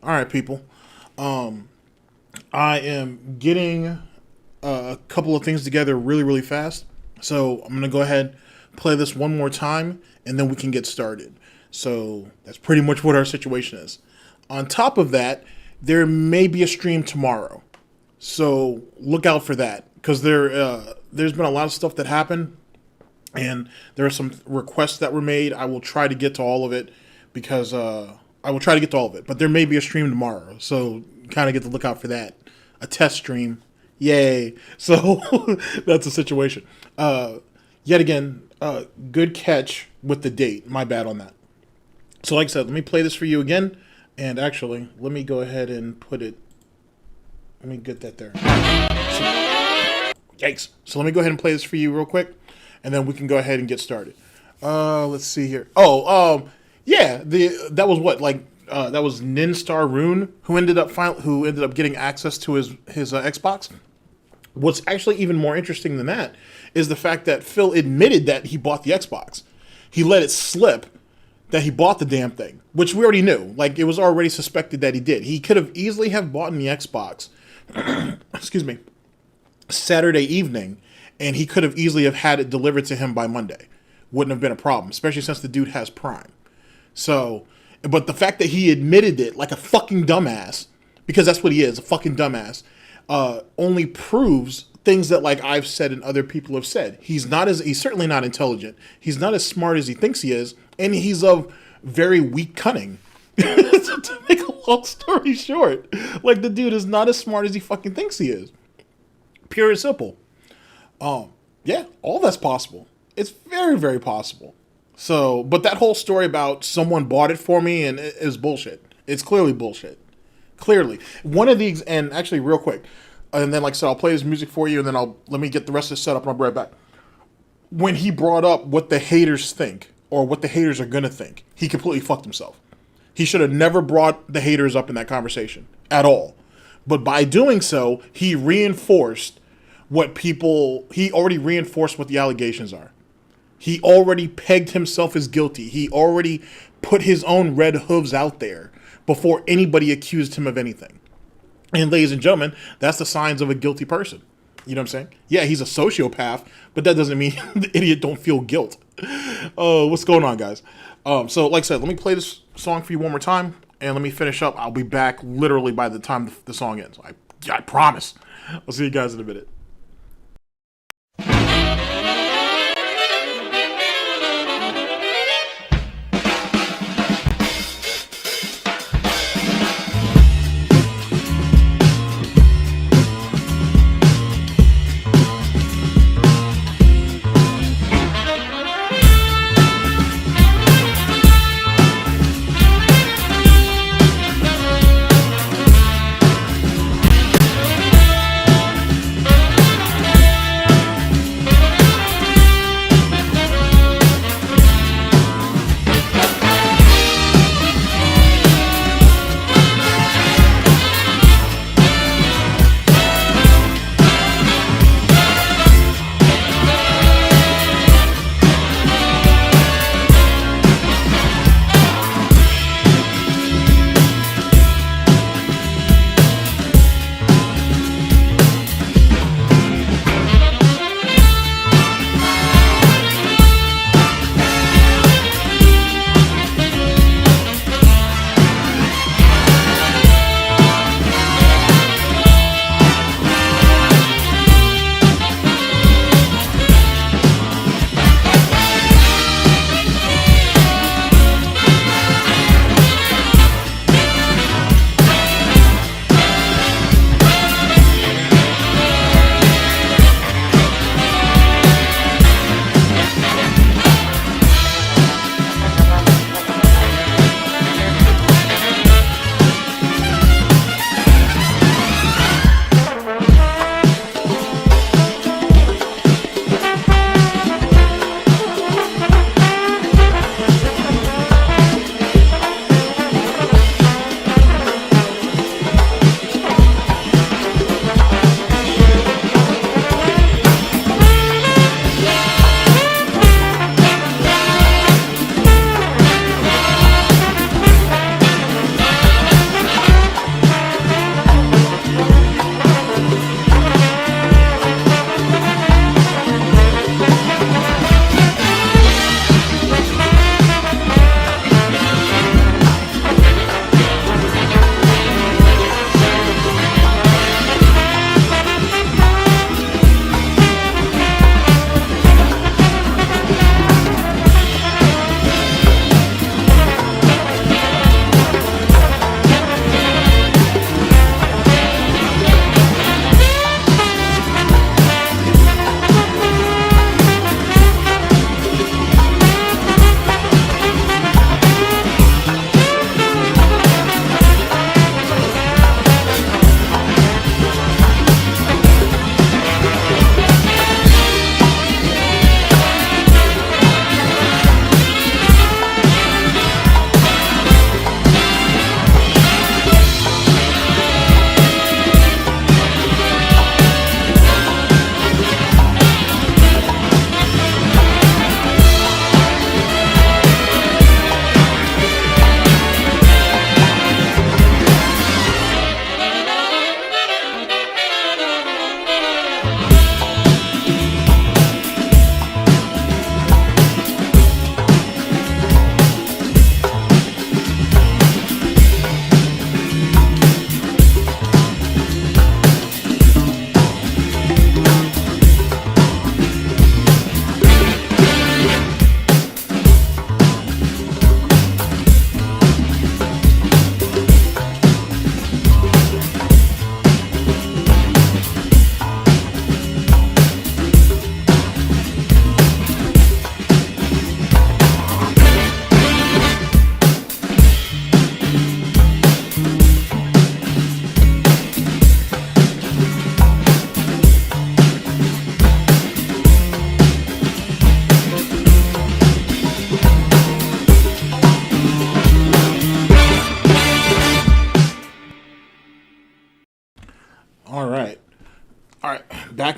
All right, people. I am getting a couple of things together really, really fast. So I'm going to go ahead, play this one more time, and then we can get started. So that's pretty much what our situation is. On top of that, there may be a stream tomorrow. So look out for that, because there's been a lot of stuff that happened, and there are some requests that were made. I will try to get to all of it, because but there may be a stream tomorrow. So kind of get to look out for that. A test stream. Yay. So that's the situation. Yet again, good catch with the date. My bad on that. So like I said, let me play this for you again. And actually, let me go ahead and put it. Let me get that there. Yikes. So let me go ahead and play this for you real quick. And then we can go ahead and get started. Let's see here. Yeah, that was what, that was Ninstar Rune who ended up getting access to his Xbox. What's actually even more interesting than that is the fact that Phil admitted that he bought the Xbox. He let it slip that he bought the damn thing, which we already knew. Like, it was already suspected that he did. He could have easily have bought the Xbox, excuse me, Saturday evening, and he could have easily have had it delivered to him by Monday. Wouldn't have been a problem, especially since the dude has Prime. So, but the fact that he admitted it like a fucking dumbass, because that's what he is, a fucking dumbass, only proves things that, like, I've said and other people have said. He's certainly not intelligent. He's not as smart as he thinks he is, and he's of very weak cunning. To make a long story short, like, the dude is not as smart as he fucking thinks he is. Pure and simple. Yeah, all that's possible. It's very, very possible. So, but that whole story about someone bought it for me and it is bullshit. It's clearly bullshit. Clearly. One of these, and actually real quick, and then like I said, I'll play his music for you and then let me get the rest of this set up and I'll be right back. When he brought up what the haters think, or what the haters are going to think, he completely fucked himself. He should have never brought the haters up in that conversation at all. But by doing so, he already reinforced what the allegations are. He already pegged himself as guilty. He already put his own red hooves out there before anybody accused him of anything. And ladies and gentlemen, that's the signs of a guilty person. You know what I'm saying? Yeah, he's a sociopath, but that doesn't mean the idiot don't feel guilt. What's going on, guys? So like I said, let me play this song for you one more time, and let me finish up. I'll be back literally by the time the song ends. I promise. I'll see you guys in a minute.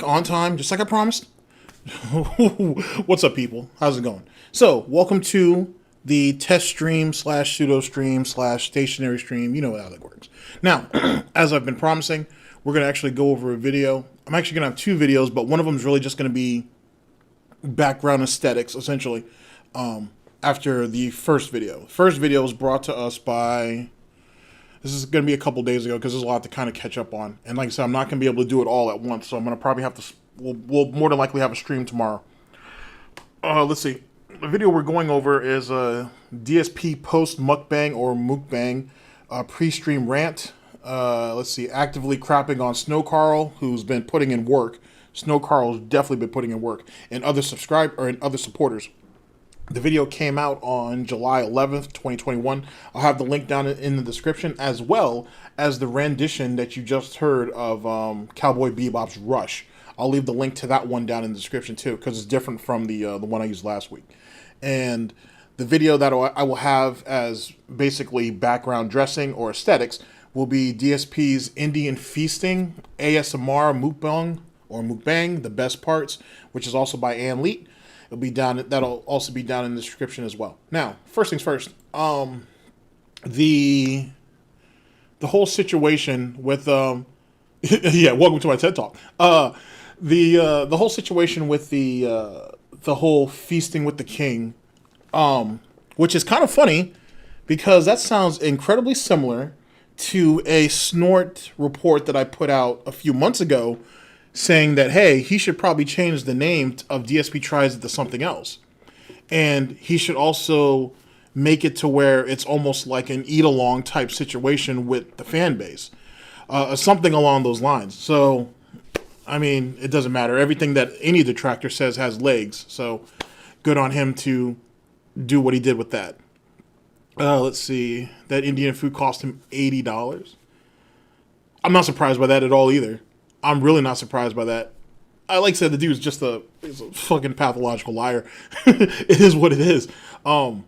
back on time, just like I promised. What's up, people? How's it going? So, welcome to the test stream / pseudo stream / stationary stream. You know how that works. Now, as I've been promising, we're going to actually go over a video. I'm actually going to have two videos, but one of them is really just going to be background aesthetics, essentially, after the first video. First video was brought to us by... This is going to be a couple days ago because there's a lot to kind of catch up on. And like I said, I'm not going to be able to do it all at once, so I'm going to probably have to... We'll more than likely have a stream tomorrow. Let's see. The video we're going over is a DSP Post Mukbang Prestream rant. Let's see. Actively crapping on SnowKarl, who's been putting in work. SnowKarl's definitely been putting in work. And other supporters. The video came out on July 11th, 2021. I'll have the link down in the description, as well as the rendition that you just heard of Cowboy Bebop's Rush. I'll leave the link to that one down in the description too, because it's different from the one I used last week. And the video that I will have as basically background dressing or aesthetics will be DSP's Indian Feasting ASMR Mukbang, the best parts, which is also by Ann Leet. It'll be down. That'll also be down in the description as well. Now, first things first. The whole situation with yeah, welcome to my TED Talk. The whole situation with the whole feasting with the king, which is kind of funny because that sounds incredibly similar to a snort report that I put out a few months ago, saying that, hey, he should probably change the name of DSP Tries It to something else. And he should also make it to where it's almost like an eat-along type situation with the fan base. Something along those lines. So, I mean, it doesn't matter. Everything that any detractor says has legs. So, good on him to do what he did with that. Let's see. That Indian food cost him $80. I'm not surprised by that at all either. I'm really not surprised by that. Like I said, the dude's just he's a fucking pathological liar. It is what it is. But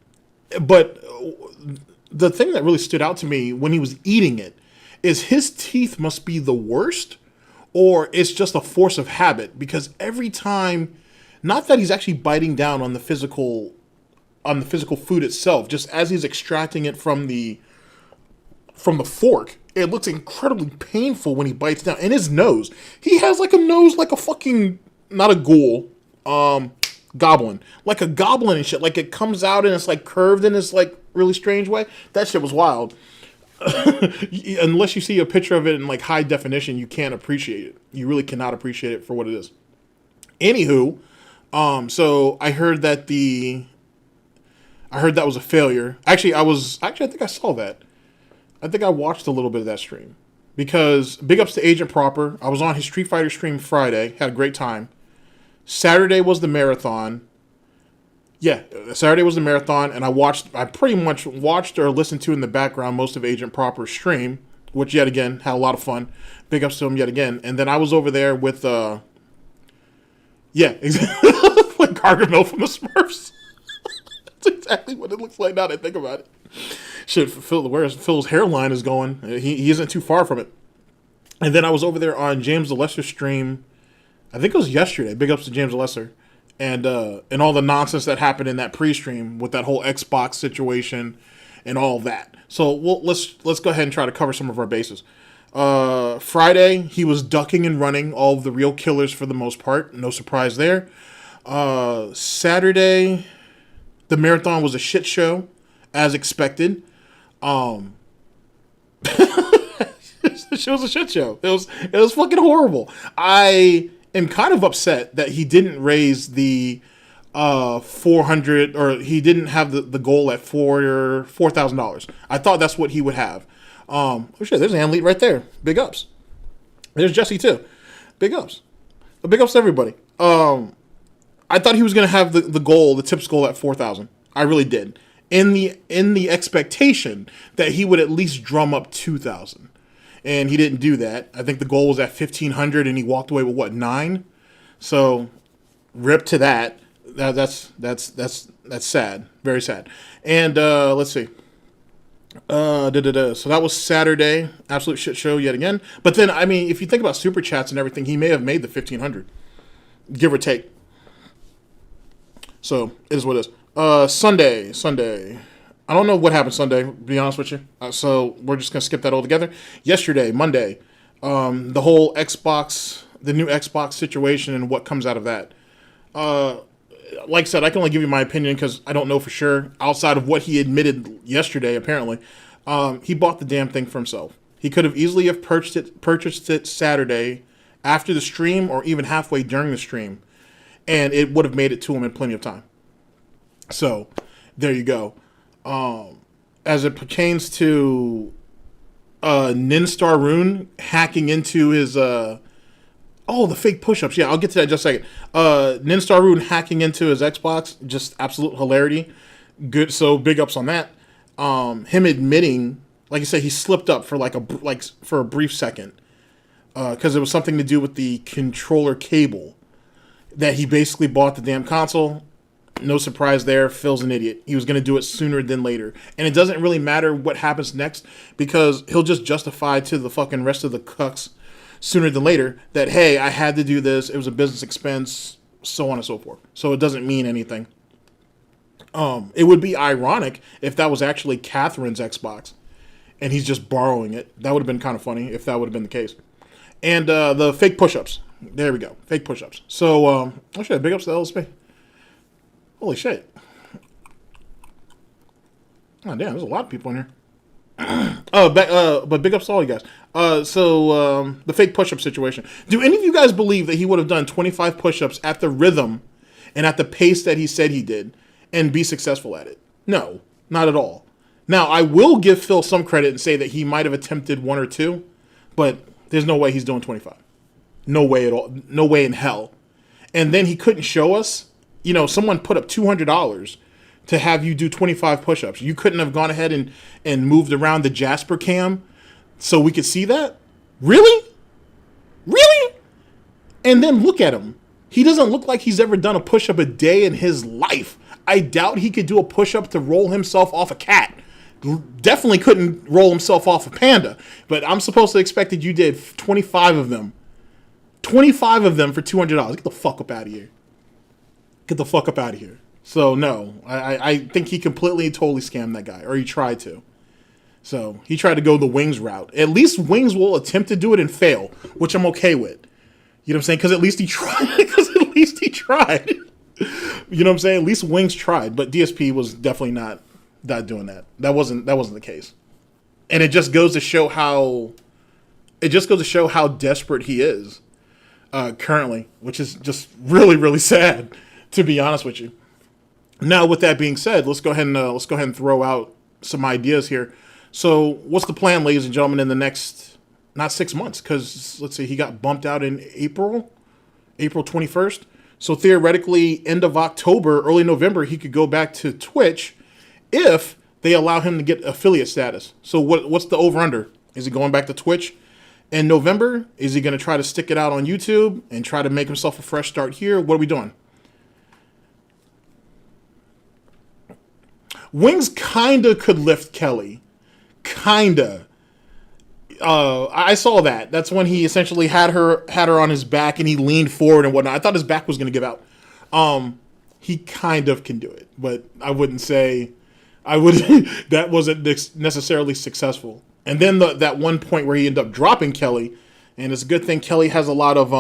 the thing that really stood out to me when he was eating it is his teeth must be the worst, or it's just a force of habit, because every time, not that he's actually biting down on the physical food itself, just as he's extracting it from the fork, it looks incredibly painful when he bites down. And his nose, he has like a nose like a fucking, not a ghoul, goblin, like a goblin and shit. Like it comes out and it's like curved in this like really strange way. That shit was wild. Unless you see a picture of it in like high definition, you can't appreciate it. You really cannot appreciate it for what it is. Anywho, so I heard that was a failure. I think I saw that. I think I watched a little bit of that stream, because big ups to Agent Proper. I was on his Street Fighter stream Friday, had a great time. Saturday was the marathon. Yeah, Saturday was the marathon, and I pretty much watched or listened to in the background most of Agent Proper's stream, which yet again had a lot of fun. Big ups to him yet again. And then I was over there with yeah, exactly, like Gargamel from the Smurfs. That's exactly what it looks like now that I think about it. Shit, where Phil's hairline is going, he isn't too far from it. And then I was over there on James the Lesser stream, I think it was yesterday. Big ups to James the Lesser. And all the nonsense that happened in that pre-stream with that whole Xbox situation and all that. So let's go ahead and try to cover some of our bases. Friday, he was ducking and running all of the real killers for the most part. No surprise there. Saturday, the marathon was a shit show, as expected. It was a shit show. It was fucking horrible. I am kind of upset that he didn't raise the 400, or he didn't have the goal at $4,000. I thought that's what he would have. Oh shit, there's Ann Leet right there. Big ups. There's Jesse too. Big ups. Big ups to everybody. I thought he was gonna have the goal, the tips goal at 4,000. I really did. In the expectation that he would at least drum up 2,000. And he didn't do that. I think the goal was at 1,500 and he walked away with what, 9? So rip to that. That's sad. Very sad. And let's see. So that was Saturday. Absolute shit show yet again. But then, I mean, if you think about super chats and everything, he may have made the 1,500, give or take. So it is what it is. Sunday. I don't know what happened Sunday, to be honest with you. So we're just gonna skip that altogether. Yesterday, Monday, the whole Xbox, the new Xbox situation, and what comes out of that. Like I said, I can only give you my opinion because I don't know for sure. Outside of what he admitted yesterday, apparently, he bought the damn thing for himself. He could have easily have purchased it Saturday after the stream or even halfway during the stream, and it would have made it to him in plenty of time. So there you go. As it pertains to Ninstar Rune hacking into his the fake push-ups. Yeah, I'll get to that in just a second. Ninstar Rune hacking into his Xbox, just absolute hilarity. Good, so big ups on that. Him admitting, like I said, he slipped up for for a brief second because it was something to do with the controller cable that he basically bought the damn console. No surprise there. Phil's an idiot. He was going to do it sooner than later. And it doesn't really matter what happens next because he'll just justify to the fucking rest of the cucks sooner than later that, hey, I had to do this. It was a business expense, so on and so forth. So it doesn't mean anything. It would be ironic if that was actually Catherine's Xbox and he's just borrowing it. That would have been kind of funny if that would have been the case. And the fake push-ups. There we go. Fake push-ups. So, shit, big ups to LSP. Holy shit. Oh, damn, there's a lot of people in here. But big ups to all you guys. The fake push-up situation. Do any of you guys believe that he would have done 25 push-ups at the rhythm and at the pace that he said he did and be successful at it? No, not at all. Now, I will give Phil some credit and say that he might have attempted one or two, but there's no way he's doing 25. No way at all. No way in hell. And then he couldn't show us. You know, someone put up $200 to have you do 25 push-ups. You couldn't have gone ahead and moved around the Jasper cam so we could see that? Really? Really? And then look at him. He doesn't look like he's ever done a push-up a day in his life. I doubt he could do a push-up to roll himself off a cat. Definitely couldn't roll himself off a panda. But I'm supposed to expect that you did 25 of them. 25 of them for $200. Get the fuck up out of here. Get the fuck up out of here. So, no. I think he completely, totally scammed that guy. Or he tried to. So, he tried to go the Wings route. At least Wings will attempt to do it and fail. Which I'm okay with. You know what I'm saying? Because at least he tried. You know what I'm saying? At least Wings tried. But DSP was definitely not doing that. That wasn't the case. And it just goes to show how... desperate he is. Currently. Which is just really, really sad. To be honest with you. Now, with that being said, let's go ahead and throw out some ideas here. So, what's the plan, ladies and gentlemen, in the next, not 6 months? Because, let's see, he got bumped out in April 21st. So, theoretically, end of October, early November, he could go back to Twitch if they allow him to get affiliate status. So, what's the over-under? Is he going back to Twitch in November? Is he going to try to stick it out on YouTube and try to make himself a fresh start here? What are we doing? Wings kinda could lift Kelly. Kinda. I saw that. That's when he essentially had her on his back and he leaned forward and whatnot. I thought his back was gonna give out. He kind of can do it, but I wouldn't say that wasn't necessarily successful. And then that one point where he ended up dropping Kelly, and it's a good thing Kelly has a lot of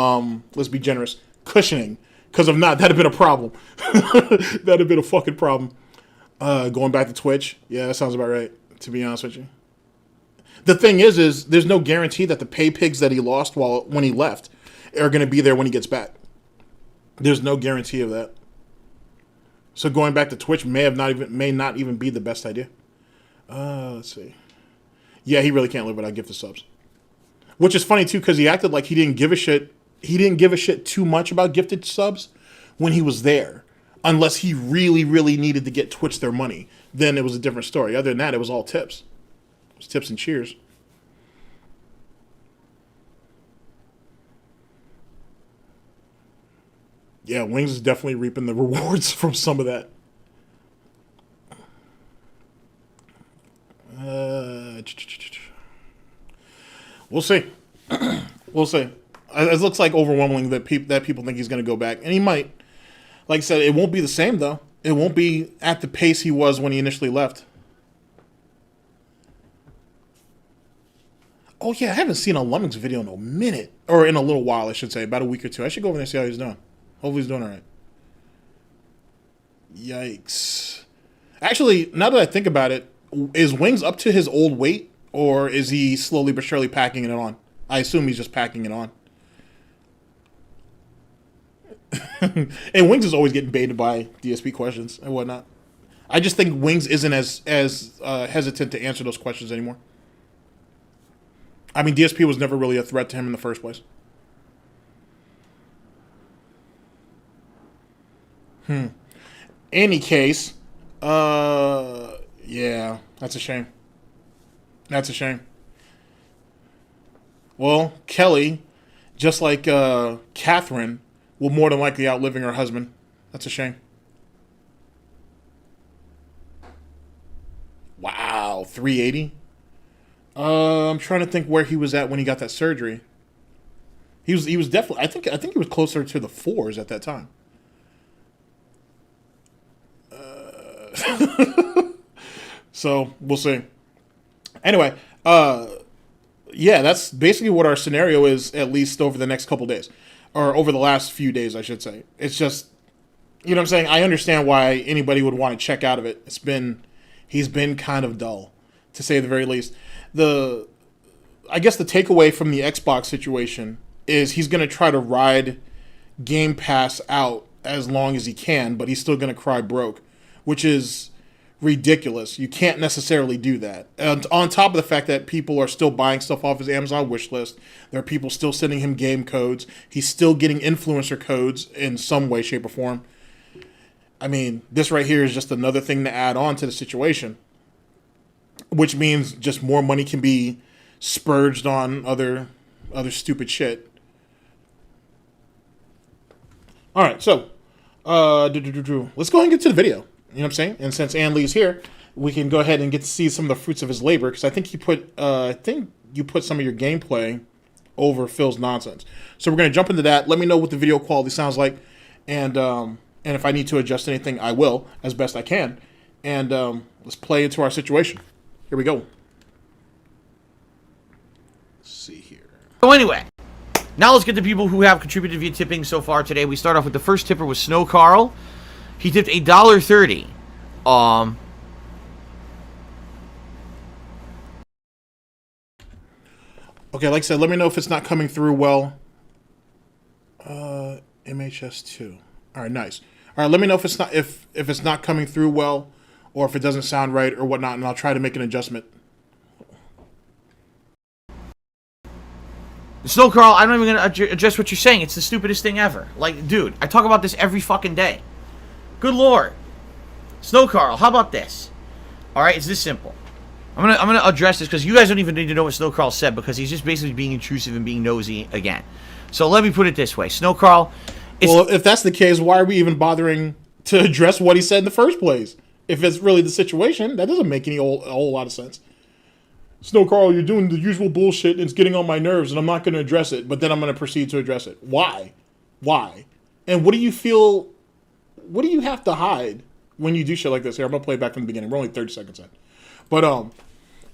let's be generous, cushioning. Because if not, that'd have been a problem. That'd have been a fucking problem. Going back to Twitch, yeah, that sounds about right, to be honest with you. The thing is there's no guarantee that the pay pigs that he lost when he left are going to be there when he gets back. There's no guarantee of that. So going back to Twitch may not even be the best idea. Let's see. Yeah, he really can't live without gifted subs. Which is funny too, because he acted like he didn't give a shit. He didn't give a shit too much about gifted subs when he was there. Unless he really, really needed to get Twitch their money. Then it was a different story. Other than that, it was all tips. It was tips and cheers. Yeah, Wings is definitely reaping the rewards from some of that. We'll see. We'll see. It looks like overwhelming that people think he's going to go back, and he might. Like I said, it won't be the same though. It won't be at the pace he was when he initially left. Oh yeah, I haven't seen a Lemmings video in a minute, or in a little while, I should say, about a week or two. I should go over there and see how he's doing. Hopefully he's doing all right. Yikes! Actually, now that I think about it, is Wings up to his old weight, or is he slowly but surely packing it on? I assume he's just packing it on. And Wings is always getting baited by DSP questions and whatnot. I just think Wings isn't as hesitant to answer those questions anymore. I mean, DSP was never really a threat to him in the first place. Any case, yeah, that's a shame. That's a shame. Well, Kelly, just like Catherine, will more than likely outliving her husband. That's a shame. Wow, 380. I'm trying to think where he was at when he got that surgery. He was definitely. I think he was closer to the fours at that time. So we'll see. Anyway, yeah, that's basically what our scenario is, at least over the next couple days, or over the last few days, I should say. It's just, you know what I'm saying? I understand why anybody would want to check out of it. He's been kind of dull, to say the very least. I guess the takeaway from the Xbox situation is he's going to try to ride Game Pass out as long as he can, but he's still going to cry broke, which is ridiculous. You can't necessarily do that. And on top of the fact that people are still buying stuff off his Amazon wish list, there are people still sending him game codes. He's still getting influencer codes in some way, shape, or form. I mean, this right here is just another thing to add on to the situation, which means just more money can be spurged on other stupid shit. All right, so let's go ahead and get to the video. You know what I'm saying? And since Ann Lee's here, we can go ahead and get to see some of the fruits of his labor, because I think you put some of your gameplay over Phil's nonsense. So we're going to jump into that. Let me know what the video quality sounds like, and if I need to adjust anything, I will, as best I can. And let's play into our situation. Here we go. Let's see here. So anyway, now let's get to people who have contributed via tipping so far today. We start off with the first tipper was SnowKarl. He tipped $1.30. Okay, like I said, let me know if it's not coming through well. MHS2. All right, nice. All right, let me know if it's not coming through well, or if it doesn't sound right or whatnot, and I'll try to make an adjustment. SnowKarl, I'm not even going to address what you're saying. It's the stupidest thing ever. Like, dude, I talk about this every fucking day. Good lord. SnowKarl, how about this? Alright, it's this simple. I'm gonna address this because you guys don't even need to know what SnowKarl said, because he's just basically being intrusive and being nosy again. So let me put it this way. SnowKarl, well, if that's the case, why are we even bothering to address what he said in the first place? If it's really the situation, that doesn't make a whole lot of sense. SnowKarl, you're doing the usual bullshit and it's getting on my nerves, and I'm not going to address it, but then I'm going to proceed to address it. Why? And what do you feel... What do you have to hide when you do shit like this? Here, I'm going to play it back from the beginning. We're only 30 seconds in. But,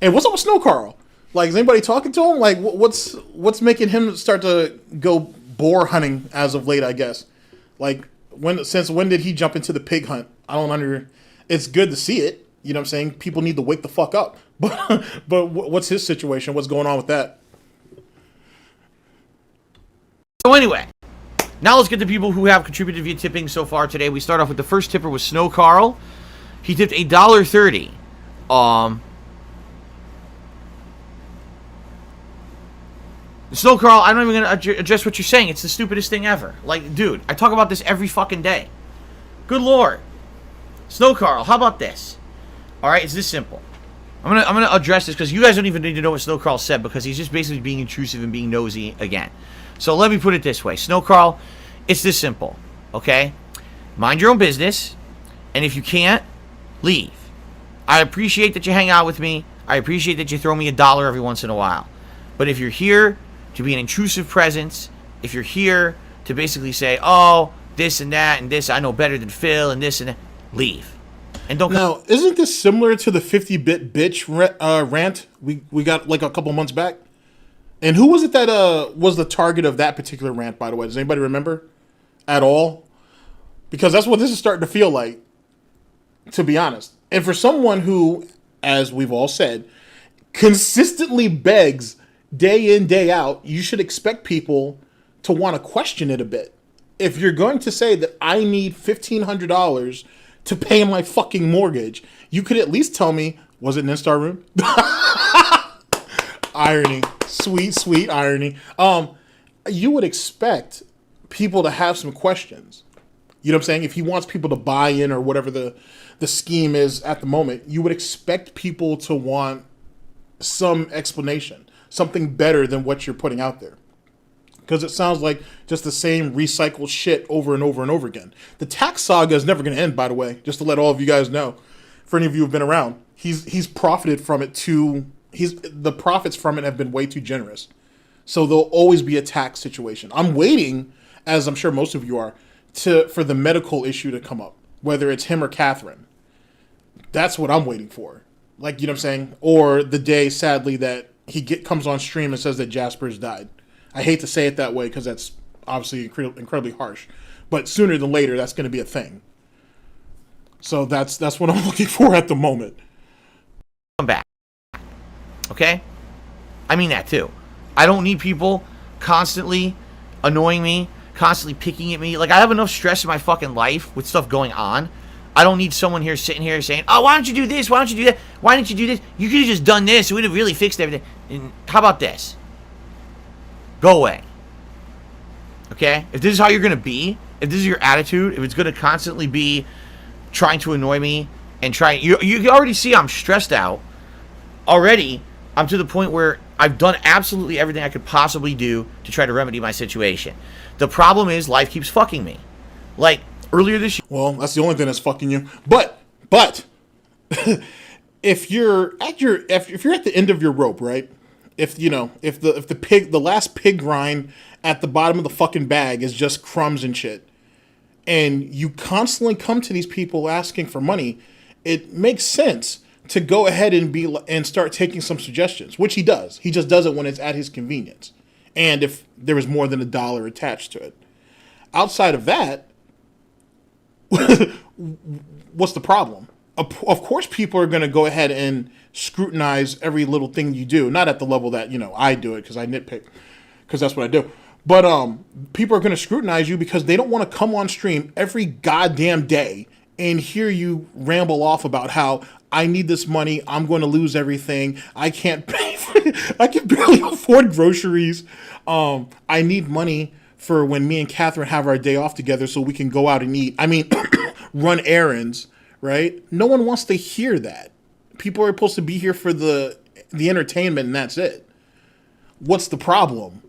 and what's up with SnowKarl? Like, is anybody talking to him? Like, what's making him start to go boar hunting as of late, I guess? Like, since when did he jump into the pig hunt? I don't under... It's good to see it. You know what I'm saying? People need to wake the fuck up. But what's his situation? What's going on with that? So anyway, now let's get to people who have contributed via tipping so far today. We start off with the first tipper was SnowKarl. He tipped $1.30. SnowKarl, I'm not even going to address what you're saying. It's the stupidest thing ever. Like, dude, I talk about this every fucking day. Good lord. SnowKarl, how about this? Alright, it's this simple. I'm gonna address this because you guys don't even need to know what SnowKarl said, because he's just basically being intrusive and being nosy again. So let me put it this way. SnowKarl, it's this simple, okay? Mind your own business, and if you can't, leave. I appreciate that you hang out with me. I appreciate that you throw me $1 every once in a while. But if you're here to be an intrusive presence, if you're here to basically say, oh, this and that and this, I know better than Phil and this and that, leave. And don't. Now, isn't this similar to the 50-bit bitch rant we got like a couple months back? And who was it that was the target of that particular rant, by the way? Does anybody remember at all? Because that's what this is starting to feel like, to be honest. And for someone who, as we've all said, consistently begs day in, day out, you should expect people to want to question it a bit. If you're going to say that I need $1,500 to pay my fucking mortgage, you could at least tell me, was it an in-star room? Irony. Sweet, sweet irony. You would expect people to have some questions. You know what I'm saying? If he wants people to buy in or whatever the scheme is at the moment, you would expect people to want some explanation, something better than what you're putting out there. Because it sounds like just the same recycled shit over and over and over again. The tax saga is never going to end, by the way, just to let all of you guys know. For any of you who've been around, he's profited from it the profits from it have been way too generous. So there'll always be a tax situation. I'm waiting, as I'm sure most of you are, for the medical issue to come up, whether it's him or Catherine. That's what I'm waiting for. Like, you know what I'm saying? Or the day, sadly, that he comes on stream and says that Jasper's died. I hate to say it that way because that's obviously incredibly harsh. But sooner than later, that's going to be a thing. So that's what I'm looking for at the moment. Come back. Okay? I mean that too. I don't need people constantly annoying me, constantly picking at me. Like, I have enough stress in my fucking life with stuff going on. I don't need someone here sitting here saying, oh, why don't you do this? Why don't you do that? Why didn't you do this? You could have just done this. It would have really fixed everything. And how about this? Go away. Okay? If this is how you're going to be, if this is your attitude, if it's going to constantly be trying to annoy me and you already see I'm stressed out. Already, I'm to the point where I've done absolutely everything I could possibly do to try to remedy my situation. The problem is life keeps fucking me. Like, earlier this year. Well, that's the only thing that's fucking you. But if you're at the end of your rope, right? If the last pig rind at the bottom of the fucking bag is just crumbs and shit, and you constantly come to these people asking for money, it makes sense to go ahead and start taking some suggestions, which he does. He just does it when it's at his convenience, and if there was more than $1 attached to it. Outside of that, what's the problem? Of course, people are going to go ahead and scrutinize every little thing you do. Not at the level that, I do it because I nitpick, because that's what I do. But people are going to scrutinize you because they don't want to come on stream every goddamn day and hear you ramble off about how I need this money, I'm going to lose everything, I can't pay I can barely afford groceries. I need money for when me and Catherine have our day off together so we can go out and eat. I mean, run errands, right? No one wants to hear that. People are supposed to be here for the entertainment, and that's it. What's the problem?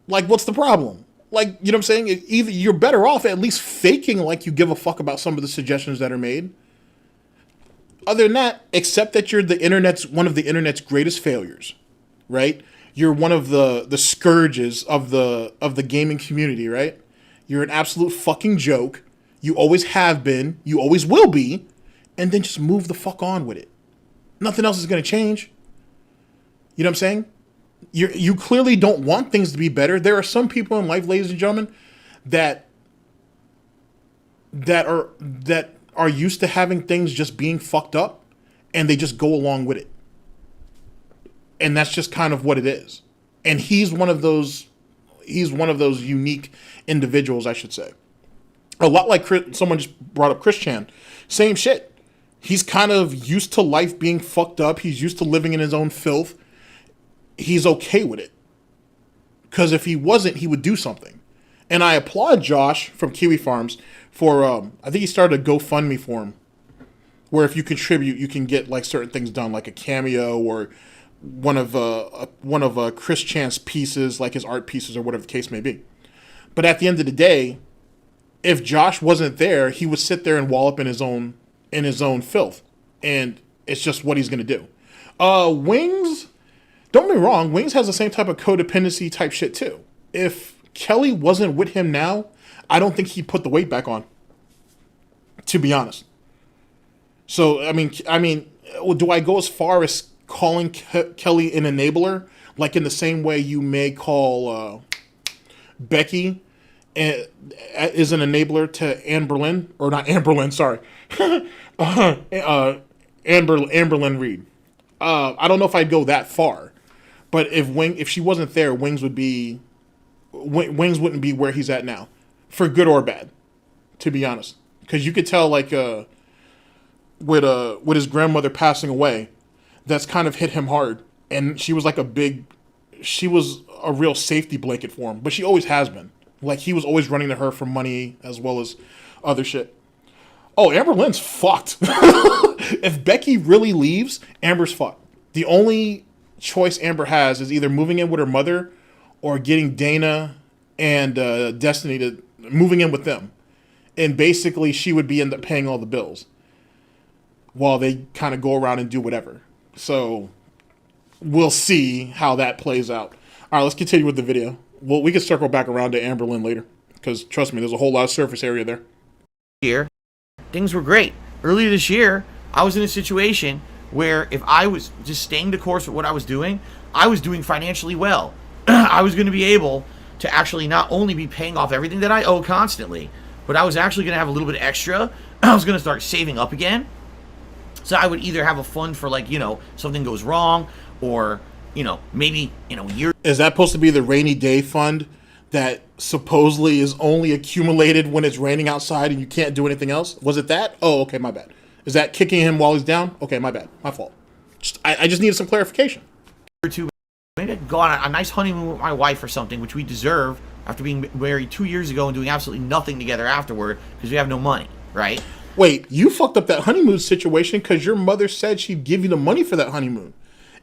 Like, what's the problem? Like, you know what I'm saying? Either you're better off at least faking like you give a fuck about some of the suggestions that are made. Other than that, accept that you're one of the internet's greatest failures, right? You're one of the scourges of the gaming community, right? You're an absolute fucking joke. You always have been. You always will be. And then just move the fuck on with it. Nothing else is going to change. You know what I'm saying? You clearly don't want things to be better. There are some people in life, ladies and gentlemen, that are used to having things just being fucked up, and they just go along with it. And that's just kind of what it is. And he's one of those unique individuals, I should say. A lot like someone just brought up Chris Chan. Same shit. He's kind of used to life being fucked up. He's used to living in his own filth. He's okay with it. Because if he wasn't, he would do something. And I applaud Josh from Kiwi Farms for, I think he started a GoFundMe for him, where if you contribute, you can get like certain things done, like a cameo or one of Chris Chan's pieces, like his art pieces or whatever the case may be. But at the end of the day, if Josh wasn't there, he would sit there and wallop in his own filth, and it's just what he's gonna do. Wings, Don't get me wrong, Wings has the same type of codependency type shit too. If Kelly wasn't with him now, I don't think he'd put the weight back on. To be honest. So I mean, do I go as far as calling Kelly an enabler, like in the same way you may call Becky is an enabler to Anne Boleyn, or not Anne Boleyn, sorry, Amberlyn Reed. I don't know if I'd go that far, but if she wasn't there, Wings wouldn't be where he's at now, for good or bad, to be honest. Because you could tell, like, with his grandmother passing away, that's kind of hit him hard, and she was like she was a real safety blanket for him, but she always has been. Like, he was always running to her for money as well as other shit. Oh, Amber Lynn's fucked. If Becky really leaves, Amber's fucked. The only choice Amber has is either moving in with her mother or getting Dana and Destiny to moving in with them. And basically, she would end up paying all the bills while they kind of go around and do whatever. So we'll see how that plays out. All right, let's continue with the video. Well, we can circle back around to Amber Lynn later, because trust me, there's a whole lot of surface area there. Here, things were great. Earlier this year, I was in a situation where if I was just staying the course with what I was doing financially well. I was going to be able to actually not only be paying off everything that I owe constantly, but I was actually going to have a little bit extra. I was going to start saving up again. So I would either have a fund for, like, something goes wrong, or, maybe in a year. Is that supposed to be the rainy day fund that supposedly is only accumulated when it's raining outside and you can't do anything else? Was it that? Oh, okay, my bad. Is that kicking him while he's down? Okay, my bad. My fault. I just needed some clarification. Or two, maybe I'd go on a nice honeymoon with my wife or something, which we deserve after being married 2 years ago and doing absolutely nothing together afterward because we have no money, right? Wait, you fucked up that honeymoon situation because your mother said she'd give you the money for that honeymoon.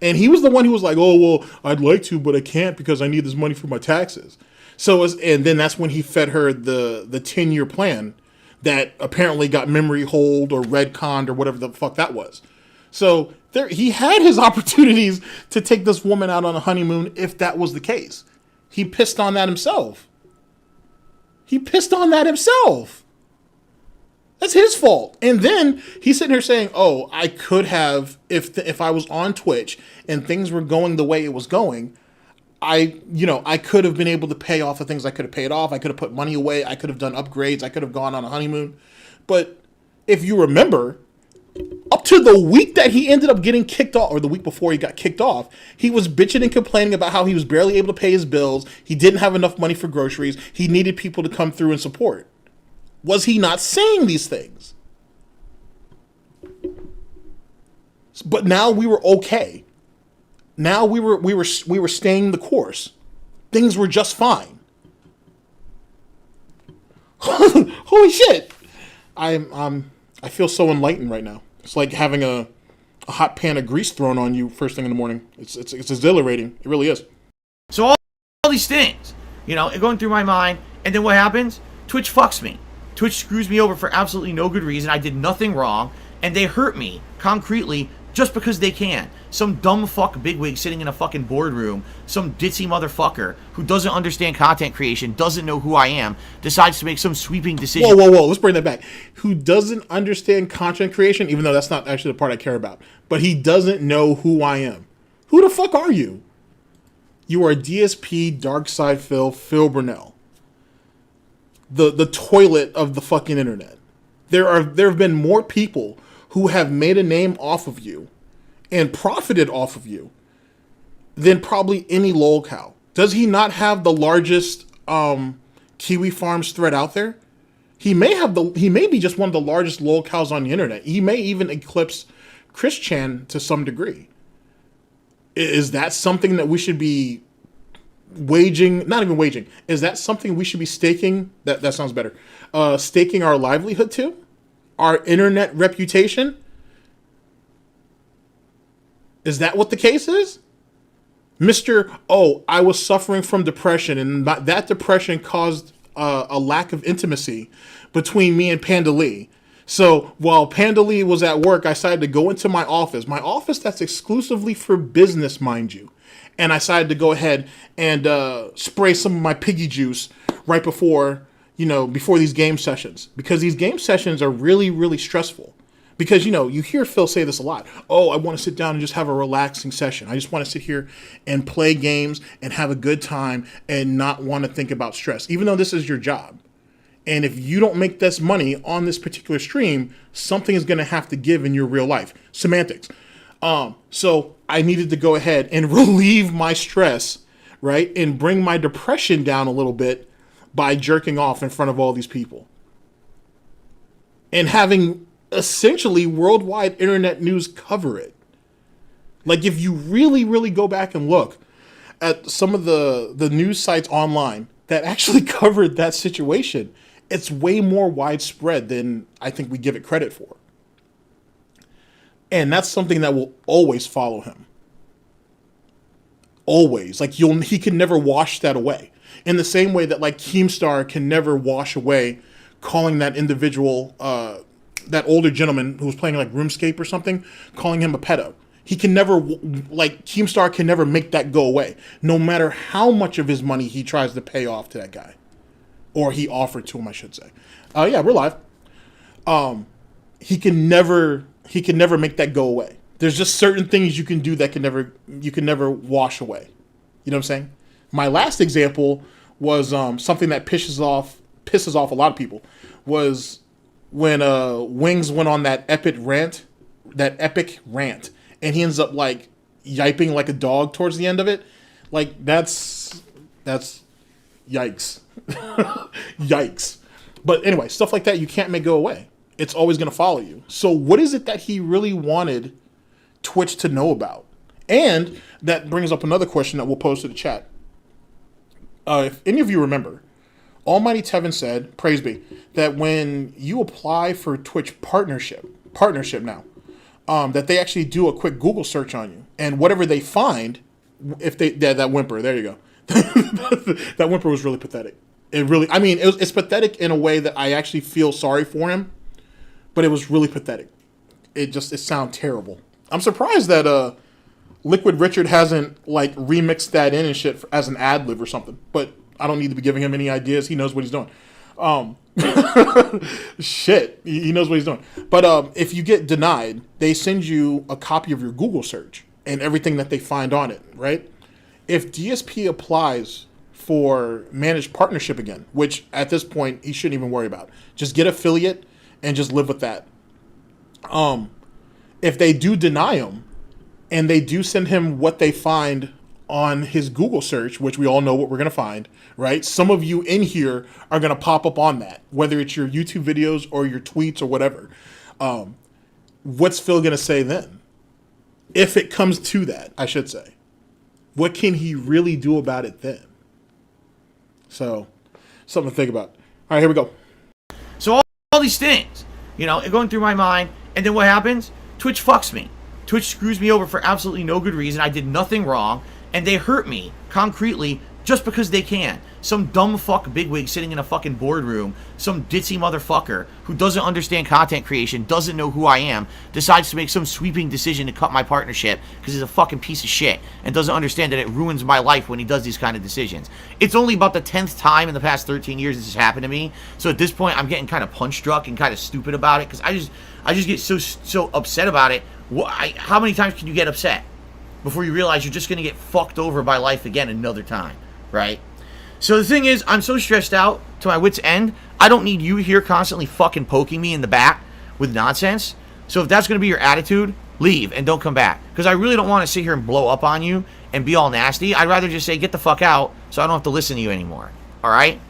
And he was the one who was like, oh, well, I'd like to, but I can't because I need this money for my taxes. And then that's when he fed her the 10-year plan that apparently got memory hold or retconned or whatever the fuck that was. So he had his opportunities to take this woman out on a honeymoon if that was the case. He pissed on that himself. That's his fault. And then he's sitting here saying, oh, I could have, if I was on Twitch and things were going the way it was going, I could have been able to pay off the things I could have paid off. I could have put money away. I could have done upgrades. I could have gone on a honeymoon. But if you remember, up to the week that he ended up getting kicked off, or the week before he got kicked off, he was bitching and complaining about how he was barely able to pay his bills. He didn't have enough money for groceries. He needed people to come through and support. Was he not saying these things? But now we were okay. Now we were staying the course. Things were just fine. Holy shit! I feel so enlightened right now. It's like having a hot pan of grease thrown on you first thing in the morning. It's exhilarating. It really is. So all these things, going through my mind, and then what happens? Twitch fucks me. Twitch screws me over for absolutely no good reason. I did nothing wrong, and they hurt me concretely just because they can. Some dumb fuck bigwig sitting in a fucking boardroom, some ditzy motherfucker who doesn't understand content creation, doesn't know who I am, decides to make some sweeping decision. Whoa, let's bring that back. Who doesn't understand content creation, even though that's not actually the part I care about, but he doesn't know who I am. Who the fuck are you? You are DSP Darkside Phil Burnell. The toilet of the fucking internet. There have been more people who have made a name off of you and profited off of you than probably any lolcow. Does he not have the largest Kiwi Farms thread out there? He may be just one of the largest lolcows on the internet. He may even eclipse Chris Chan to some degree. Is that something that we should be is that something we should be staking? That sounds better. Staking our livelihood to? Our internet reputation? Is that what the case is? I was suffering from depression, and that depression caused a lack of intimacy between me and Panda Lee. So while Panda Lee was at work, I decided to go into my office that's exclusively for business, mind you. and I decided to go ahead and spray some of my piggy juice right before, before these game sessions, because these game sessions are really, really stressful. Because, you hear Phil say this a lot. Oh, I want to sit down and just have a relaxing session. I just want to sit here and play games and have a good time and not want to think about stress, even though this is your job. And if you don't make this money on this particular stream, something is going to have to give in your real life. Semantics. So I needed to go ahead and relieve my stress, right? And bring my depression down a little bit by jerking off in front of all these people. And having essentially worldwide internet news cover it. Like, if you really, really go back and look at some of the news sites online that actually covered that situation, it's way more widespread than I think we give it credit for. And that's something that will always follow him. Always. Like, he can never wash that away. In the same way that, like, Keemstar can never wash away calling that individual, that older gentleman who was playing like RuneScape or something, calling him a pedo. He can never, like, Keemstar can never make that go away, no matter how much of his money he tries to pay off to that guy. Or he offered to him, I should say. Yeah, we're live. He can never make that go away. There's just certain things you can do that you can never wash away. You know what I'm saying? My last example was something that pisses off a lot of people, was when Wings went on that epic rant, and he ends up like yiping like a dog towards the end of it. Like, that's yikes. Yikes. But anyway, stuff like that you can't make go away. It's always going to follow you. So what is it that he really wanted Twitch to know about? And that brings up another question that we'll pose to the chat. If any of you remember, Almighty Tevin said, praise be, that when you apply for Twitch partnership now, that they actually do a quick Google search on you, and whatever they find, if they that whimper, there you go, that whimper was really pathetic. It's pathetic in a way that I actually feel sorry for him, but it was really pathetic. It sounds terrible. I'm surprised that Liquid Richard hasn't like remixed that in and shit as an ad lib or something, but I don't need to be giving him any ideas. He knows what he's doing. Shit, he knows what he's doing. But if you get denied, they send you a copy of your Google search and everything that they find on it, right? If DSP applies for managed partnership again, which at this point he shouldn't even worry about, just get affiliate and just live with that. If they do deny him and they do send him what they find on his Google search, which we all know what we're going to find, right? Some of you in here are going to pop up on that, whether it's your YouTube videos or your tweets or whatever. What's Phil going to say then? If it comes to that, I should say. What can he really do about it then? So, something to think about. All right, here we go. So all these things, going through my mind, and then what happens? Twitch fucks me. Twitch screws me over for absolutely no good reason. I did nothing wrong, and they hurt me concretely just because they can. Some dumb fuck bigwig sitting in a fucking boardroom, some ditzy motherfucker who doesn't understand content creation, doesn't know who I am, decides to make some sweeping decision to cut my partnership because he's a fucking piece of shit and doesn't understand that it ruins my life when he does these kind of decisions. It's only about the 10th time in the past 13 years this has happened to me, so at this point I'm getting kind of punch drunk and kind of stupid about it because I just get so upset about it. How many times can you get upset before you realize you're just going to get fucked over by life again another time, right? So the thing is, I'm so stressed out to my wit's end, I don't need you here constantly fucking poking me in the back with nonsense. So if that's going to be your attitude, leave and don't come back. Because I really don't want to sit here and blow up on you and be all nasty. I'd rather just say, get the fuck out so I don't have to listen to you anymore. All right?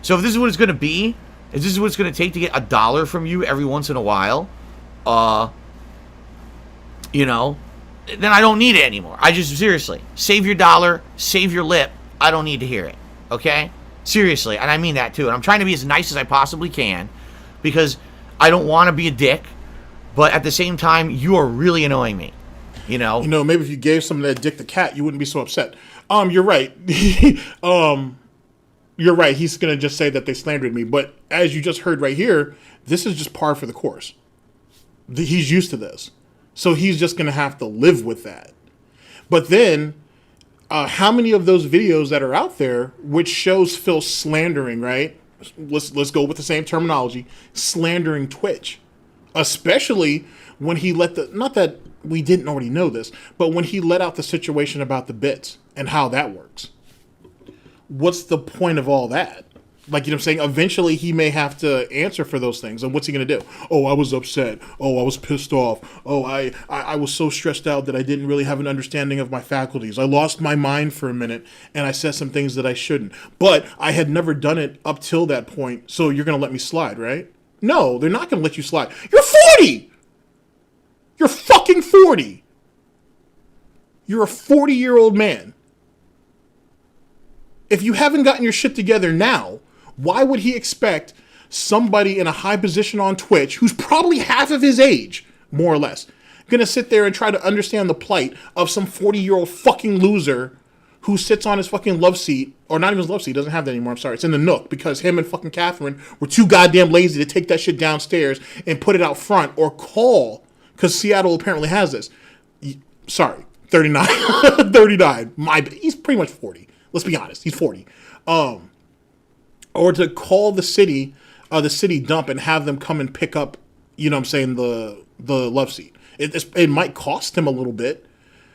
So if this is what it's going to be, if this is what it's going to take to get $1 from you every once in a while, then I don't need it anymore. Seriously, save your dollar, save your lip. I don't need to hear it. Okay? Seriously, and I mean that too. And I'm trying to be as nice as I possibly can because I don't want to be a dick, but at the same time, you are really annoying me. Maybe if you gave some of that dick to Cat, you wouldn't be so upset. You're right. You're right. He's going to just say that they slandered me. But as you just heard right here, this is just par for the course. He's used to this. So he's just going to have to live with that. But then how many of those videos that are out there which shows Phil slandering, right? Let's go with the same terminology, slandering Twitch, especially when he let the, not that we didn't already know this, but when he let out the situation about the bits and how that works. What's the point of all that? Like, you know what I'm saying? Eventually he may have to answer for those things. And what's he going to do? Oh, I was upset. Oh, I was pissed off. Oh, I was so stressed out that I didn't really have an understanding of my faculties. I lost my mind for a minute and I said some things that I shouldn't. But I had never done it up till that point. So you're going to let me slide, right? No, they're not going to let you slide. You're 40! You're fucking 40! You're a 40-year-old man. If you haven't gotten your shit together now, why would he expect somebody in a high position on Twitch, who's probably half of his age, more or less, gonna sit there and try to understand the plight of some 40-year-old fucking loser who sits on his fucking love seat, or not even his love seat, doesn't have that anymore, I'm sorry, it's in the Nook, because him and fucking Catherine were too goddamn lazy to take that shit downstairs and put it out front, or call, because Seattle apparently has this. Sorry, 39. 39. He's pretty much 40. Let's be honest, he's 40. Or to call the city dump and have them come and pick up, you know what I'm saying, the love seat. It might cost him a little bit,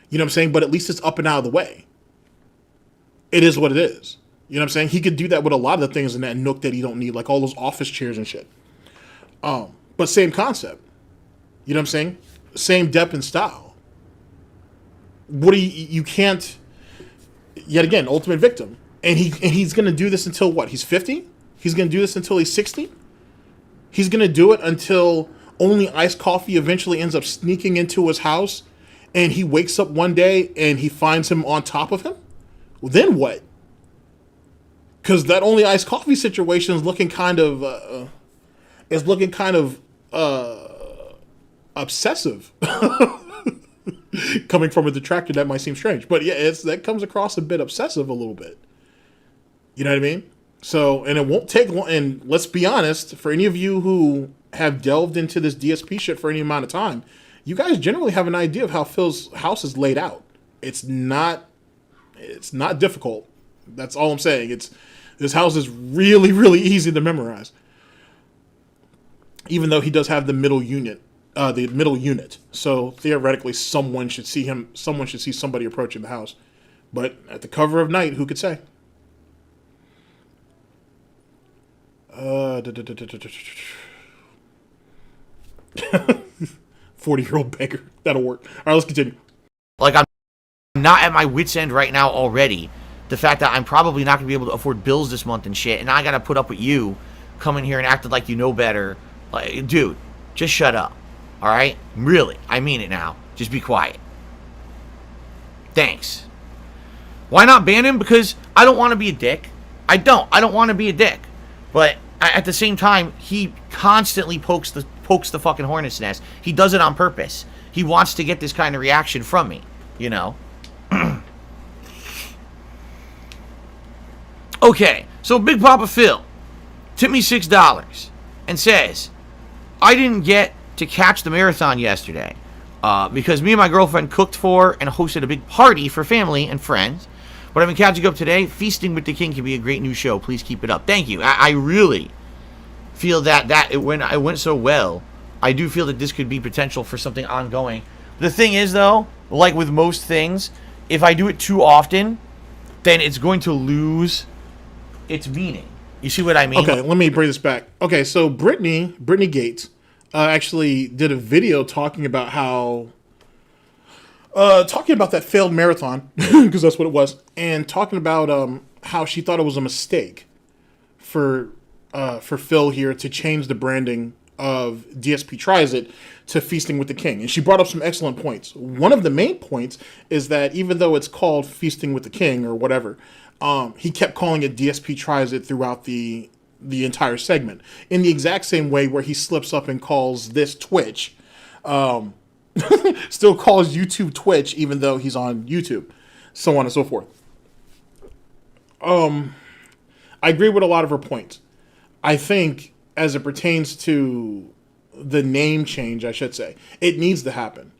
you know what I'm saying, but at least it's up and out of the way. It is what it is. You know what I'm saying? He could do that with a lot of the things in that Nook that he don't need, like all those office chairs and shit. But same concept. You know what I'm saying? Same depth and style. What do you can't, yet again, ultimate victim. And he's going to do this until what? He's 50? He's going to do this until he's 60? He's going to do it until only iced coffee eventually ends up sneaking into his house and he wakes up one day and he finds him on top of him? Well, then what? Because that only iced coffee situation is looking kind of obsessive. Coming from a detractor, that might seem strange. But yeah, that comes across a bit obsessive a little bit. You know what I mean? So, and it won't take long. And let's be honest, for any of you who have delved into this DSP shit for any amount of time, you guys generally have an idea of how Phil's house is laid out. It's not difficult. That's all I'm saying. This house is really, really easy to memorize. Even though he does have the middle unit. So theoretically someone should see somebody approaching the house. But at the cover of night, who could say? 40-year-old beggar. That'll work. All right, let's continue. Like, I'm not at my wit's end right now already. The fact that I'm probably not going to be able to afford bills this month and shit, and I got to put up with you coming here and acting like you know better. Like, dude, just shut up. All right? Really. I mean it now. Just be quiet. Thanks. Why not ban him? Because I don't want to be a dick. I don't want to be a dick. But at the same time, he constantly pokes the fucking hornet's nest. He does it on purpose. He wants to get this kind of reaction from me, you know? Okay, so Big Papa Phil tipped me $6 and says, I didn't get to catch the marathon yesterday because me and my girlfriend cooked for and hosted a big party for family and friends. But I've been catching up today. Feasting with the King can be a great new show. Please keep it up. Thank you. I really feel that when it went so well, I do feel that this could be potential for something ongoing. The thing is, though, like with most things, if I do it too often, then it's going to lose its meaning. You see what I mean? Okay, let me bring this back. Okay, so Brittany Gates actually did a video talking about how talking about that failed marathon, because that's what it was, and talking about how she thought it was a mistake for Phil here to change the branding of DSP Tries It to Feasting with the King. And she brought up some excellent points. One of the main points is that even though it's called Feasting with the King or whatever, he kept calling it DSP Tries It throughout the entire segment, in the exact same way where he slips up and calls this Twitch, still calls YouTube Twitch, even though he's on YouTube, so on and so forth. I agree with a lot of her points. I think as it pertains to the name change, I should say, it needs to happen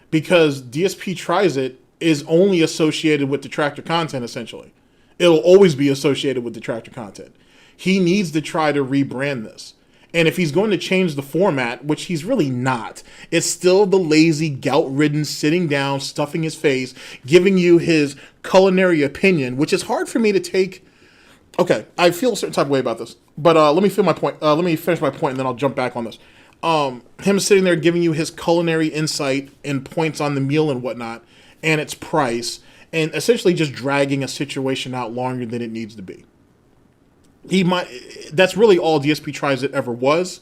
because DSP Tries It is only associated with detractor content, essentially. It'll always be associated with detractor content. He needs to try to rebrand this. And if he's going to change the format, which he's really not, it's still the lazy, gout-ridden, sitting down, stuffing his face, giving you his culinary opinion, which is hard for me to take. Okay, I feel a certain type of way about this, but let me finish my point, and then I'll jump back on this. Him sitting there giving you his culinary insight and points on the meal and whatnot, and its price, and essentially just dragging a situation out longer than it needs to be. That's really all DSP tries it ever was,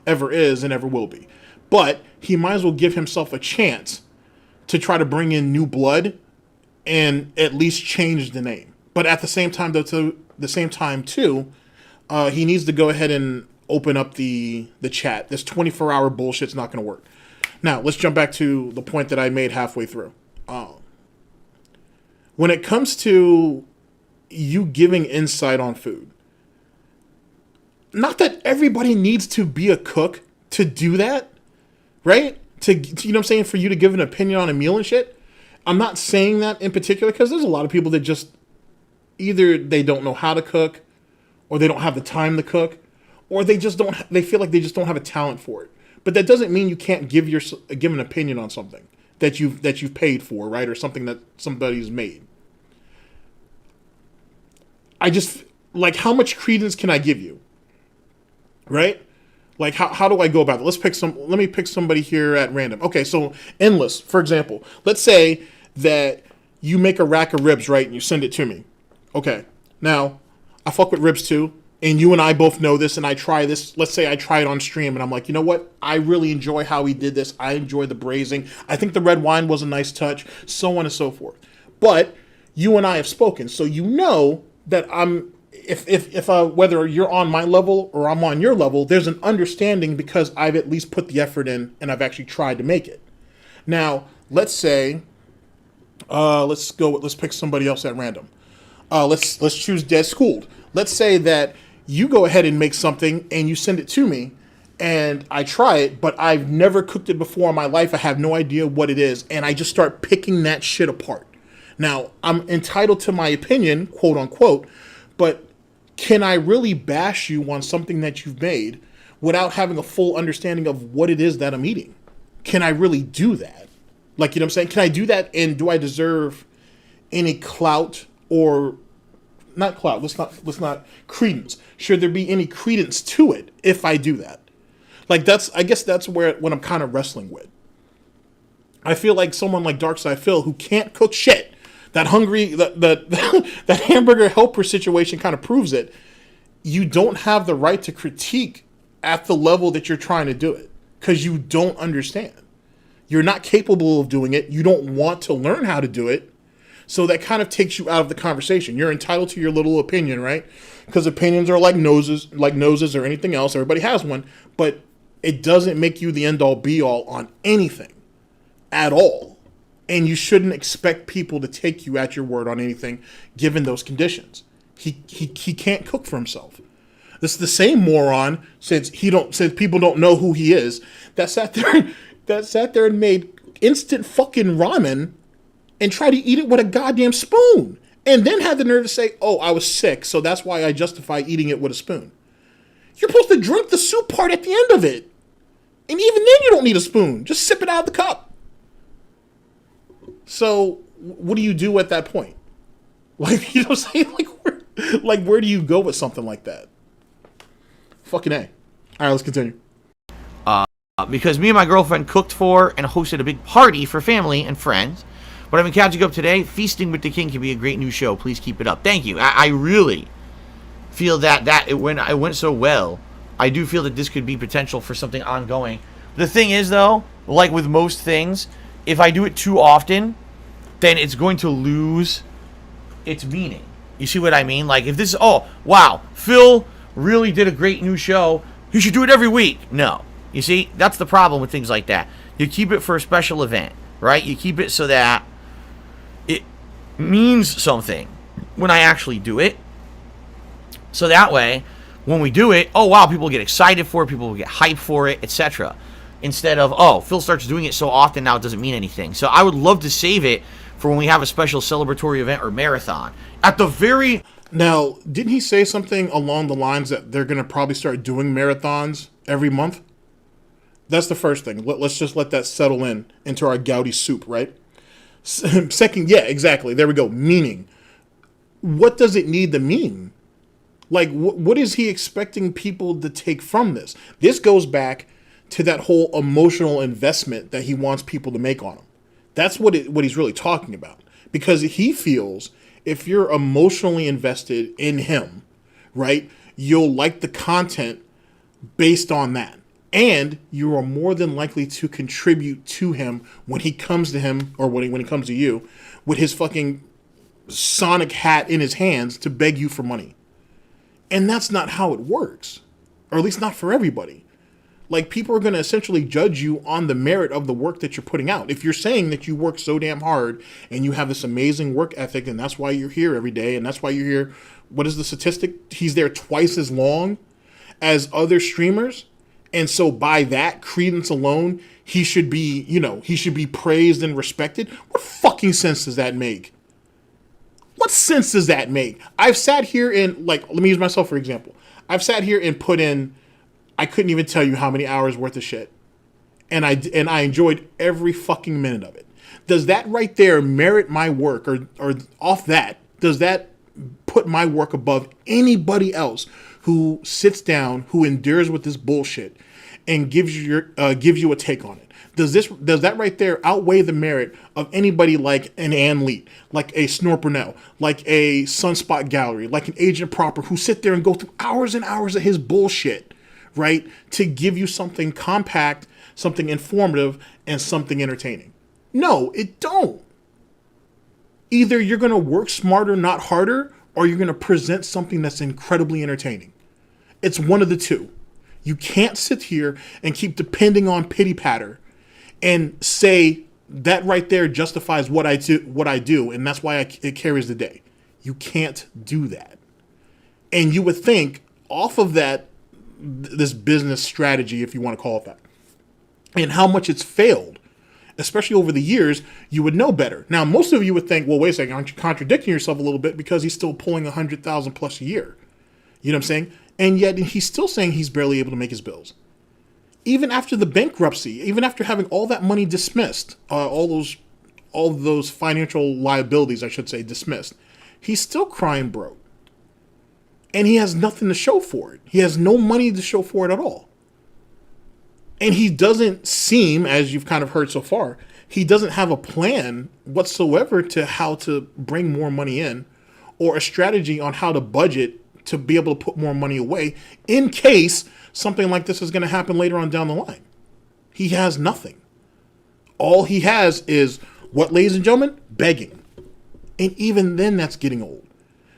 ever is, and ever will be. But he might as well give himself a chance to try to bring in new blood and at least change the name. But at the same time, he needs to go ahead and open up the chat. This 24-hour bullshit's not going to work. Now, let's jump back to the point that I made halfway through. When it comes to you giving insight on food, not that everybody needs to be a cook to do that, right? To you know what I'm saying? For you to give an opinion on a meal and shit. I'm not saying that in particular because there's a lot of people that just either they don't know how to cook, or they don't have the time to cook, or they feel like they just don't have a talent for it. But that doesn't mean you can't give an opinion on something that you've paid for, right? Or something that somebody's made. I just, like, how much credence can I give you? Right? Like, how do I go about it? Let me pick somebody here at random. Okay, so Endless, for example. Let's say that you make a rack of ribs, right? And you send it to me. Okay. Now, I fuck with ribs too. And you and I both know this, and I try this. Let's say I try it on stream, and I'm like, you know what? I really enjoy how he did this. I enjoy the braising. I think the red wine was a nice touch, so on and so forth. But you and I have spoken, so you know that if whether you're on my level or I'm on your level, there's an understanding because I've at least put the effort in and I've actually tried to make it. Now, let's say, let's pick somebody else at random. Let's choose Dead Schooled. Let's say that you go ahead and make something and you send it to me and I try it, but I've never cooked it before in my life. I have no idea what it is. And I just start picking that shit apart. Now, I'm entitled to my opinion, quote unquote, but can I really bash you on something that you've made without having a full understanding of what it is that I'm eating? Can I really do that? Like, you know what I'm saying? Can I do that, and do I deserve any clout or not clout? Let's not credence. Should there be any credence to it if I do that? Like, I guess that's what I'm kind of wrestling with. I feel like someone like Darkside Phil who can't cook shit. That that hamburger helper situation kind of proves it. You don't have the right to critique at the level that you're trying to do it because you don't understand. You're not capable of doing it. You don't want to learn how to do it. So that kind of takes you out of the conversation. You're entitled to your little opinion, right? Because opinions are like noses or anything else. Everybody has one, but it doesn't make you the end all be all on anything at all. And you shouldn't expect people to take you at your word on anything, given those conditions. He can't cook for himself. This is the same moron since people don't know who he is that sat there and made instant fucking ramen and tried to eat it with a goddamn spoon, and then had the nerve to say, "Oh, I was sick, so that's why I justify eating it with a spoon." You're supposed to drink the soup part at the end of it, and even then you don't need a spoon. Just sip it out of the cup. So, what do you do at that point? Like, you know what I'm saying? Where do you go with something like that? Fucking A. All right, let's continue. Because me and my girlfriend cooked for and hosted a big party for family and friends. But I've been catching up today. Feasting with the King can be a great new show. Please keep it up. Thank you. I really feel that it went so well. I do feel that this could be potential for something ongoing. The thing is, though, like with most things, if I do it too often, then it's going to lose its meaning. You see what I mean? Like, if this is, oh, wow, Phil really did a great new show, you should do it every week. No. You see, that's the problem with things like that. You keep it for a special event, right? You keep it so that it means something when I actually do it. So that way, when we do it, oh, wow, people get excited for it, people will get hyped for it, etc. Instead of, oh, Phil starts doing it so often now it doesn't mean anything. So I would love to save it for when we have a special celebratory event or marathon. At the very Now, didn't he say something along the lines that they're going to probably start doing marathons every month? That's the first thing. Let's just let that settle into our gouty soup, right? Second, yeah, exactly. There we go. Meaning. What does it need to mean? Like, what is he expecting people to take from this? This goes back to that whole emotional investment that he wants people to make on him. That's what he's really talking about. Because he feels if you're emotionally invested in him, right, you'll like the content based on that. And you are more than likely to contribute to him when he comes to him, or when he comes to you, with his fucking Sonic hat in his hands to beg you for money. And that's not how it works. Or at least not for everybody. Like, people are going to essentially judge you on the merit of the work that you're putting out. If you're saying that you work so damn hard and you have this amazing work ethic and that's why you're here every day and that's why you're here, what is the statistic? He's there twice as long as other streamers. And so by that credence alone, he should be, he should be praised and respected. What fucking sense does that make? What sense does that make? I've sat here and, let me use myself for example. I've sat here and put in, I couldn't even tell you how many hours worth of shit. And I enjoyed every fucking minute of it. Does that right there merit my work? Or off that, does that put my work above anybody else who sits down, who endures with this bullshit, and gives you a take on it? Does that right there outweigh the merit of anybody like an Ann Leet, like a Snorpernell, like a Sunspot Gallery, like an Agent Proper, who sit there and go through hours and hours of his bullshit, right, to give you something compact, something informative, and something entertaining? No, it don't. Either you're going to work smarter, not harder, or you're going to present something that's incredibly entertaining. It's one of the two. You can't sit here and keep depending on pity patter and say that right there justifies what I do, and that's why it carries the day. You can't do that. And you would think off of that, this business strategy, if you want to call it that, and how much it's failed, especially over the years, you would know better. Now, most of you would think, well, wait a second, aren't you contradicting yourself a little bit because he's still pulling 100,000 plus a year? You know what I'm saying? And yet he's still saying he's barely able to make his bills. Even after the bankruptcy, even after having all that money dismissed, all those financial liabilities, I should say, dismissed, he's still crying broke. And he has nothing to show for it. He has no money to show for it at all. And he doesn't seem, as you've kind of heard so far, he doesn't have a plan whatsoever to how to bring more money in, or a strategy on how to budget to be able to put more money away in case something like this is going to happen later on down the line. He has nothing. All he has is what, ladies and gentlemen? Begging. And even then, that's getting old.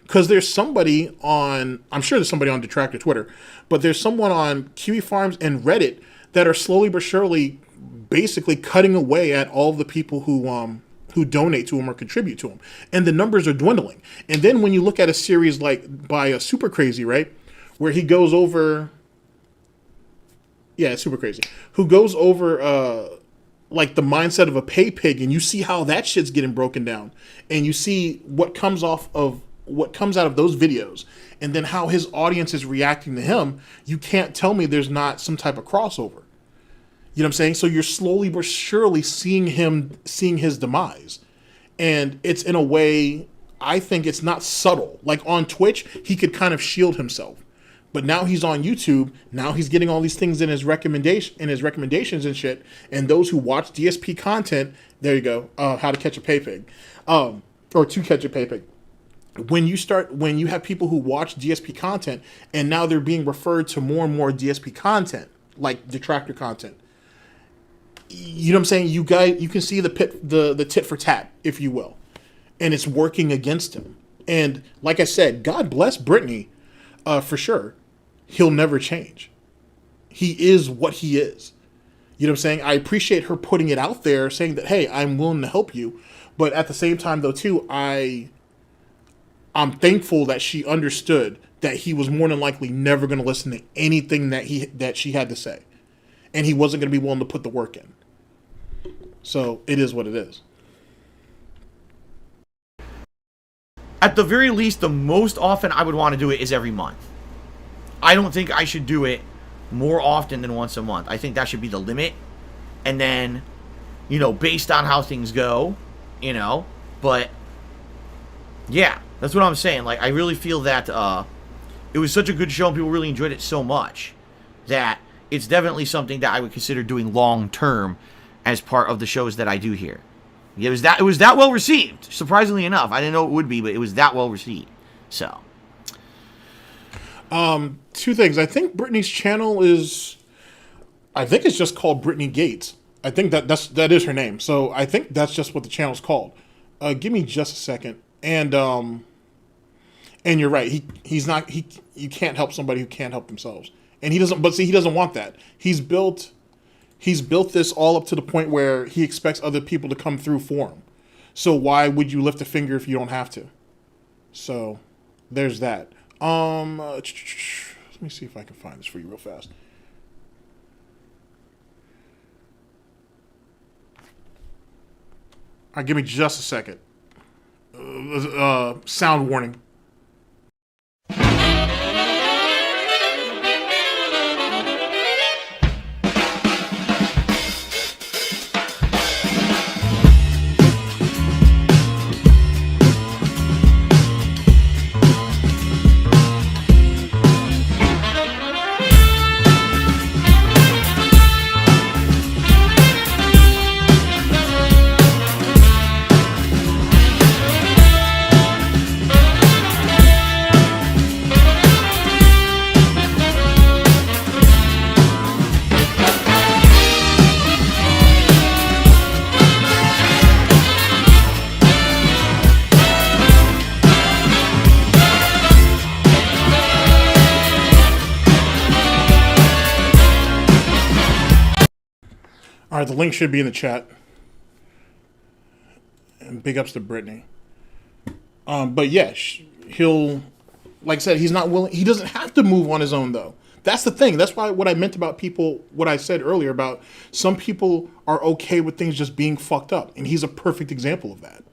Because there's somebody on, I'm sure there's somebody on Detractor Twitter, but there's someone on Kiwi Farms and Reddit that are slowly but surely basically cutting away at all of the people who donate to him or contribute to him. And the numbers are dwindling. And then when you look at a series like by a Super Crazy, right, where he goes over, Super Crazy, who goes over like the mindset of a pay pig, and you see how that shit's getting broken down, and you see what comes out of those videos, and then how his audience is reacting to him. You can't tell me there's not some type of crossover. You know what I'm saying? So you're slowly but surely seeing his demise. And it's in a way, I think it's not subtle. Like on Twitch, he could kind of shield himself. But now he's on YouTube. Now he's getting all these things in his recommendations and shit. And those who watch DSP content, there you go. How to catch a pay pig. Or to catch a pay pig. When you have people who watch DSP content and now they're being referred to more and more DSP content, like detractor content. You know what I'm saying? You can see the tit for tat, if you will. And it's working against him. And like I said, God bless Brittany, for sure. He'll never change. He is what he is. You know what I'm saying? I appreciate her putting it out there, saying that, hey, I'm willing to help you. But at the same time, though, too, I'm thankful that she understood that he was more than likely never going to listen to anything that she had to say. And he wasn't going to be willing to put the work in. So it is what it is. At the very least, the most often I would want to do it is every month. I don't think I should do it more often than once a month. I think that should be the limit. And then, based on how things go, but yeah, that's what I'm saying. Like, I really feel that it was such a good show and people really enjoyed it so much that it's definitely something that I would consider doing long term as part of the shows that I do here. It was that well received, surprisingly enough. I didn't know it would be, but it was that well received. So, two things. I think Brittany's channel is, I think it's just called Brittany Gates. I think that is her name. So I think that's just what the channel's called. Give me just a second. And you're right. You can't help somebody who can't help themselves. And he doesn't. But see, he doesn't want that. He's built this all up to the point where he expects other people to come through for him. So why would you lift a finger if you don't have to? So there's that. Let me see if I can find this for you real fast. All right, give me just a second. Sound warning. All right, the link should be in the chat. And big ups to Brittany. But yeah, he'll, like I said, he's not willing. He doesn't have to move on his own, though. That's the thing. That's why what I meant about people, what I said earlier about some people are okay with things just being fucked up. And he's a perfect example of that.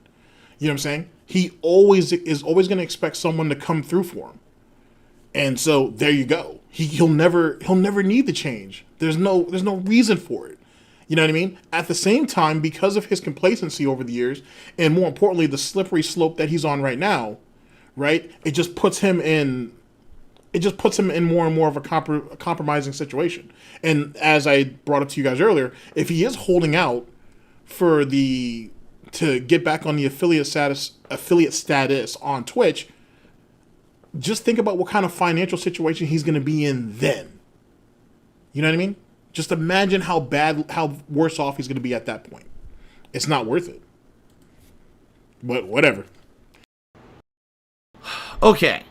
You know what I'm saying? He always is always going to expect someone to come through for him. And so there you go. He'll never need the change. There's no reason for it. You know what I mean? At the same time, because of his complacency over the years, and more importantly, the slippery slope that he's on right now, right? It just puts him in more and more of a compromising situation. And as I brought up to you guys earlier, if he is holding out to get back on the affiliate status on Twitch, just think about what kind of financial situation he's going to be in then. You know what I mean? Just imagine how worse off he's going to be at that point. It's not worth it. But whatever. Okay.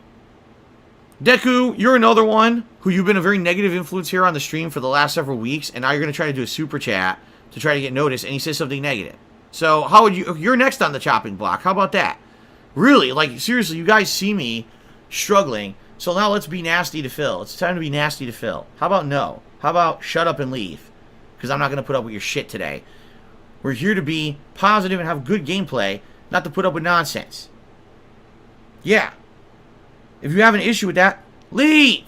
Deku, you're another one who you've been a very negative influence here on the stream for the last several weeks, and now you're going to try to do a super chat to try to get noticed, and he says something negative. So how would you're next on the chopping block. How about that? Really, like, seriously, you guys see me struggling, so now let's be nasty to Phil. It's time to be nasty to Phil. How about no? How about shut up and leave? Because I'm not going to put up with your shit today. We're here to be positive and have good gameplay, not to put up with nonsense. Yeah. If you have an issue with that, leave.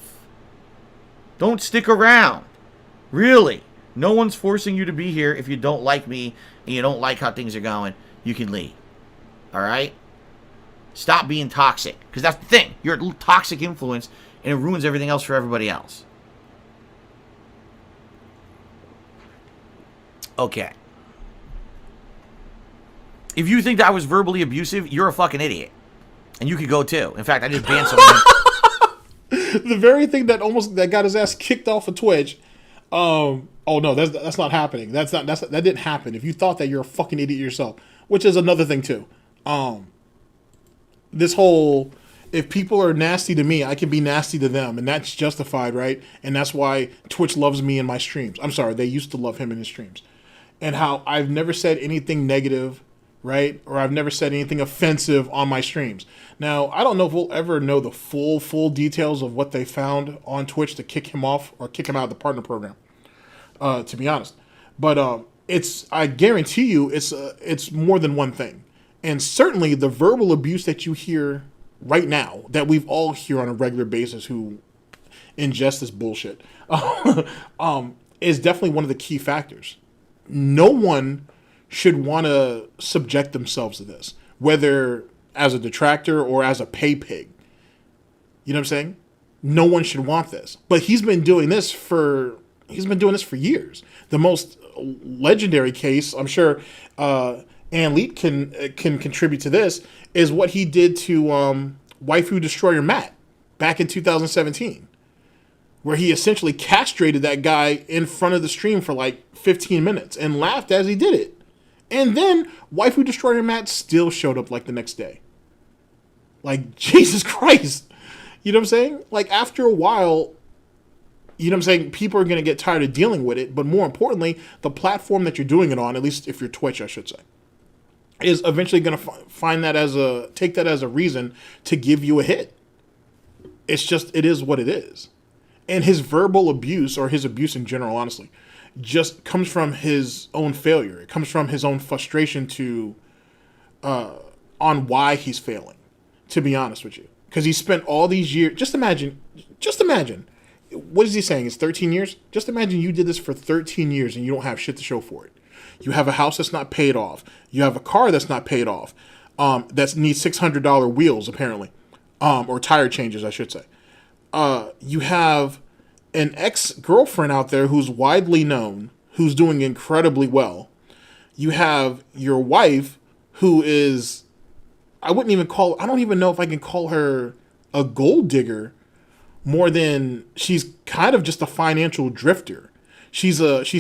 Don't stick around. Really. No one's forcing you to be here. If you don't like me and you don't like how things are going, you can leave. Alright? Stop being toxic. Because that's the thing. You're a toxic influence and it ruins everything else for everybody else. Okay. If you think that I was verbally abusive, you're a fucking idiot. And you could go too. In fact, I just banned someone. The very thing that got his ass kicked off of Twitch. Oh no, that's not happening. That didn't happen. If you thought that, you're a fucking idiot yourself. Which is another thing too. This whole, if people are nasty to me, I can be nasty to them, and that's justified, right? And that's why Twitch loves me in my streams. I'm sorry, they used to love him in his streams. And how I've never said anything negative, right? Or I've never said anything offensive on my streams. Now, I don't know if we'll ever know the full details of what they found on Twitch to kick him off or kick him out of the partner program, to be honest. But I guarantee you it's more than one thing. And certainly the verbal abuse that you hear right now, that we've all hear on a regular basis who ingest this bullshit, is definitely one of the key factors. No one should want to subject themselves to this, whether as a detractor or as a pay pig. You know what I'm saying? No one should want this. But he's been doing this for years. The most legendary case, I'm sure Ann Leet can contribute to this, is what he did to Waifu Destroyer Matt back in 2017, where he essentially castrated that guy in front of the stream for like 15 minutes and laughed as he did it. And then Waifu Destroyer Matt still showed up like the next day. Like, Jesus Christ. You know what I'm saying? Like, after a while, you know what I'm saying, people are going to get tired of dealing with it. But more importantly, the platform that you're doing it on, at least if you're Twitch, I should say, is eventually going to take that as a reason to give you a hit. It's just, it is what it is. And his verbal abuse, or his abuse in general, honestly, just comes from his own failure. It comes from his own frustration on why he's failing, to be honest with you. Because he spent all these years, just imagine, what is he saying? It's 13 years? Just imagine you did this for 13 years and you don't have shit to show for it. You have a house that's not paid off. You have a car that's not paid off. That needs $600 wheels, apparently. Or tire changes, I should say. You have an ex-girlfriend out there who's widely known, who's doing incredibly well. You have your wife, who is, I don't even know if I can call her a gold digger, more than she's kind of just a financial drifter. She's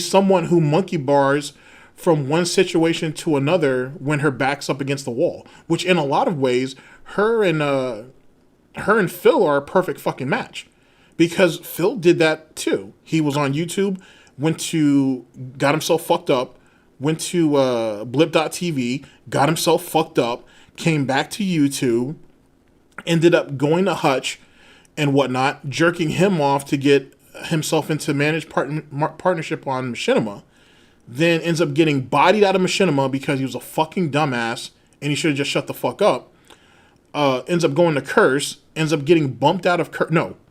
someone who monkey bars from one situation to another when her back's up against the wall, which in a lot of ways, her and Phil are a perfect fucking match. Because Phil did that too. He was on YouTube, got himself fucked up, went to blip.tv, got himself fucked up, came back to YouTube, ended up going to Hutch and whatnot, jerking him off to get himself into managed partnership on Machinima, then ends up getting bodied out of Machinima because he was a fucking dumbass and he should have just shut the fuck up. Ends up going to Curse, ends up getting bumped out of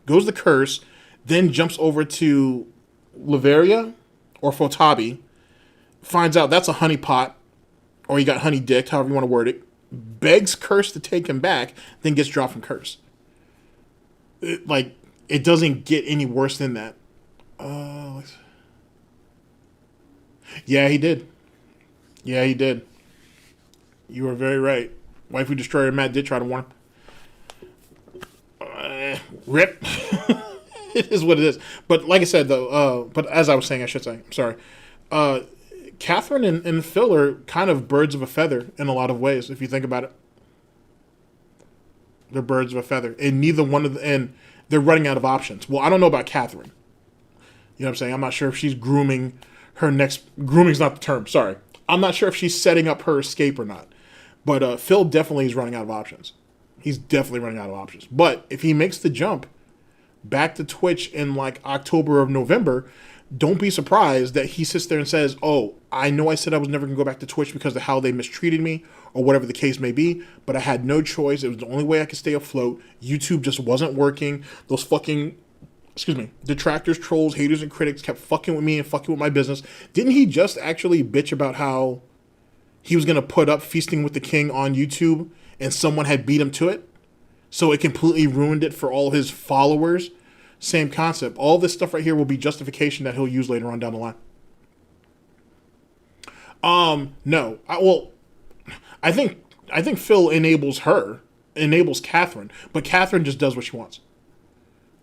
goes to Curse, then jumps over to Laveria or Fotabi, finds out that's a honeypot, or he got honey dicked, however you want to word it, begs Curse to take him back, then gets dropped from Curse. It doesn't get any worse than that. Yeah, he did. You were very right. Waifu Destroyer Matt did try to warn him. Rip. It is what it is. But like I said, though, but as I was saying, I should say, I'm sorry. Catherine and Phil are kind of birds of a feather in a lot of ways, if you think about it. They're birds of a feather. And neither one of them, and they're running out of options. Well, I don't know about Catherine. You know what I'm saying? I'm not sure if she's grooming's not the term, sorry. I'm not sure if she's setting up her escape or not. But Phil definitely is running out of options. He's definitely running out of options. But if he makes the jump back to Twitch in like October or November, don't be surprised that he sits there and says, oh, I know I said I was never going to go back to Twitch because of how they mistreated me or whatever the case may be, but I had no choice. It was the only way I could stay afloat. YouTube just wasn't working. Those fucking, detractors, trolls, haters, and critics kept fucking with me and fucking with my business. Didn't he just actually bitch about how he was going to put up Feasting with the King on YouTube and someone had beat him to it? So it completely ruined it for all his followers. Same concept. All this stuff right here will be justification that he'll use later on down the line. No. I think Phil enables Catherine, but Catherine just does what she wants.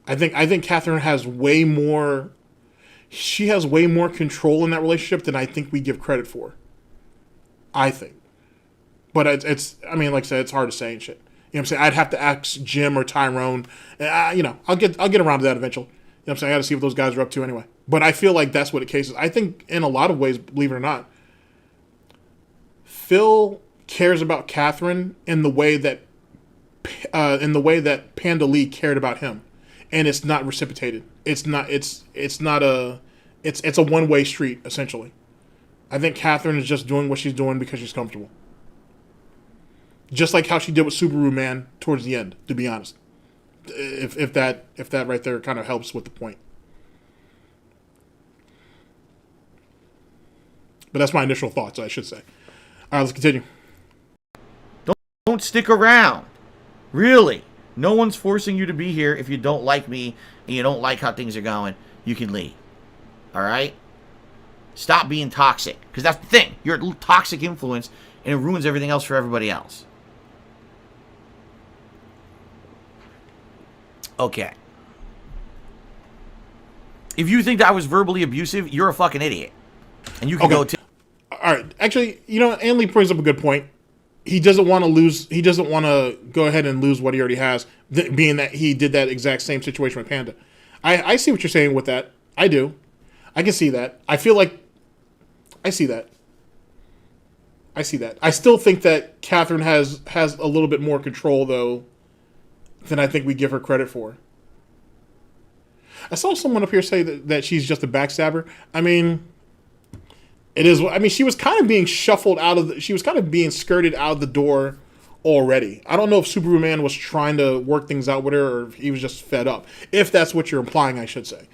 I think Catherine has way more control in that relationship than I think we give credit for. I think. But it's like I said, it's hard to say and shit. You know what I'm saying? I'd have to ask Jim or Tyrone. I'll get around to that eventually. You know what I'm saying? I got to see what those guys are up to anyway. But I feel like that's what the case is. I think in a lot of ways, believe it or not, Phil cares about Catherine in the way that Panda Lee cared about him, and it's not reciprocated. It's a one-way street essentially. I think Catherine is just doing what she's doing because she's comfortable. just like how she did with Subaru Man towards the end. To be honest, if that right there kind of helps with the point. But that's my initial thoughts, I should say. All right, let's continue. Don't stick around. Really. No one's forcing you to be here. If you don't like me and you don't like how things are going, you can leave. All right? Stop being toxic. Because that's the thing. You're a toxic influence, and it ruins everything else for everybody else. Okay. If you think that I was verbally abusive, you're a fucking idiot. And you can go too. All right. Actually, Anley brings up a good point. He doesn't want to lose. He doesn't want to go ahead and lose what he already has, being that he did that exact same situation with Panda. I see what you're saying with that. I do. I can see that. I feel like I see that. I see that. I still think that Catherine has a little bit more control, though, than I think we give her credit for. I saw someone up here say that she's just a backstabber. I mean, it is. I mean, she was kind of being shuffled out of. She was kind of being skirted out of the door already. I don't know if Superman was trying to work things out with her, or if he was just fed up. If that's what you're implying, I should say.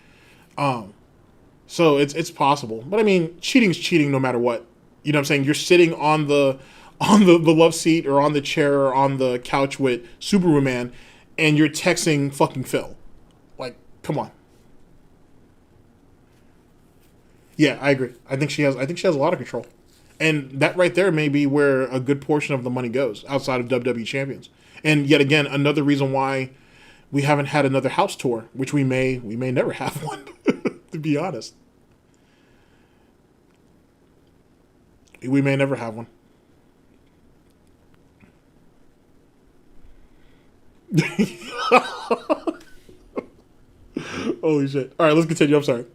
So it's possible, but I mean, cheating's cheating no matter what. You know what I'm saying? You're sitting on the love seat or on the chair or on the couch with Superman, and you're texting fucking Phil. Like, come on. Yeah, I agree. I think she has a lot of control. And that right there may be where a good portion of the money goes outside of WWE champions. And yet again, another reason why we haven't had another house tour, which we may never have one, to be honest. We may never have one. Holy shit. All right, let's continue. I'm sorry.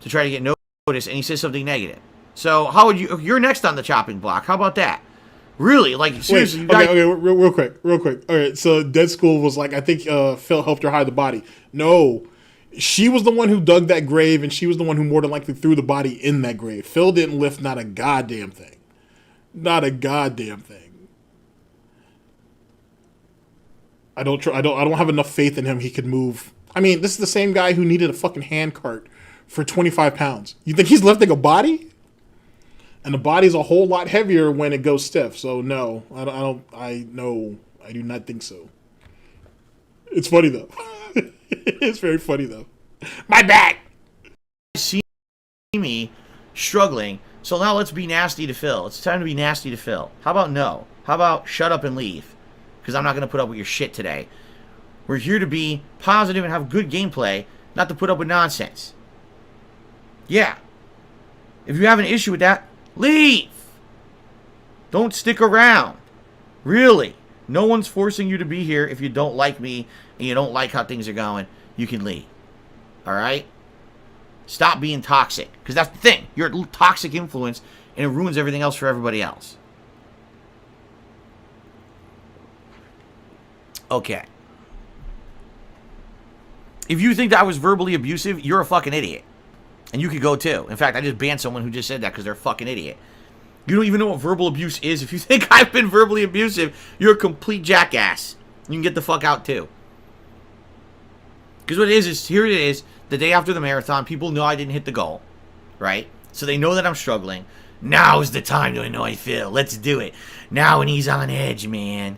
To try to get noticed, and he says something negative. So how would you? You're next on the chopping block. How about that? Really? Like, seriously? Wait, okay, real quick. All right, so Dead School was like, I think Phil helped her hide the body. No, she was the one who dug that grave, and she was the one who more than likely threw the body in that grave. Phil didn't lift not a goddamn thing. Not a goddamn thing. I don't have enough faith in him. He could move. I mean, this is the same guy who needed a fucking hand cart for 25 pounds. You think he's lifting a body? And the body's a whole lot heavier when it goes stiff. So no, I do not think so. It's funny though. It's very funny though. My back. See me struggling. So now let's be nasty to Phil. It's time to be nasty to Phil. How about no? How about shut up and leave? Because I'm not going to put up with your shit today. We're here to be positive and have good gameplay, not to put up with nonsense. Yeah. If you have an issue with that, leave. Don't stick around. Really. No one's forcing you to be here. If you don't like me and you don't like how things are going, you can leave. All right? Stop being toxic. Because that's the thing. You're a toxic influence, and it ruins everything else for everybody else. Okay. If you think that I was verbally abusive, you're a fucking idiot. And you could go too. In fact, I just banned someone who just said that because they're a fucking idiot. You don't even know what verbal abuse is. If you think I've been verbally abusive, you're a complete jackass. You can get the fuck out too. Because what it is here it is, the day after the marathon, people know I didn't hit the goal. Right? So they know that I'm struggling. Now's the time to annoy Phil. Let's do it. Now when he's on edge, man.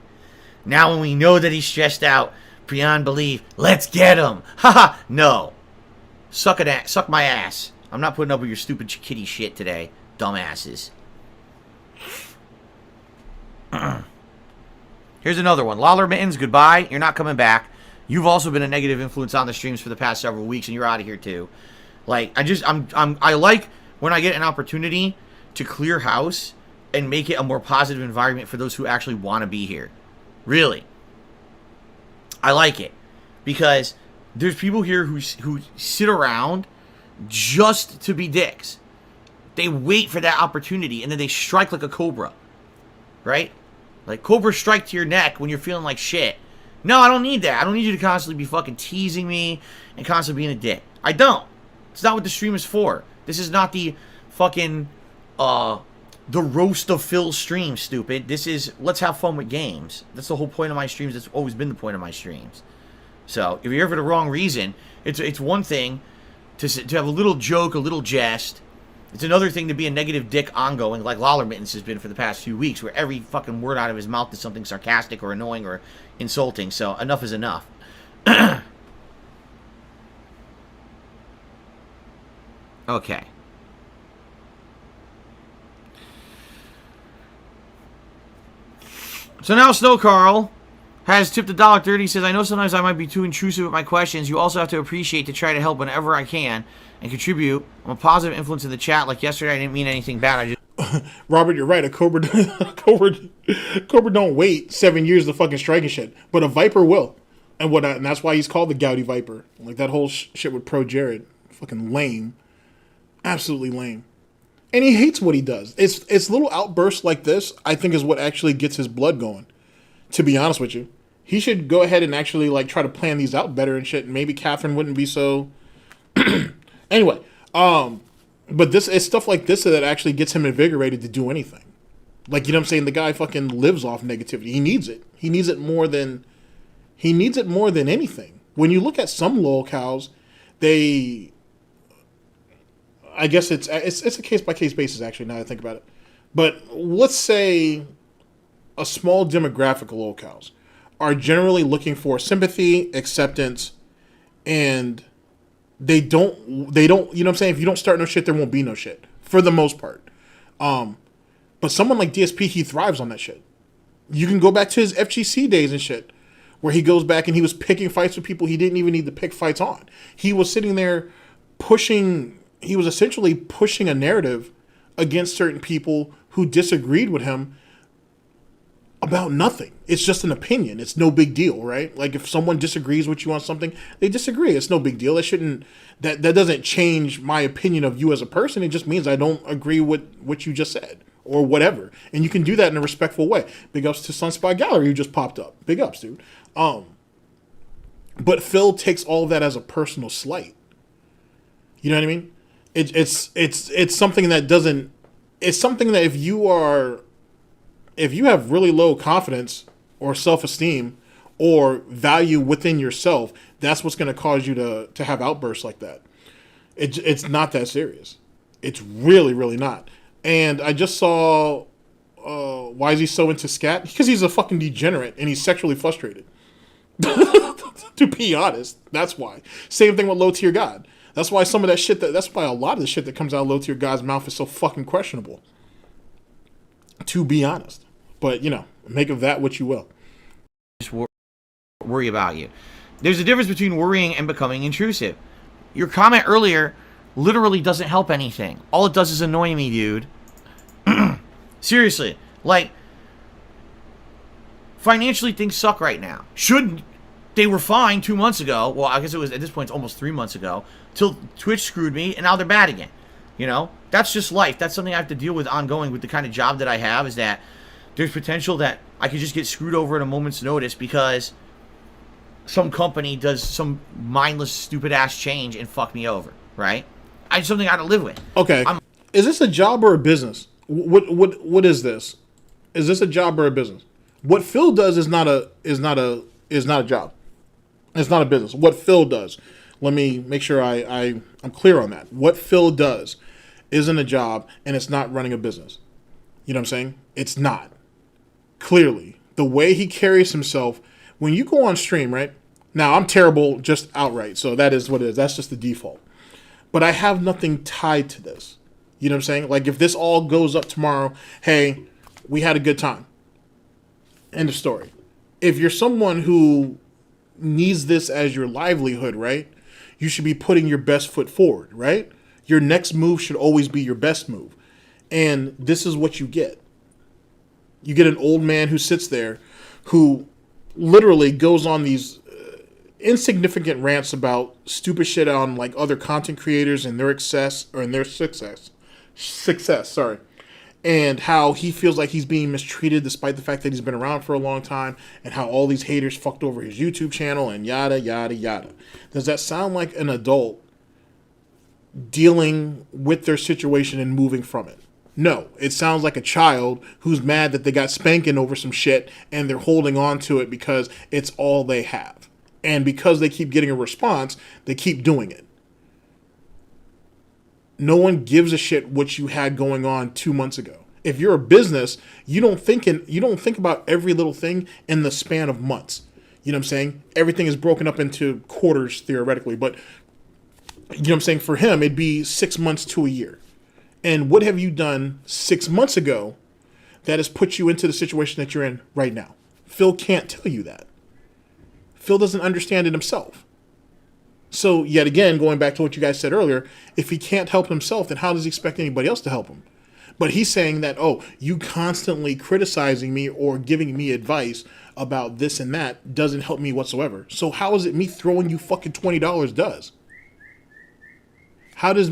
Now when we know that he's stressed out beyond belief, let's get him. Haha. No. Suck my ass. I'm not putting up with your stupid kitty shit today, dumbasses. Here's another one. Lawler Mittens, goodbye. You're not coming back. You've also been a negative influence on the streams for the past several weeks, and you're out of here too. Like, I like when I get an opportunity to clear house and make it a more positive environment for those who actually want to be here. Really. I like it. Because there's people here who sit around just to be dicks. They wait for that opportunity, and then they strike like a cobra. Right? Like, cobra strike to your neck when you're feeling like shit. No, I don't need that. I don't need you to constantly be fucking teasing me and constantly being a dick. I don't. It's not what the stream is for. This is not the fucking the roast of Phil stream, stupid. This is let's have fun with games. That's the whole point of my streams. That's always been the point of my streams. So if you're here for the wrong reason, it's one thing to have a little joke, a little jest. It's another thing to be a negative dick ongoing, like Lawler Mittens has been for the past few weeks, where every fucking word out of his mouth is something sarcastic or annoying or insulting. So enough is enough. Okay. So now SnowKarl has tipped $1.30. He says, I know sometimes I might be too intrusive with my questions. You also have to appreciate to try to help whenever I can and contribute. I'm a positive influence in the chat. Like yesterday, I didn't mean anything bad. I just... Robert, you're right. A cobra don't wait 7 years to fucking strike and shit. But a viper will. And that's why he's called the Gouty Viper. Like that whole shit with Pro Jared. Fucking lame. Absolutely lame. And he hates what he does. It's little outbursts like this, I think, is what actually gets his blood going. To be honest with you. He should go ahead and actually like try to plan these out better and shit. And maybe Catherine wouldn't be so... Anyway, but it's stuff like this that actually gets him invigorated to do anything. Like, you know what I'm saying? The guy fucking lives off negativity. He needs it. He needs it more than anything. When you look at some lol cows, I guess it's a case by case basis actually. Now that I think about it, but let's say a small demographic of lol cows are generally looking for sympathy, acceptance, and they don't, you know what I'm saying? If you don't start no shit, there won't be no shit for the most part. But someone like DSP, he thrives on that shit. You can go back to his FGC days and shit, where he goes back and he was picking fights with people he didn't even need to pick fights on. He was sitting there he was essentially pushing a narrative against certain people who disagreed with him about nothing. It's just an opinion. It's no big deal, right? Like if someone disagrees with you on something, they disagree. It's no big deal. That doesn't change my opinion of you as a person. It just means I don't agree with what you just said or whatever. And you can do that in a respectful way. Big ups to Sunspot Gallery who just popped up. Big ups, dude. But Phil takes all of that as a personal slight. You know what I mean? It's something that doesn't. It's something that if you have really low confidence or self-esteem or value within yourself, that's what's going to cause you to have outbursts like that. It's not that serious. It's really, really not. And I just saw, why is he so into scat? Because he's a fucking degenerate and he's sexually frustrated. To be honest, that's why. Same thing with Low Tier God. That's why some of that shit, that's why a lot of the shit that comes out of Low Tier God's mouth is so fucking questionable. To be honest. But, you know, make of that what you will. Just worry about you. There's a difference between worrying and becoming intrusive. Your comment earlier literally doesn't help anything. All it does is annoy me, dude. Seriously. Like, financially things suck right now. They were fine 2 months ago. Well, I guess it was, at this point, it's almost 3 months ago. Till Twitch screwed me, and now they're bad again. You know? That's just life. That's something I have to deal with ongoing with the kind of job that I have, is that there's potential that I could just get screwed over at a moment's notice because some company does some mindless, stupid-ass change and fuck me over, right? It's something I have to live with. Okay. Is this a job or a business? What is this? Is this a job or a business? What Phil does is not a job. It's not a business. What Phil does, let me make sure I'm clear on that. What Phil does isn't a job, and it's not running a business. You know what I'm saying? It's not. Clearly. The way he carries himself, when you go on stream, right? Now, I'm terrible just outright, so that is what it is. That's just the default. But I have nothing tied to this. You know what I'm saying? Like, if this all goes up tomorrow, hey, we had a good time. End of story. If you're someone who needs this as your livelihood, right? You should be putting your best foot forward, right? Your next move should always be your best move. And this is what you get. You get an old man who sits there who literally goes on these insignificant rants about stupid shit on like other content creators and their success, and how he feels like he's being mistreated despite the fact that he's been around for a long time, and how all these haters fucked over his YouTube channel and yada, yada, yada. Does that sound like an adult dealing with their situation and moving from it? No, it sounds like a child who's mad that they got spanking over some shit and they're holding on to it because it's all they have. And because they keep getting a response, they keep doing it. No one gives a shit what you had going on 2 months ago. If you're a business, you don't think about every little thing in the span of months. You know what I'm saying? Everything is broken up into quarters theoretically, but you know what I'm saying? For him, it'd be 6 months to a year. And what have you done 6 months ago that has put you into the situation that you're in right now? Phil can't tell you that. Phil doesn't understand it himself. So, yet again, going back to what you guys said earlier, if he can't help himself, then how does he expect anybody else to help him? But he's saying that, oh, you constantly criticizing me or giving me advice about this and that doesn't help me whatsoever. So how is it me throwing you fucking $20 does? How is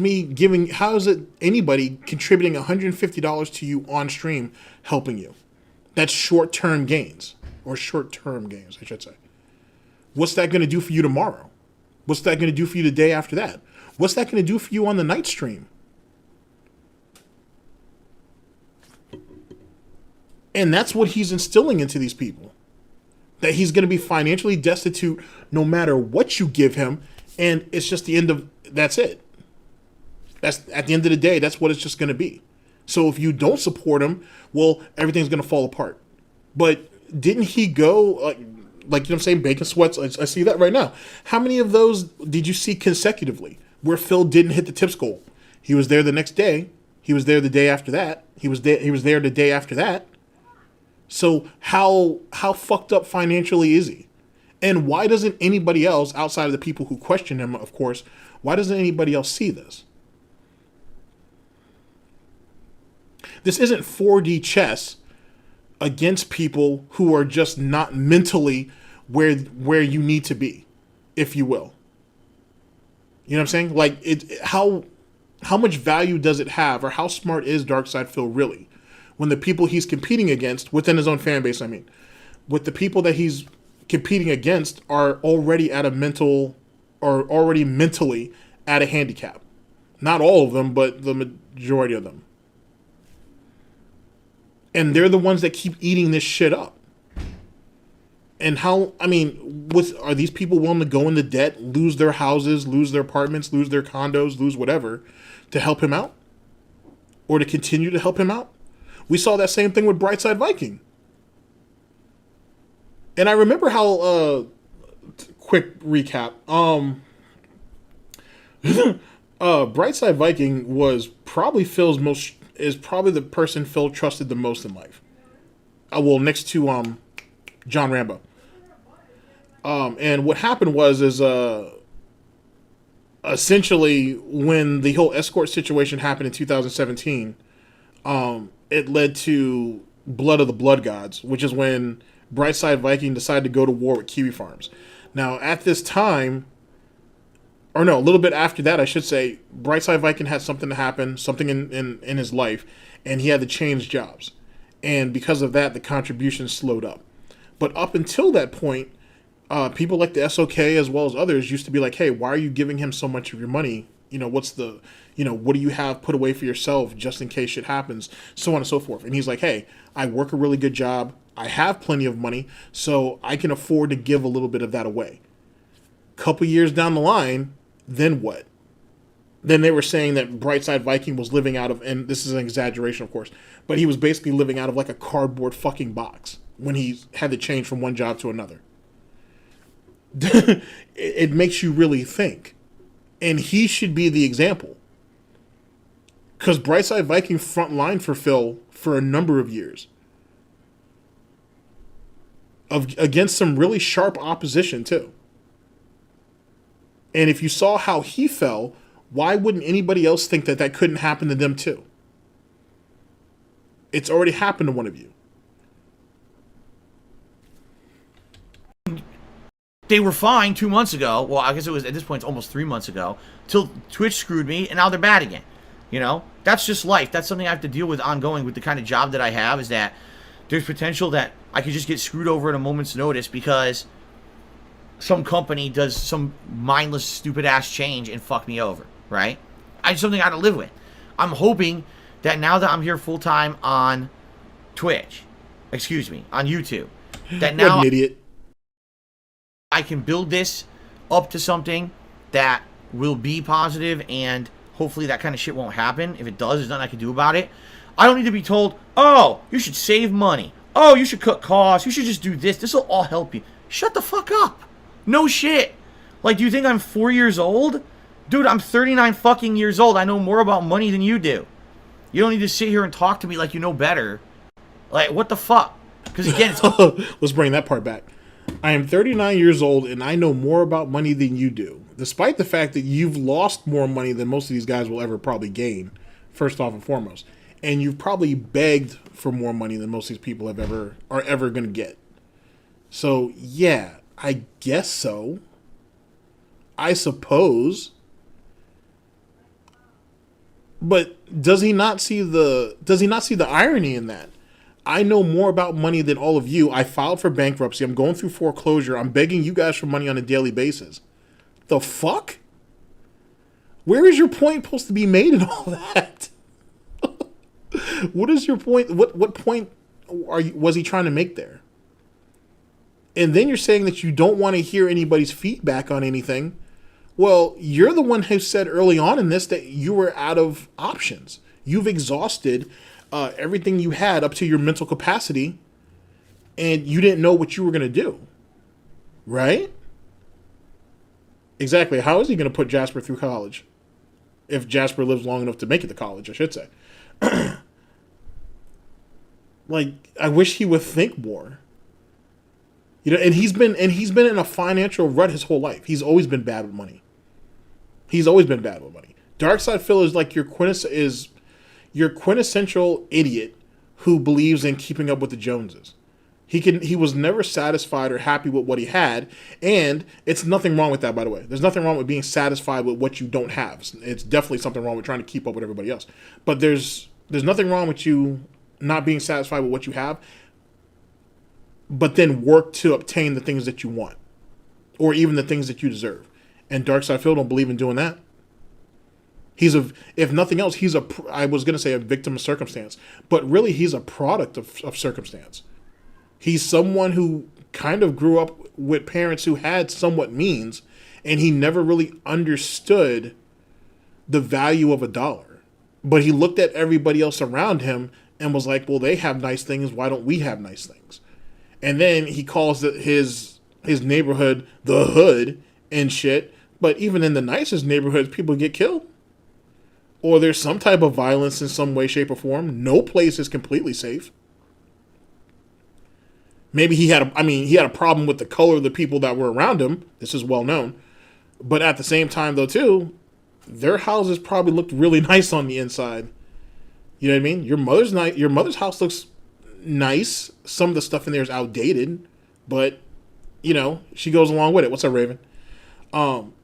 it anybody contributing $150 to you on stream helping you? That's short-term gains, or short-term gains, I should say. What's that going to do for you tomorrow? What's that going to do for you the day after that? What's that going to do for you on the night stream? And that's what he's instilling into these people. That he's going to be financially destitute no matter what you give him. And it's just the end of, that's it. That's at the end of the day, that's what it's just going to be. So if you don't support him, well, everything's going to fall apart. But didn't he go, like you know what I'm saying, bacon sweats? I see that right now. How many of those did you see consecutively where Phil didn't hit the tips goal? He was there the next day. He was there the day after that. He was there the day after that. So how fucked up financially is he? And why doesn't anybody else, outside of the people who question him, of course, why doesn't anybody else see this? This isn't 4D chess against people who are just not mentally where you need to be, if you will. You know what I'm saying? Like, how much value does it have, or how smart is Darkside Phil really? When the people he's competing against, within his own fan base, I mean, with the people that he's competing against are already mentally at a handicap. Not all of them, but the majority of them. And they're the ones that keep eating this shit up. And are these people willing to go into debt, lose their houses, lose their apartments, lose their condos, lose whatever, to help him out? Or to continue to help him out? We saw that same thing with Brightside Viking. And I remember how, quick recap, Brightside Viking was probably probably the person Phil trusted the most in life. Next to John Rambo. And what happened was essentially when the whole escort situation happened in 2017, it led to Blood of the Blood Gods, which is when Brightside Viking decided to go to war with Kiwi Farms. Now, at this time, or no, a little bit after that, I should say, Brightside Viking had something to happen, something in his life, and he had to change jobs. And because of that, the contributions slowed up. But up until that point, people like the SOK as well as others used to be like, hey, why are you giving him so much of your money? What do you have put away for yourself just in case shit happens, so on and so forth. And he's like, hey, I work a really good job. I have plenty of money, so I can afford to give a little bit of that away. Couple years down the line, then what? Then they were saying that Brightside Viking was living out of, and this is an exaggeration, of course, but he was basically living out of like a cardboard fucking box when he had to change from one job to another. It makes you really think. And he should be the example. Because Brightside Viking front line for Phil for a number of years. Against some really sharp opposition, too. And if you saw how he fell, why wouldn't anybody else think that couldn't happen to them, too? It's already happened to one of you. They were fine 2 months ago. Well, I guess it was, at this point, it's almost 3 months ago. Till Twitch screwed me, and now they're bad again. That's just life. That's something I have to deal with ongoing with the kind of job that I have, is that there's potential that I could just get screwed over at a moment's notice because some company does some mindless, stupid-ass change and fuck me over, right? It's something I have to live with. I'm hoping that now that I'm here full time on Twitch, excuse me, on YouTube, that now What an idiot. I can build this up to something that will be positive, and hopefully that kind of shit won't happen. If it does, there's nothing I can do about it. I don't need to be told, oh, you should save money. Oh, you should cut costs. You should just do this. This will all help you. Shut the fuck up. No shit. Like, do you think I'm 4 years old? Dude, I'm 39 fucking years old. I know more about money than you do. You don't need to sit here and talk to me like you know better. Like, what the fuck? Because again, it's... Let's bring that part back. I am 39 years old and I know more about money than you do. Despite the fact that you've lost more money than most of these guys will ever probably gain, first off and foremost. And you've probably begged for more money than most of these people are ever going to get. So, yeah, I guess so. I suppose. But does he not see the irony in that? I know more about money than all of you. I filed for bankruptcy. I'm going through foreclosure. I'm begging you guys for money on a daily basis. The fuck? Where is your point supposed to be made in all that? What is your point? What point was he trying to make there? And then you're saying that you don't want to hear anybody's feedback on anything. Well, you're the one who said early on in this that you were out of options. You've exhausted everything you had up to your mental capacity, and you didn't know what you were going to do. Right? Exactly. How is he going to put Jasper through college? If Jasper lives long enough to make it to college, I should say. Like, I wish he would think more. You know, and he's been in a financial rut his whole life. He's always been bad with money. Darkside Phil is like your quintessential idiot who believes in keeping up with the Joneses. He was never satisfied or happy with what he had, and it's nothing wrong with that, by the way. There's nothing wrong with being satisfied with what you don't have. It's definitely something wrong with trying to keep up with everybody else. But there's nothing wrong with you not being satisfied with what you have, but then work to obtain the things that you want, or even the things that you deserve. And Darkside Phil don't believe in doing that. If nothing else, I was going to say a victim of circumstance, but really he's a product of circumstance. He's someone who kind of grew up with parents who had somewhat means, and he never really understood the value of a dollar. But he looked at everybody else around him and was like, well, they have nice things. Why don't we have nice things? And then he calls his neighborhood the hood and shit. But even in the nicest neighborhoods, people get killed. Or there's some type of violence in some way, shape, or form. No place is completely safe. Maybe he had a problem with the color of the people that were around him. This is well known. But at the same time, though, too, their houses probably looked really nice on the inside. You know what I mean? Your mother's house looks nice. Some of the stuff in there is outdated, but you know, she goes along with it. What's up, Raven?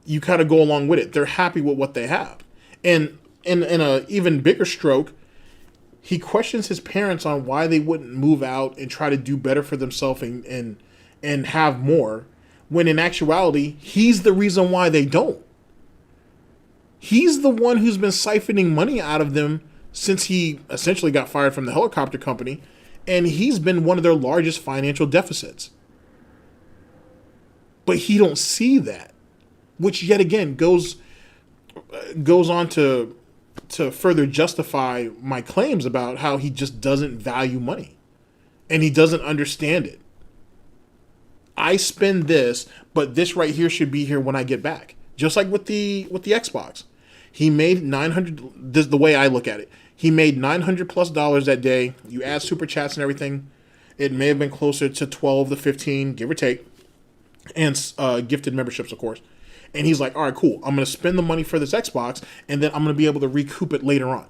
You kind of go along with it. They're happy with what they have. And in a even bigger stroke, he questions his parents on why they wouldn't move out and try to do better for themselves and have more, when in actuality, he's the reason why they don't. He's the one who's been siphoning money out of them since he essentially got fired from the helicopter company, and he's been one of their largest financial deficits. But he don't see that, which yet again goes on to further justify my claims about how he just doesn't value money and he doesn't understand it. I spend this, but this right here should be here when I get back. Just like with the Xbox. He made $900, this is the way I look at it. He made $900+ that day. You add super chats and everything, it may have been closer to 12 to 15, give or take. And gifted memberships, of course. And he's like, all right, cool. I'm going to spend the money for this Xbox, and then I'm going to be able to recoup it later on.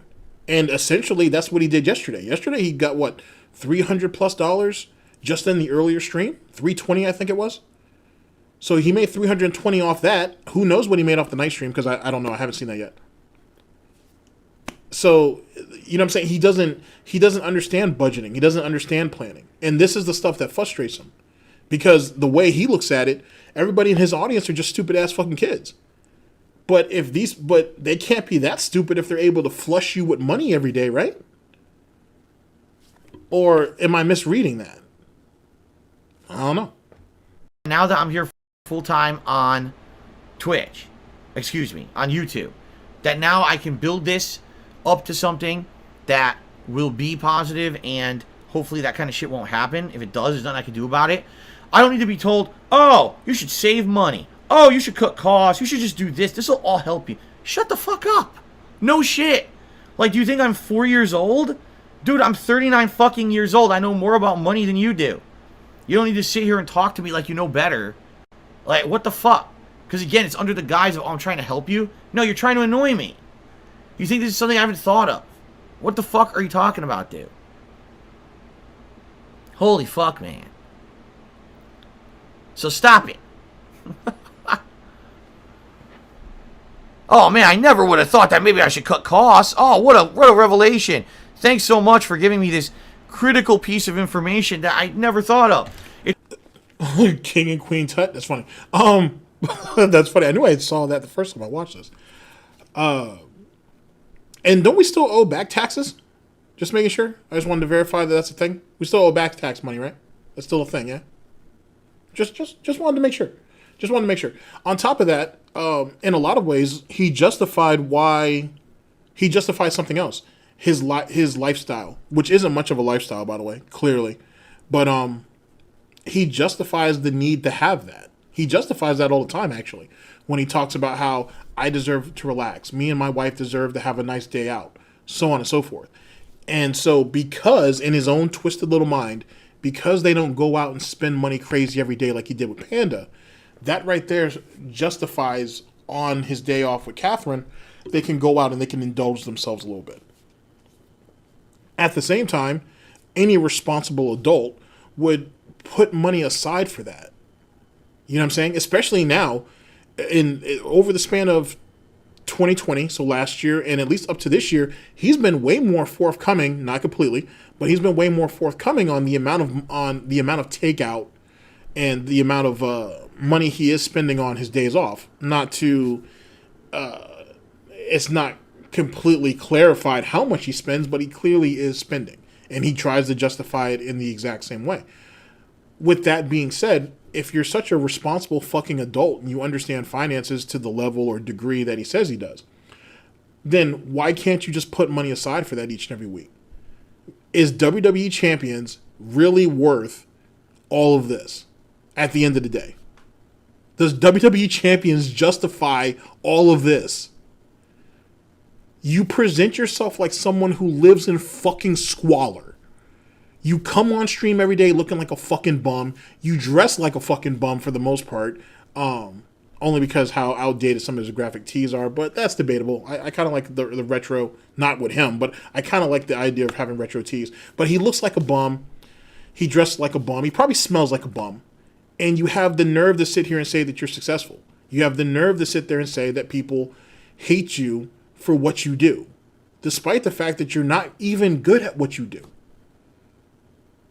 And essentially, that's what he did yesterday. Yesterday, he got, what, $300+ just in the earlier stream? $320, I think it was. So he made $320 off that. Who knows what he made off the night stream, because I don't know. I haven't seen that yet. So, you know what I'm saying? He doesn't understand budgeting. He doesn't understand planning. And this is the stuff that frustrates him. Because the way he looks at it, everybody in his audience are just stupid ass fucking kids. But they can't be that stupid if they're able to flush you with money every day, right? Or am I misreading that? I don't know. Now that I'm here full time on Twitch, on YouTube, that now I can build this up to something that will be positive, and hopefully that kind of shit won't happen. If it does, there's nothing I can do about it. I don't need to be told, oh, you should save money. Oh, you should cut costs. You should just do this. This will all help you. Shut the fuck up. No shit. Like, do you think I'm 4 years old? Dude, I'm 39 fucking years old. I know more about money than you do. You don't need to sit here and talk to me like you know better. Like, what the fuck? Because, again, it's under the guise of, oh, I'm trying to help you. No, you're trying to annoy me. You think this is something I haven't thought of. What the fuck are you talking about, dude? Holy fuck, man. So stop it. Oh, man, I never would have thought that maybe I should cut costs. Oh, what a revelation. Thanks so much for giving me this critical piece of information that I never thought of. King and Queen Tut. That's funny. That's funny. I knew I saw that the first time I watched this. And don't we still owe back taxes? Just making sure. I just wanted to verify that that's a thing. We still owe back tax money, right? That's still a thing, yeah. Just wanted to make sure. Just wanted to make sure. On top of that, in a lot of ways, he justified something else. His lifestyle, which isn't much of a lifestyle, by the way, clearly, but he justifies the need to have that. He justifies that all the time, actually, when he talks about how I deserve to relax, me and my wife deserve to have a nice day out, so on and so forth. And so, because in his own twisted little mind, because they don't go out and spend money crazy every day like he did with Panda, that right there justifies on his day off with Catherine, they can go out and they can indulge themselves a little bit. At the same time, any responsible adult would put money aside for that. You know what I'm saying? Especially now, over the span of 2020, so last year, and at least up to this year, he's been way more forthcoming, not completely, but he's been way more forthcoming on the amount of takeout and the amount of money he is spending on his days off. It's not completely clarified how much he spends, but he clearly is spending, and he tries to justify it in the exact same way. With that being said, if you're such a responsible fucking adult and you understand finances to the level or degree that he says he does, then why can't you just put money aside for that each and every week? Is WWE Champions really worth all of this at the end of the day? Does WWE Champions justify all of this? You present yourself like someone who lives in fucking squalor. You come on stream every day looking like a fucking bum. You dress like a fucking bum for the most part. Only because how outdated some of his graphic tees are, but that's debatable. I kind of like the retro, not with him, but I kind of like the idea of having retro tees. But he looks like a bum. He dressed like a bum. He probably smells like a bum. And you have the nerve to sit here and say that you're successful. You have the nerve to sit there and say that people hate you for what you do, despite the fact that you're not even good at what you do.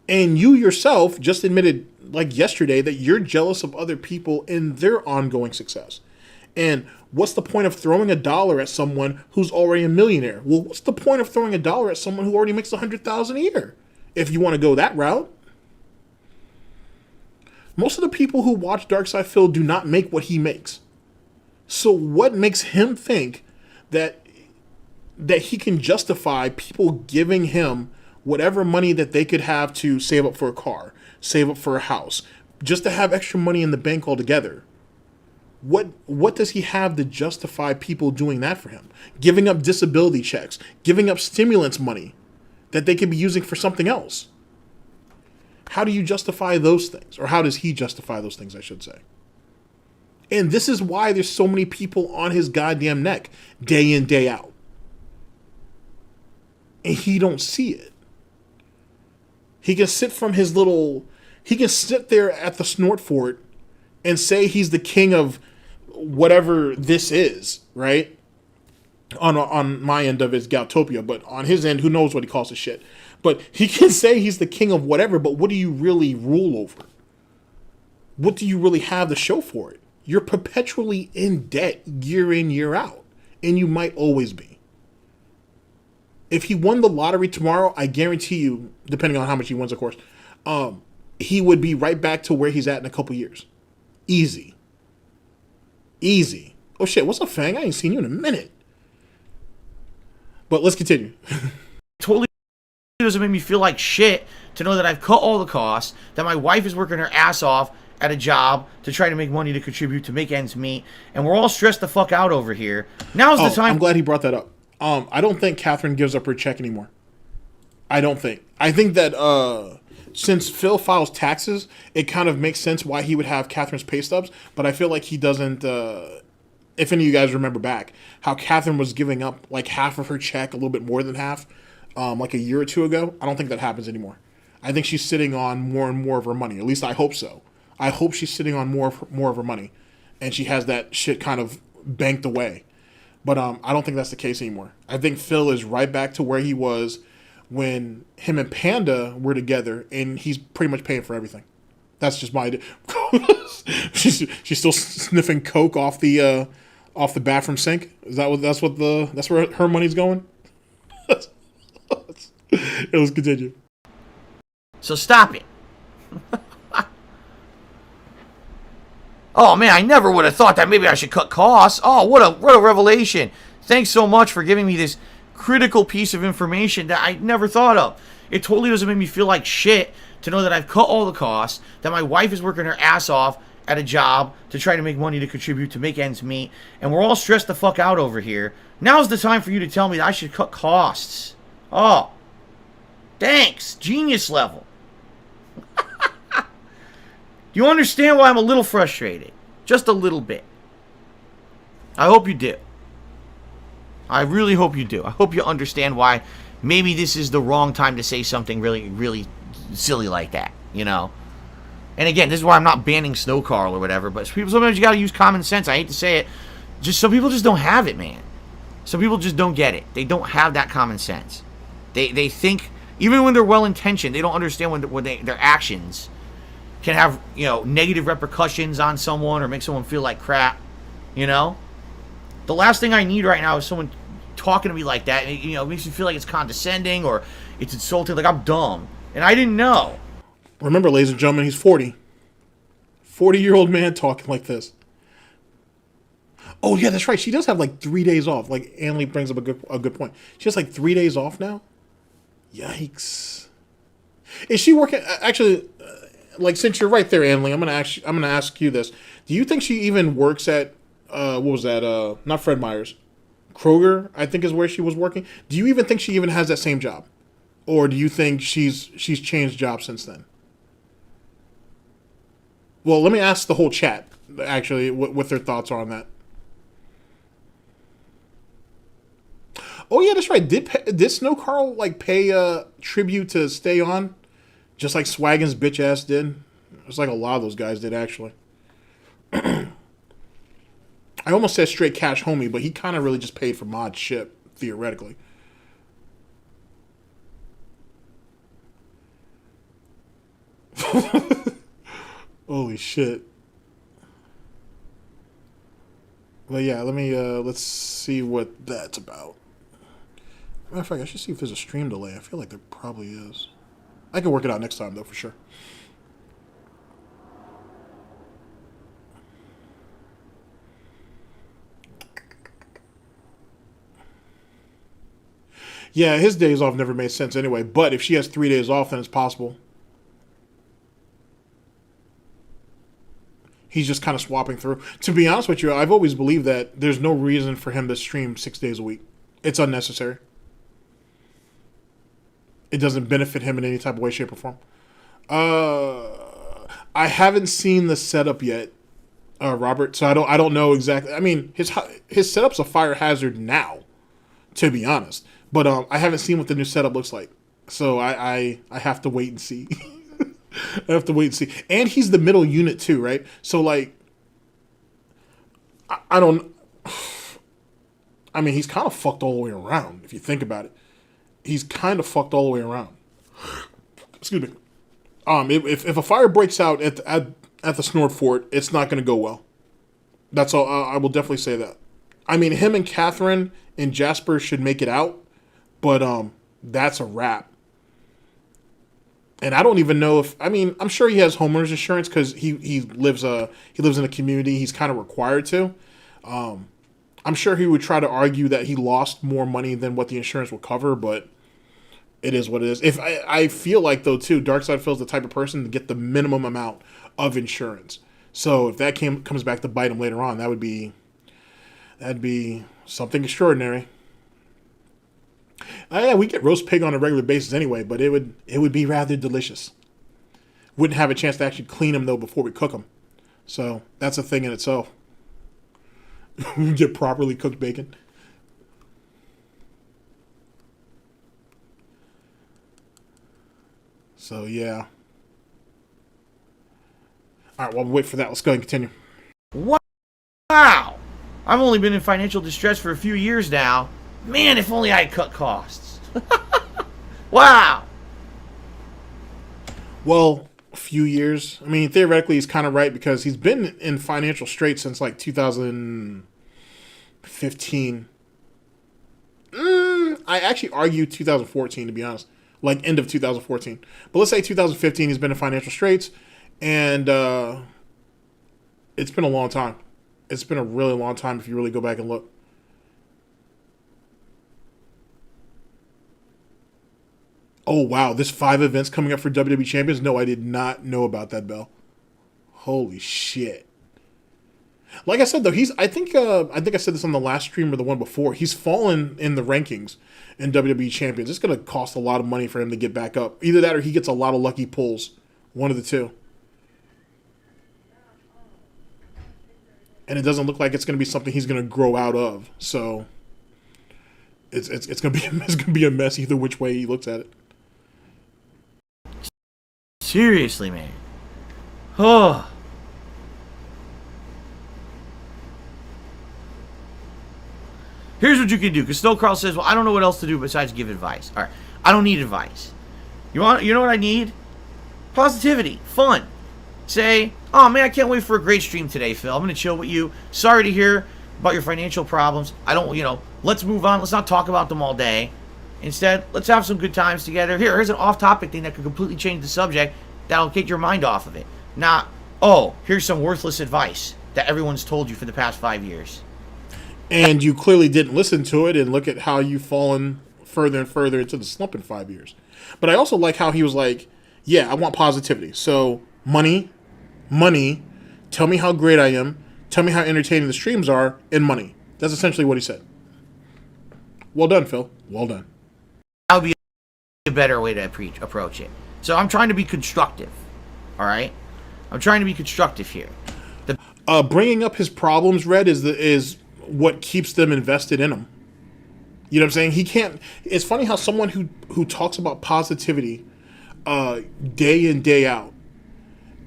And you yourself just admitted, like yesterday, that you're jealous of other people and their ongoing success. And what's the point of throwing $1 at someone who's already a millionaire? Well, what's the point of throwing $1 at someone who already makes $100,000 a year? If you want to go that route. Most of the people who watch Darkside Phil do not make what he makes. So what makes him think that he can justify people giving him whatever money that they could have to save up for a car, save up for a house, just to have extra money in the bank altogether? What does he have to justify people doing that for him? Giving up disability checks, giving up stimulants money that they could be using for something else. How do you justify those things? Or how does he justify those things, I should say? And this is why there's so many people on his goddamn neck day in, day out. And he don't see it. He can sit there at the snort fort and say he's the king of whatever this is, right? On my end of it's Galtopia, but on his end, who knows what he calls the shit. But he can say he's the king of whatever, but what do you really rule over? What do you really have to show for it? you're perpetually in debt year in, year out. And you might always be. If he won the lottery tomorrow, I guarantee you, depending on how much he wins, of course, he would be right back to where he's at in a couple years. Easy. Easy. Oh shit, what's up, Fang? I ain't seen you in a minute. But let's continue. Totally doesn't make me feel like shit to know that I've cut all the costs, that my wife is working her ass off at a job to try to make money to contribute, to make ends meet, and we're all stressed the fuck out over here. Now's the time. I'm glad he brought that up. I don't think Catherine gives up her check anymore. I don't think. I think that since Phil files taxes, it kind of makes sense why he would have Catherine's pay stubs, but I feel like he doesn't... if any of you guys remember back, how Catherine was giving up like half of her check, a little bit more than half, like a year or two ago. I don't think that happens anymore. I think she's sitting on more and more of her money. At least I hope so. I hope she's sitting on more of her money, and she has that shit kind of banked away. But I don't think that's the case anymore. I think Phil is right back to where he was when him and Panda were together, and he's pretty much paying for everything. That's just my idea. she's still sniffing coke off the bathroom sink. Is that what that's where her money's going? Let's continue. So stop it. Oh man, I never would have thought that maybe I should cut costs. Oh, what a revelation. Thanks so much for giving me this critical piece of information that I never thought of. It totally doesn't make me feel like shit to know that I've cut all the costs, that my wife is working her ass off at a job to try to make money to contribute, to make ends meet, and we're all stressed the fuck out over here. Now's the time for you to tell me that I should cut costs. Oh, thanks. Genius level. Do you understand why I'm a little frustrated? Just a little bit. I hope you do. I really hope you do. I hope you understand why maybe this is the wrong time to say something really, really silly like that, you know? And again, this is why I'm not banning SnowKarl or whatever, but sometimes you gotta use common sense. I hate to say it. Just some people just don't have it, man. Some people just don't get it. They don't have that common sense. They think, even when they're well-intentioned, they don't understand when their actions can have, you know, negative repercussions on someone or make someone feel like crap, you know? The last thing I need right now is someone talking to me like that. And, you know, it makes me feel like it's condescending or it's insulting, like I'm dumb. And I didn't know. Remember, ladies and gentlemen, he's 40. 40-year-old man talking like this. Oh, yeah, that's right. She does have like 3 days off. Like, Annalie brings up a good point. She has like 3 days off now? Yikes. Is she working... Actually... like, since you're right there, Annalie, I'm gonna ask you this. Do you think she even works at what was that? Not Fred Meyer's, Kroger, I think is where she was working. Do you even think she even has that same job, or do you think she's changed jobs since then? Well, let me ask the whole chat actually what their thoughts are on that. Oh yeah, that's right. Did SnowKarl like pay tribute to stay on? Just like Swaggin's bitch ass did. It's like a lot of those guys did, actually. I almost said straight cash homie, but he kind of really just paid for mod ship, theoretically. Holy shit. But yeah, let's see what that's about. Matter of fact, I should see if there's a stream delay. I feel like there probably is. I can work it out next time, though, for sure. Yeah, his days off never made sense anyway, but if she has 3 days off, then it's possible. He's just kind of swapping through. To be honest with you, I've always believed that there's no reason for him to stream 6 days a week. It's unnecessary. It doesn't benefit him in any type of way, shape, or form. I haven't seen the setup yet, Robert. So I don't know exactly. I mean, his setup's a fire hazard now, to be honest. But I haven't seen what the new setup looks like. So I have to wait and see. I have to wait and see. And he's the middle unit too, right? So like, I don't. I mean, he's kind of fucked all the way around if you think about it. He's kind of fucked all the way around. Excuse me. If a fire breaks out at the Snort Fort, it's not going to go well. That's all. I will definitely say that. I mean, him and Catherine and Jasper should make it out, but that's a wrap. And I don't even know if, I mean, I'm sure he has homeowners insurance because he lives in a community. He's kind of required to. I'm sure he would try to argue that he lost more money than what the insurance will cover, but it is what it is. If I feel like though too, Darkseid Phil's the type of person to get the minimum amount of insurance. So if that comes back to bite him later on, that'd be something extraordinary. Yeah, we get roast pig on a regular basis anyway, but it would be rather delicious. Wouldn't have a chance to actually clean them though before we cook them, so that's a thing in itself. Get properly cooked bacon. So yeah. All right, while we wait for that, let's go ahead and continue. Wow! I've only been in financial distress for a few years now. Man, if only I had cut costs. Wow! Well, a few years. I mean, theoretically, he's kind of right because he's been in financial straits since like 2015. I actually argue 2014, to be honest. Like, end of 2014. But let's say 2015, he's been in financial straits. And it's been a long time. It's been a really long time if you really go back and look. Oh, wow. There's 5 events coming up for WWE Champions? No, I did not know about that, Bell. Holy shit. Like I said, though, I think I said this on the last stream or the one before. He's fallen in the rankings in WWE Champions. It's going to cost a lot of money for him to get back up. Either that or he gets a lot of lucky pulls. One of the two. And it doesn't look like it's going to be something he's going to grow out of. So it's going to be a mess either which way he looks at it. Seriously, man. Oh. Here's what you can do, because SnowKarl says, well, I don't know what else to do besides give advice. All right, I don't need advice. You know what I need? Positivity, fun. Say, oh man, I can't wait for a great stream today, Phil. I'm gonna chill with you. Sorry to hear about your financial problems. I don't, let's move on. Let's not talk about them all day. Instead, let's have some good times together. Here's an off-topic thing that could completely change the subject that'll take your mind off of it. Not, oh, here's some worthless advice that everyone's told you for the past 5 years. And you clearly didn't listen to it, and look at how you've fallen further and further into the slump in 5 years. But I also like how he was like, yeah, I want positivity. So money, tell me how great I am, tell me how entertaining the streams are, and money. That's essentially what he said. Well done, Phil. Well done. That would be a better way to approach it. So I'm trying to be constructive, all right? I'm trying to be constructive here. Bringing up his problems, Red, is what keeps them invested in him. You know what I'm saying? He can't. It's funny how someone who talks about positivity day in, day out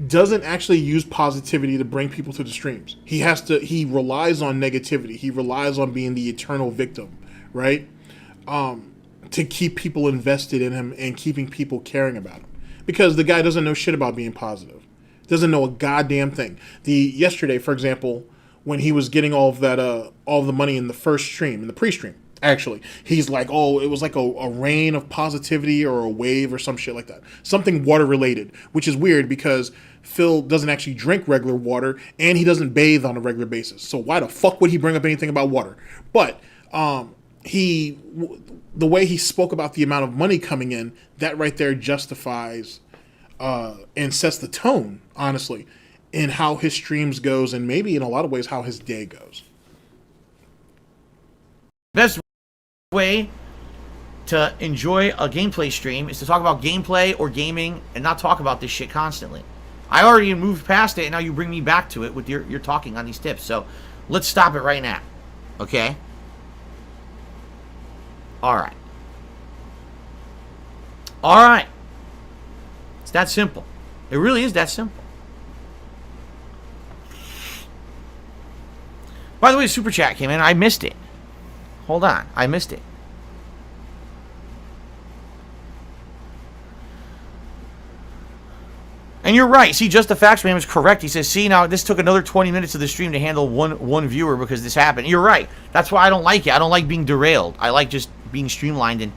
doesn't actually use positivity to bring people to the streams. He relies on negativity. He relies on being the eternal victim, right? To keep people invested in him and keeping people caring about him. Because the guy doesn't know shit about being positive. Doesn't know a goddamn thing. Yesterday, for example, when he was getting all of the money in the first stream, in the pre-stream, actually, he's like, oh, it was like a rain of positivity or a wave or some shit like that. Something water related, which is weird because Phil doesn't actually drink regular water and he doesn't bathe on a regular basis. So why the fuck would he bring up anything about water? But the way he spoke about the amount of money coming in, that right there justifies and sets the tone, honestly, in how his streams goes and maybe in a lot of ways how his day goes. Best way to enjoy a gameplay stream is to talk about gameplay or gaming and not talk about this shit constantly. I already moved past it and now you bring me back to it with your talking on these tips. So let's stop it right now. Okay? Alright. Alright. It's that simple. It really is that simple. By the way, Super Chat came in. I missed it. Hold on. I missed it. And you're right. See, Just the Facts Man is correct. He says, see, now this took another 20 minutes of the stream to handle one viewer because this happened. You're right. That's why I don't like it. I don't like being derailed. I like just being streamlined and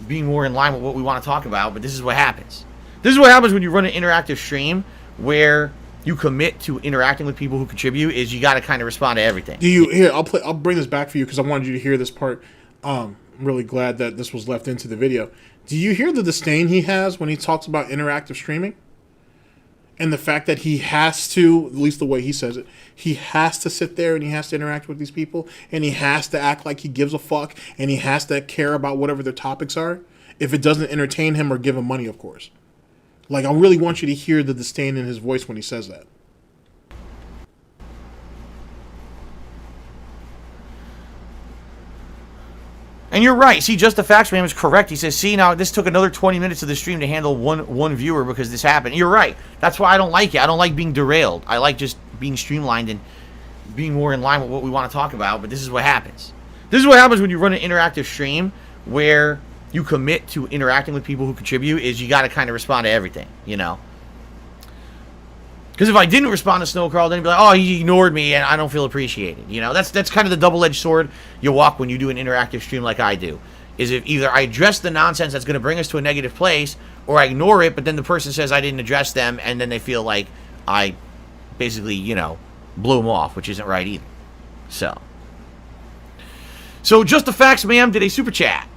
being more in line with what we want to talk about. But this is what happens. This is what happens when you run an interactive stream where you commit to interacting with people who contribute. Is you got to kind of respond to everything. Do you here? I'll bring this back for you because I wanted you to hear this part. I'm really glad that this was left into the video. Do you hear the disdain he has when he talks about interactive streaming? And the fact that he has to, at least the way he says it, he has to sit there and he has to interact with these people and he has to act like he gives a fuck and he has to care about whatever their topics are if it doesn't entertain him or give him money, of course. Like, I really want you to hear the disdain in his voice when he says that. And you're right. See, Just the Facts Man is correct. He says, see, now this took another 20 minutes of the stream to handle one viewer because this happened. You're right. That's why I don't like it. I don't like being derailed. I like just being streamlined and being more in line with what we want to talk about. But this is what happens. This is what happens when you run an interactive stream where you commit to interacting with people who contribute. Is you got to kind of respond to everything, you know. Because if I didn't respond to SnowKarl, then he'd be like, oh, he ignored me and I don't feel appreciated. You know, that's kind of the double-edged sword you walk when you do an interactive stream like I do. Is if either I address the nonsense that's going to bring us to a negative place, or I ignore it, but then the person says I didn't address them, and then they feel like I basically, you know, blew them off, which isn't right either. So Just the Facts Man did a super chat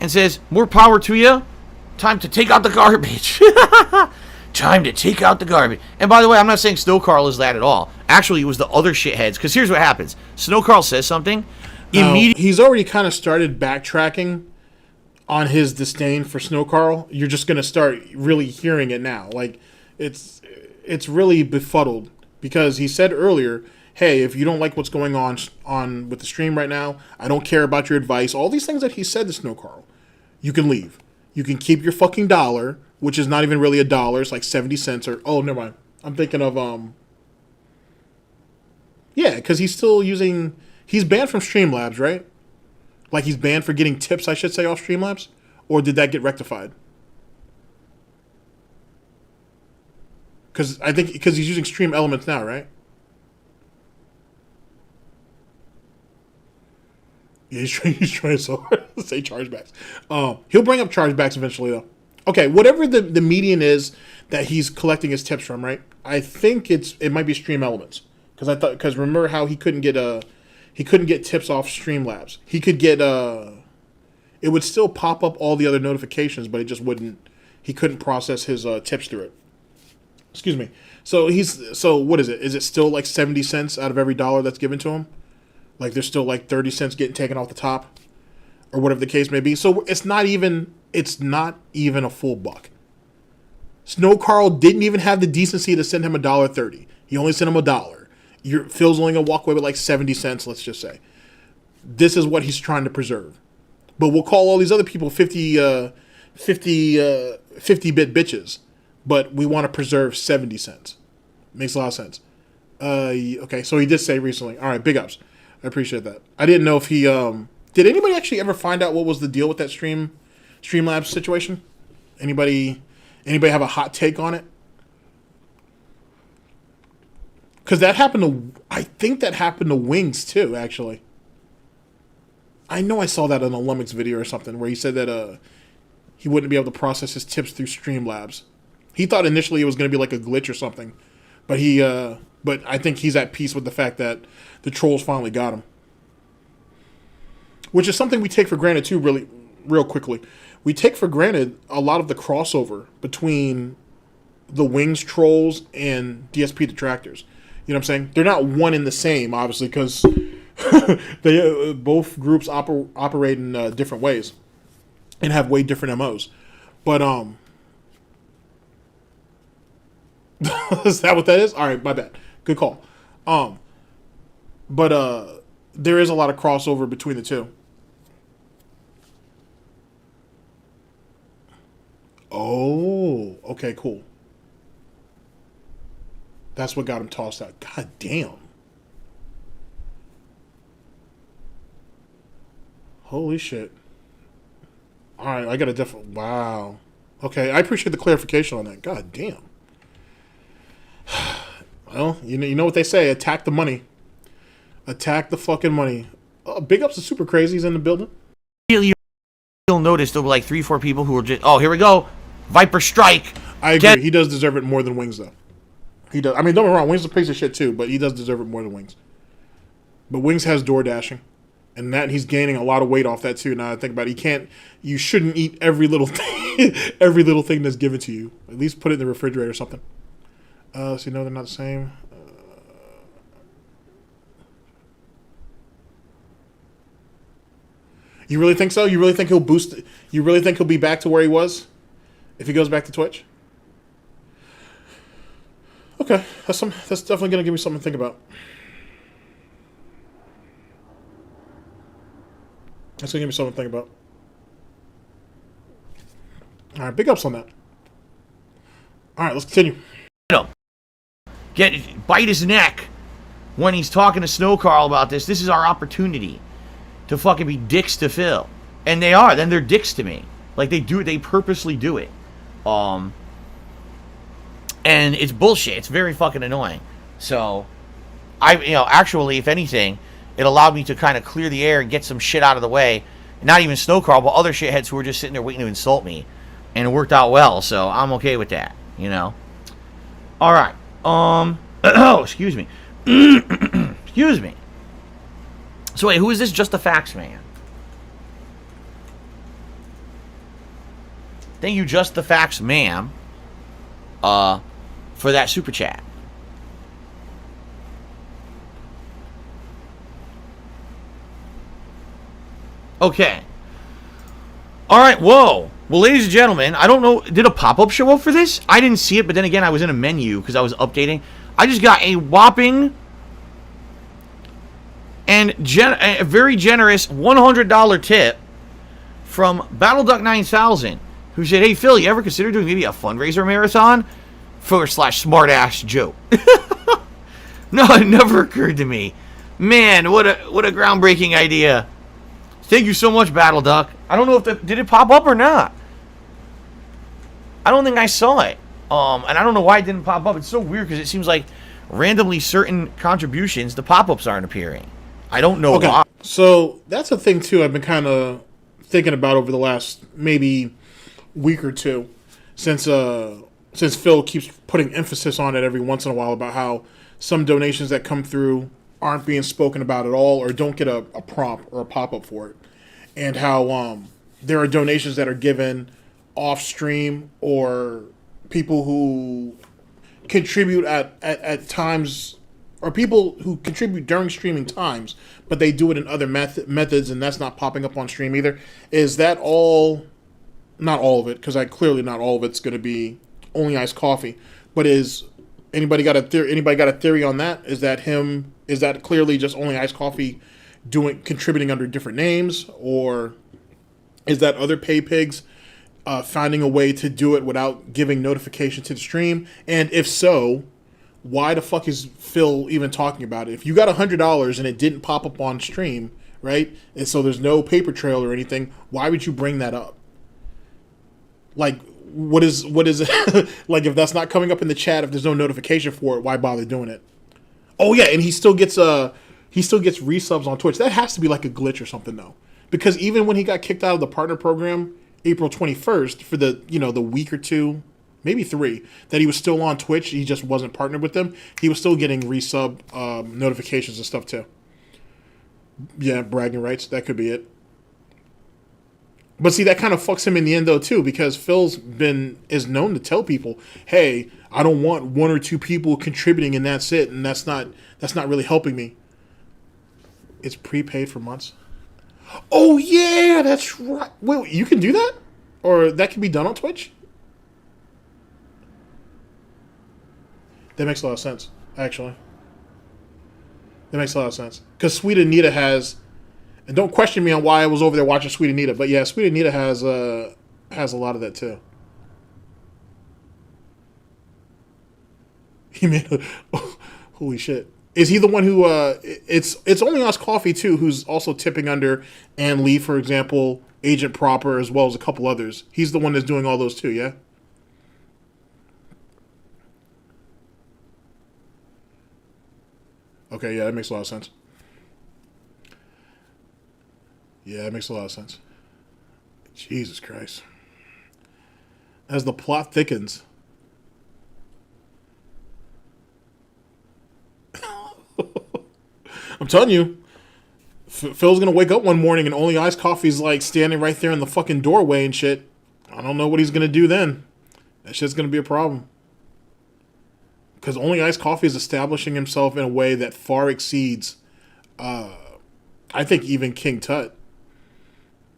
and says, more power to you. Time to take out the garbage. Time to take out the garbage. And by the way, I'm not saying SnowKarl is that at all. Actually, it was the other shitheads. Because here's what happens. SnowKarl says something. He's already kind of started backtracking on his disdain for SnowKarl. You're just going to start really hearing it now. Like, it's really befuddled. Because he said earlier, hey, if you don't like what's going on with the stream right now, I don't care about your advice. All these things that he said to SnowKarl, you can leave. You can keep your fucking $1, which is not even really $1. It's like 70 cents or... Oh, never mind. I'm thinking of... Yeah, because he's still using... He's banned from Streamlabs, right? Like, he's banned for getting tips, I should say, off Streamlabs? Or did that get rectified? Because I think... Because he's using Stream Elements now, right? Yeah, he's trying to say chargebacks. He'll bring up chargebacks eventually, though. Okay, whatever the median is that he's collecting his tips from, right? I think it might be Stream Elements because remember how he couldn't get tips off Streamlabs. He could get it would still pop up all the other notifications, but it just wouldn't. He couldn't process his tips through it. Excuse me. So what is it? Is it still like 70 cents out of every $1 that's given to him? Like there's still like 30 cents getting taken off the top, or whatever the case may be. So it's not even a full buck. SnowKarl didn't even have the decency to send him $1.30. He only sent him $1. Phil's only gonna walk away with like 70 cents. Let's just say this is what he's trying to preserve. But we'll call all these other people 50-bit bitches. But we want to preserve 70 cents. Makes a lot of sense. Okay, so he did say recently. All right, big ups. I appreciate that. I didn't know if he... did anybody actually ever find out what was the deal with that Streamlabs situation? Anybody have a hot take on it? Because that happened to... I think that happened to Wings, too, actually. I know I saw that on a Lumix video or something, where he said that he wouldn't be able to process his tips through Streamlabs. He thought initially it was going to be like a glitch or something. But but I think he's at peace with the fact that the trolls finally got him. Which is something we take for granted too, really, real quickly. We take for granted a lot of the crossover between the Wings trolls and DSP detractors. You know what I'm saying? They're not one and the same, obviously, because they both groups operate in different ways and have way different MOs. But is that what that is? All right, my bad. Good call. But there is a lot of crossover between the two. Oh, okay, cool. That's what got him tossed out. God damn. Holy shit. All right, I got a different... Wow. Okay, I appreciate the clarification on that. God damn. Well, you know what they say. Attack the money. Attack the fucking money. Big ups to Super Crazy's in the building. You'll notice there'll be like 3-4 people who are just, oh, here we go. Viper Strike. I agree. He does deserve it more than Wings, though. He does. I mean, don't get me wrong. Wings is a piece of shit, too, but he does deserve it more than Wings. But Wings has door dashing. And that he's gaining a lot of weight off that, too. Now I think about it. You shouldn't eat every little thing, every little thing that's given to you. At least put it in the refrigerator or something. So you know they're not the same. You really think so? You really think he'll boost? You really think he'll be back to where he was if he goes back to Twitch? Okay, that's definitely gonna give me something to think about. That's gonna give me something to think about. All right, big ups on that. All right, let's continue. Bite his neck when he's talking to SnowKarl about this. This is our opportunity to fucking be dicks to Phil. And they are. Then they're dicks to me. Like, they do it. They purposely do it. And it's bullshit. It's very fucking annoying. So, actually, if anything, it allowed me to kind of clear the air and get some shit out of the way. Not even SnowKarl, but other shitheads who were just sitting there waiting to insult me. And it worked out well, so I'm okay with that, All right. Excuse me. Excuse me. So wait, who is this? Just the Facts Man. Thank you, Just the Facts Ma'am, for that super chat. Okay. All right, whoa. Well, ladies and gentlemen, I don't know, did a pop-up show up for this? I didn't see it, but then again, I was in a menu because I was updating. I just got a whopping and a very generous $100 tip from BattleDuck9000, who said, hey, Phil, you ever consider doing maybe a fundraiser marathon? /smartass joke. No, it never occurred to me. Man, what a groundbreaking idea. Thank you so much, BattleDuck. I don't know if did it pop up or not. I don't think I saw it. And I don't know why it didn't pop up. It's so weird because it seems like randomly certain contributions, the pop-ups aren't appearing. I don't know why. So that's a thing, too, I've been kind of thinking about over the last maybe week or two since Phil keeps putting emphasis on it every once in a while about how some donations that come through aren't being spoken about at all or don't get a prompt or a pop-up for it. And how there are donations that are given off-stream or people who contribute at times, or people who contribute during streaming times, but they do it in other methods, and that's not popping up on stream either. Is that all? Not all of it, because clearly not all of it's going to be only iced coffee. But is anybody got a theory? Anybody got a theory on that? Is that him? Is that clearly just only iced coffee contributing under different names, or is that other pay pigs finding a way to do it without giving notification to the stream? And if so, why the fuck is Phil even talking about it? If you got $100 and it didn't pop up on stream, right? And so there's no paper trail or anything, why would you bring that up? Like, what is it? Like, if that's not coming up in the chat, if there's no notification for it, why bother doing it? Oh yeah, and he still gets resubs on Twitch. That has to be like a glitch or something, though. Because even when he got kicked out of the partner program April 21st for the week or two, maybe 3, that he was still on Twitch, he just wasn't partnered with them, he was still getting resub notifications and stuff too. Yeah, bragging rights, that could be it. But see, that kind of fucks him in the end though too, because Phil's is known to tell people, hey, I don't want 1 or 2 people contributing and that's it, and that's not really helping me. It's prepaid for months. Oh yeah, that's right. Wait, you can do that? Or that can be done on Twitch? That makes a lot of sense, actually. That makes a lot of sense. Because Sweet Anita has, and don't question me on why I was over there watching Sweet Anita, but yeah, Sweet Anita has a lot of that too. He made holy shit. Is he the one who, it's only us Coffee too, who's also tipping under Ann Lee, for example, Agent Proper, as well as a couple others. He's the one that's doing all those too, yeah? Okay, yeah, that makes a lot of sense. Yeah, that makes a lot of sense. Jesus Christ. As the plot thickens. I'm telling you, Phil's gonna wake up one morning and Only Iced Coffee's like standing right there in the fucking doorway and shit. I don't know what he's gonna do then. That shit's gonna be a problem. Because Only Iced Coffee is establishing himself in a way that far exceeds, I think, even King Tut.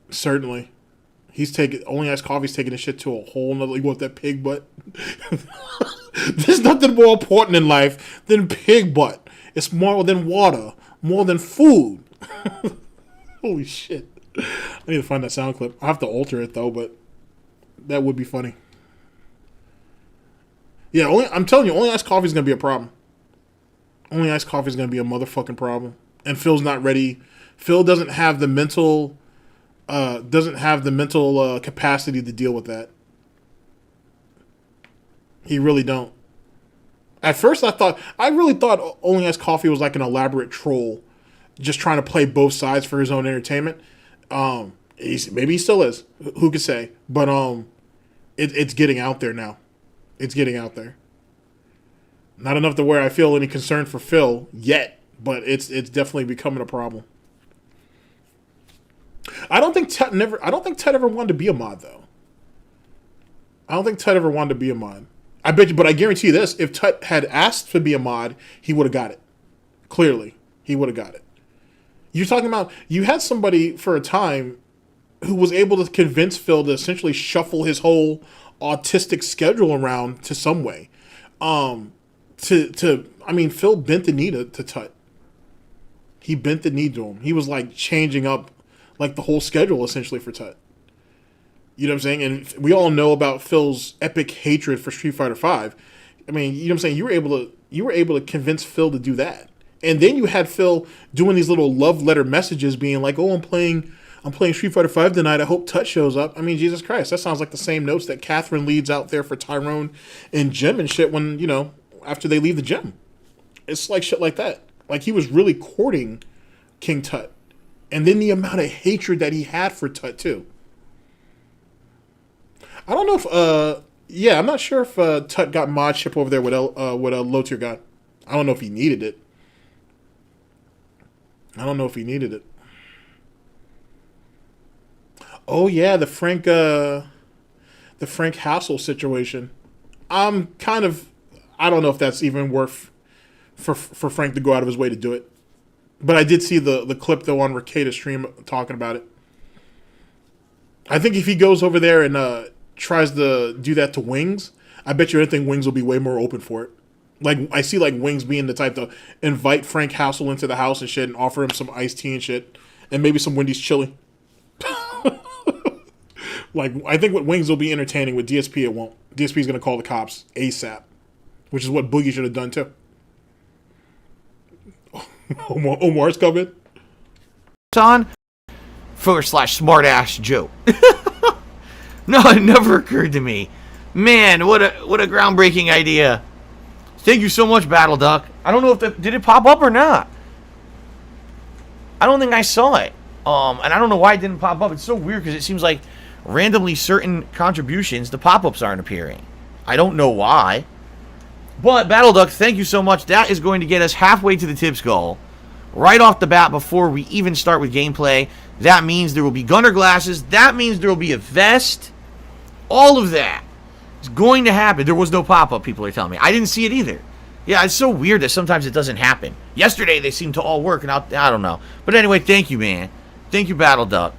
Certainly. Only Iced Coffee's taking this shit to a whole nother, you want that pig butt? There's nothing more important in life than pig butt. It's more than water, more than food. Holy shit. I need to find that sound clip. I have to alter it though, but that would be funny. Yeah, I'm telling you, Only Iced Coffee is going to be a problem. Only Iced Coffee is going to be a motherfucking problem. And Phil's not ready. Phil doesn't have the mental capacity to deal with that. He really don't. At first I really thought Only Iced Coffee was like an elaborate troll, just trying to play both sides for his own entertainment. Maybe he still is. Who could say? But it's getting out there now. It's getting out there. Not enough to where I feel any concern for Phil yet, but it's definitely becoming a problem. I don't think Tut ever wanted to be a mod though. I don't think Tut ever wanted to be a mod. I bet you, but I guarantee you this: if Tut had asked to be a mod, he would have got it. Clearly, he would have got it. You're talking about you had somebody for a time who was able to convince Phil to essentially shuffle his whole autistic schedule around to some way. I mean, Phil bent the knee to Tut. He bent the knee to him. He was like changing up like the whole schedule essentially for Tut. You know what I'm saying? And we all know about Phil's epic hatred for Street Fighter V. I mean, you know what I'm saying? You were able to convince Phil to do that. And then you had Phil doing these little love letter messages being like, "Oh, I'm playing Street Fighter V tonight. I hope Tut shows up." I mean, Jesus Christ, that sounds like the same notes that Catherine leads out there for Tyrone and Jim and shit when, you know, after they leave the gym. It's like shit like that. Like he was really courting King Tut. And then the amount of hatred that he had for Tut too. I don't know if, I'm not sure if Tut got mod ship over there with Low Tier got. I don't know if he needed it. Oh yeah, the Frank Hassel situation. I don't know if that's even worth for Frank to go out of his way to do it. But I did see the clip though on Ricada's stream talking about it. I think if he goes over there and tries to do that to Wings, I bet you anything Wings will be way more open for it. Like I see like Wings being the type to invite Frank Hassel into the house and shit and offer him some iced tea and shit and maybe some Wendy's chili. Like I think with Wings will be entertaining. With DSP it won't. DSP is going to call the cops ASAP, which is what Boogie should have done too. Omar's coming. On /smartass Joe. No, it never occurred to me. Man, what a groundbreaking idea. Thank you so much, Battle Duck. I don't know if did it pop up or not. I don't think I saw it. And I don't know why it didn't pop up. It's so weird because it seems like randomly certain contributions, the pop-ups aren't appearing. I don't know why. But Battle Duck, thank you so much. That is going to get us halfway to the tips goal. Right off the bat before we even start with gameplay. That means there will be gunner glasses. That means there will be a vest. All of that is going to happen. There was no pop-up, people are telling me. I didn't see it either. Yeah, it's so weird that sometimes it doesn't happen. Yesterday they seemed to all work, and I don't know. But anyway, thank you, man. Thank you, Battle Duck.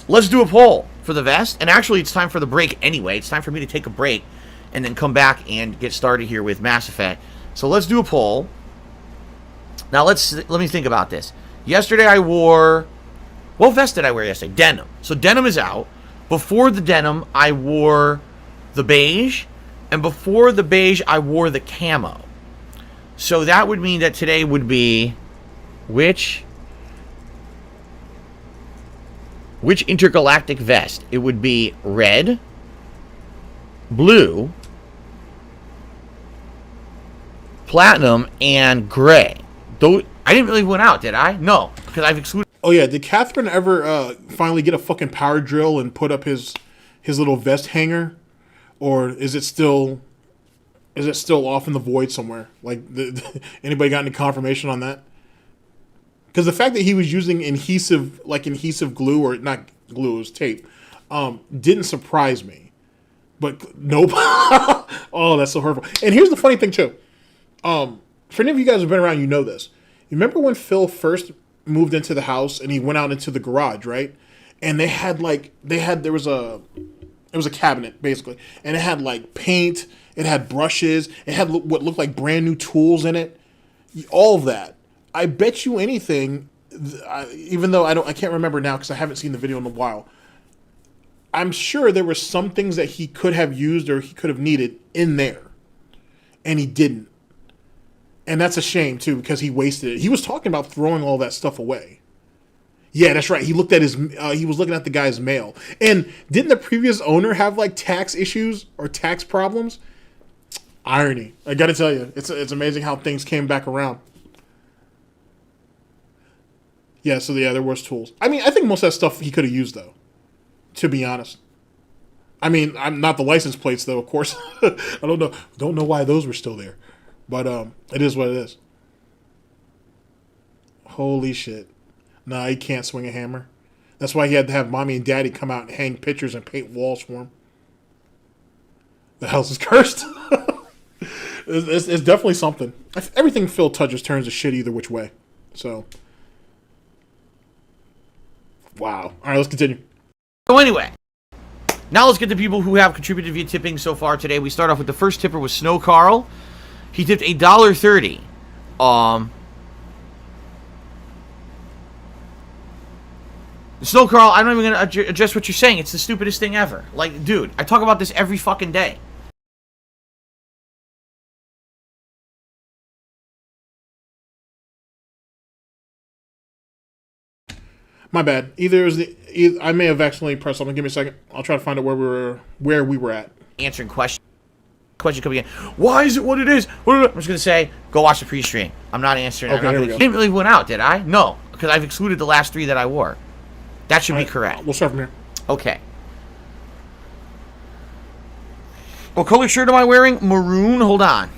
Let's do a poll for the vest. And actually, it's time for the break anyway. It's time for me to take a break and then come back and get started here with Mass Effect. So let's do a poll. Now let me think about this. Yesterday I wore, what vest did I wear yesterday? Denim. So denim is out. Before the denim, I wore the beige, and before the beige, I wore the camo. So that would mean that today would be which intergalactic vest? It would be red, blue, platinum, and gray. Though I didn't really win out, did I? No, because I've excluded. Oh yeah, did Catherine ever finally get a fucking power drill and put up his little vest hanger, or is it still off in the void somewhere? Like, anybody got any confirmation on that? Because the fact that he was using adhesive glue, or not glue, it was tape, didn't surprise me. But nope. Oh, that's so hurtful. And here's the funny thing too. For any of you guys who've been around, you know this. You remember when Phil first moved into the house and he went out into the garage, right? And there was a cabinet basically, and it had like paint, it had brushes, it had what looked like brand new tools in it, all of that. I bet you anything, even though I can't remember now because I haven't seen the video in a while. I'm sure there were some things that he could have used or he could have needed in there, and he didn't. And that's a shame too, because he wasted it. He was talking about throwing all that stuff away. Yeah, that's right. He looked at he was looking at the guy's mail. And didn't the previous owner have like tax issues or tax problems? Irony. I got to tell you, it's amazing how things came back around. Yeah, so yeah, there was tools. I mean, I think most of that stuff he could have used though, to be honest. I mean, I'm not the license plates though, of course. I don't know why those were still there. But it is what it is. Holy shit. Nah, he can't swing a hammer. That's why he had to have mommy and daddy come out and hang pictures and paint walls for him. The house is cursed. It's definitely something. Everything Phil touches turns to shit either which way. So, wow. All right, let's continue. So anyway, now let's get to people who have contributed via tipping so far today. We start off with the first tipper was SnowKarl. He tipped $1.30. SnowKarl, I'm not even going to address what you're saying. It's the stupidest thing ever. Like, dude, I talk about this every fucking day. My bad. I may have accidentally pressed something. Give me a second. I'll try to find out where we were at. Answering question coming in. Why is it what it is? I'm just going to say, go watch the pre-stream. I'm not answering. Okay, here we go. I didn't really win out, did I? No, because I've excluded the last 3 that I wore. That should be correct. We'll start from here. Okay. What color shirt am I wearing? Maroon. Hold on.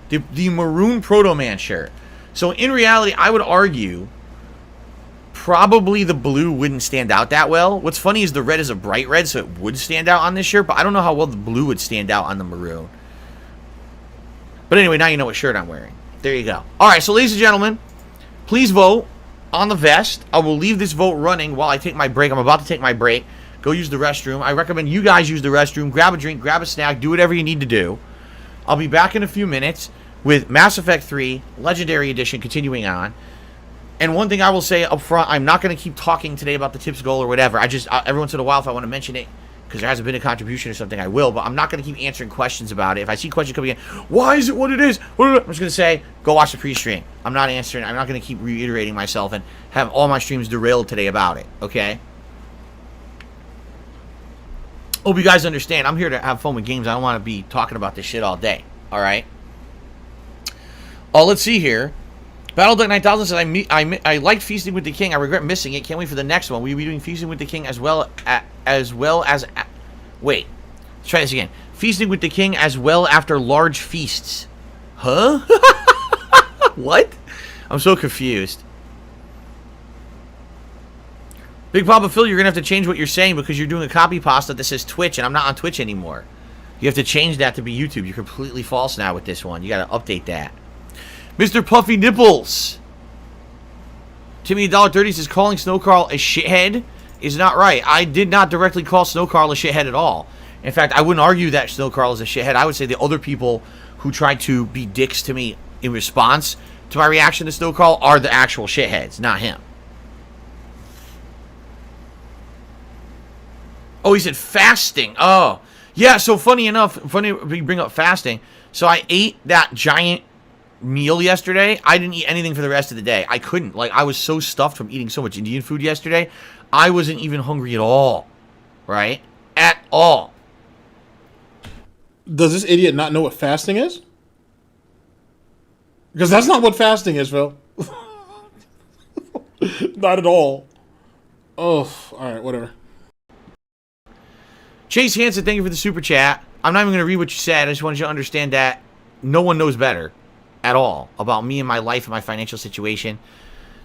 The maroon Proto Man shirt. So in reality, I would argue probably the blue wouldn't stand out that well. What's funny is the red is a bright red, so it would stand out on this shirt, but I don't know how well the blue would stand out on the maroon. But anyway, now you know what shirt I'm wearing. There you go. All right, so ladies and gentlemen, please vote on the vest. I will leave this vote running while I take my break. I'm about to take my break. Go use the restroom. I recommend you guys use the restroom. Grab a drink, grab a snack, do whatever you need to do. I'll be back in a few minutes with Mass Effect 3 Legendary Edition continuing on. And one thing I will say up front, I'm not going to keep talking today about the tips goal or whatever. Every once in a while, if I want to mention it, because there hasn't been a contribution or something, I will. But I'm not going to keep answering questions about it. If I see questions coming in, why is it what it is? I'm just going to say, go watch the pre-stream. I'm not answering. I'm not going to keep reiterating myself and have all my streams derailed today about it. Okay? Hope you guys understand. I'm here to have fun with games. I don't want to be talking about this shit all day. All right? Let's see here. Battleduck 9000 says, I liked Feasting with the King. I regret missing it. Can't wait for the next one. We'll be doing Feasting with the King as well as... Wait. Let's try this again. Feasting with the King as well after large feasts. Huh? What? I'm so confused. Big Papa Phil, you're going to have to change what you're saying because you're doing a copy pasta that says Twitch, and I'm not on Twitch anymore. You have to change that to be YouTube. You're completely false now with this one. You got to update that. Mr. Puffy Nipples. Timmy $1.30 says calling SnowKarl a shithead is not right. I did not directly call SnowKarl a shithead at all. In fact, I wouldn't argue that SnowKarl is a shithead. I would say the other people who tried to be dicks to me in response to my reaction to SnowKarl are the actual shitheads, not him. Oh, he said fasting. Oh, yeah. So funny we bring up fasting. So I ate that giant meal yesterday. I didn't eat anything for the rest of the day. I couldn't. Like, I was so stuffed from eating so much Indian food yesterday. I wasn't even hungry at all. Right? At all. Does this idiot not know what fasting is? Because that's not what fasting is, Phil. Not at all. Oh, all right, whatever. Chase Hansen, thank you for the super chat. I'm not even going to read what you said. I just wanted you to understand that no one knows better at all about me and my life and my financial situation.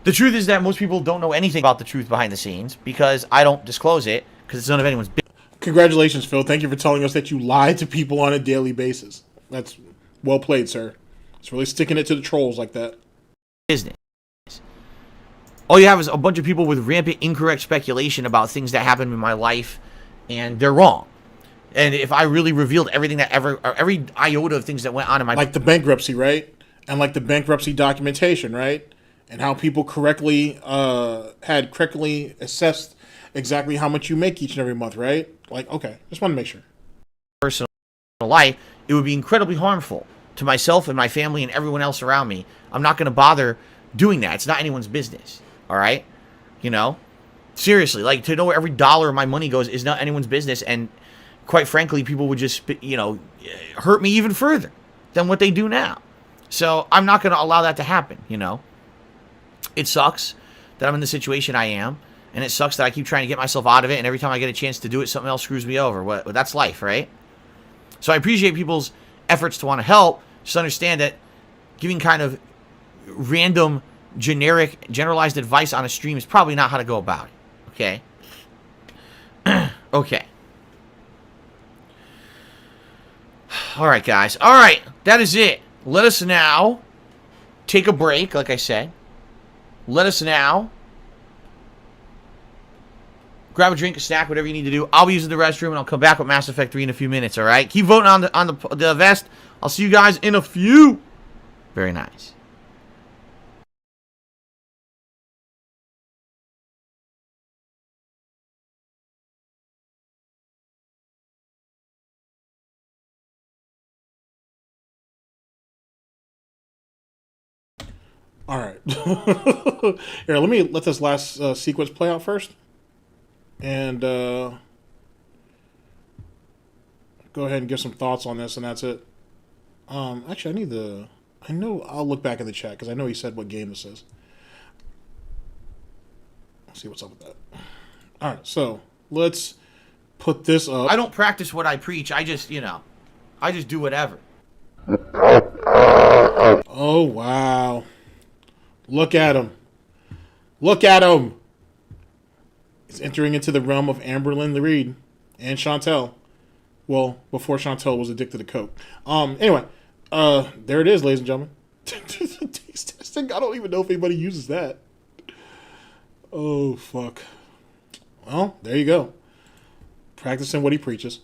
The truth is that most people don't know anything about the truth behind the scenes because I don't disclose it because it's none of anyone's business. Congratulations, Phil. Thank you for telling us that you lie to people on a daily basis. That's well played, sir. It's really sticking it to the trolls like that. Business. All you have is a bunch of people with rampant incorrect speculation about things that happened in my life, and they're wrong. And if I really revealed everything that every iota of things that went on in my like the bankruptcy, right? And like the bankruptcy documentation, right? And how people correctly had correctly assessed exactly how much you make each and every month, right? Like, okay, just want to make sure. Personal life, it would be incredibly harmful to myself and my family and everyone else around me. I'm not going to bother doing that. It's not anyone's business. All right? You know? Seriously, like, to know where every dollar of my money goes is not anyone's business. And quite frankly, people would just, you know, hurt me even further than what they do now. So I'm not going to allow that to happen, you know? It sucks that I'm in the situation I am. And it sucks that I keep trying to get myself out of it. And every time I get a chance to do it, something else screws me over. Well, that's life, right? So I appreciate people's efforts to want to help. Just understand that giving kind of random, generic, generalized advice on a stream is probably not how to go about it. Okay? Okay. All right, guys. All right. That is it. Let us now take a break, like I said. Let us now grab a drink, a snack, whatever you need to do. I'll be using the restroom, and I'll come back with Mass Effect 3 in a few minutes, all right? Keep voting on the vest. I'll see you guys in a few. Very nice. All right. Here, let this last sequence play out first. And go ahead and give some thoughts on this, and that's it. Actually, I'll look back in the chat, because I know he said what game this is. Let's see what's up with that. All right, so let's put this up. I don't practice what I preach. I just, you know, I just do whatever. Oh, wow. Look at him. Look at him. He's entering into the realm of Amberlynn Reed and Chantel. Well, before Chantel was addicted to coke. Anyway, there it is, ladies and gentlemen. Taste testing. I don't even know if anybody uses that. Oh, fuck. Well, there you go. Practicing what he preaches.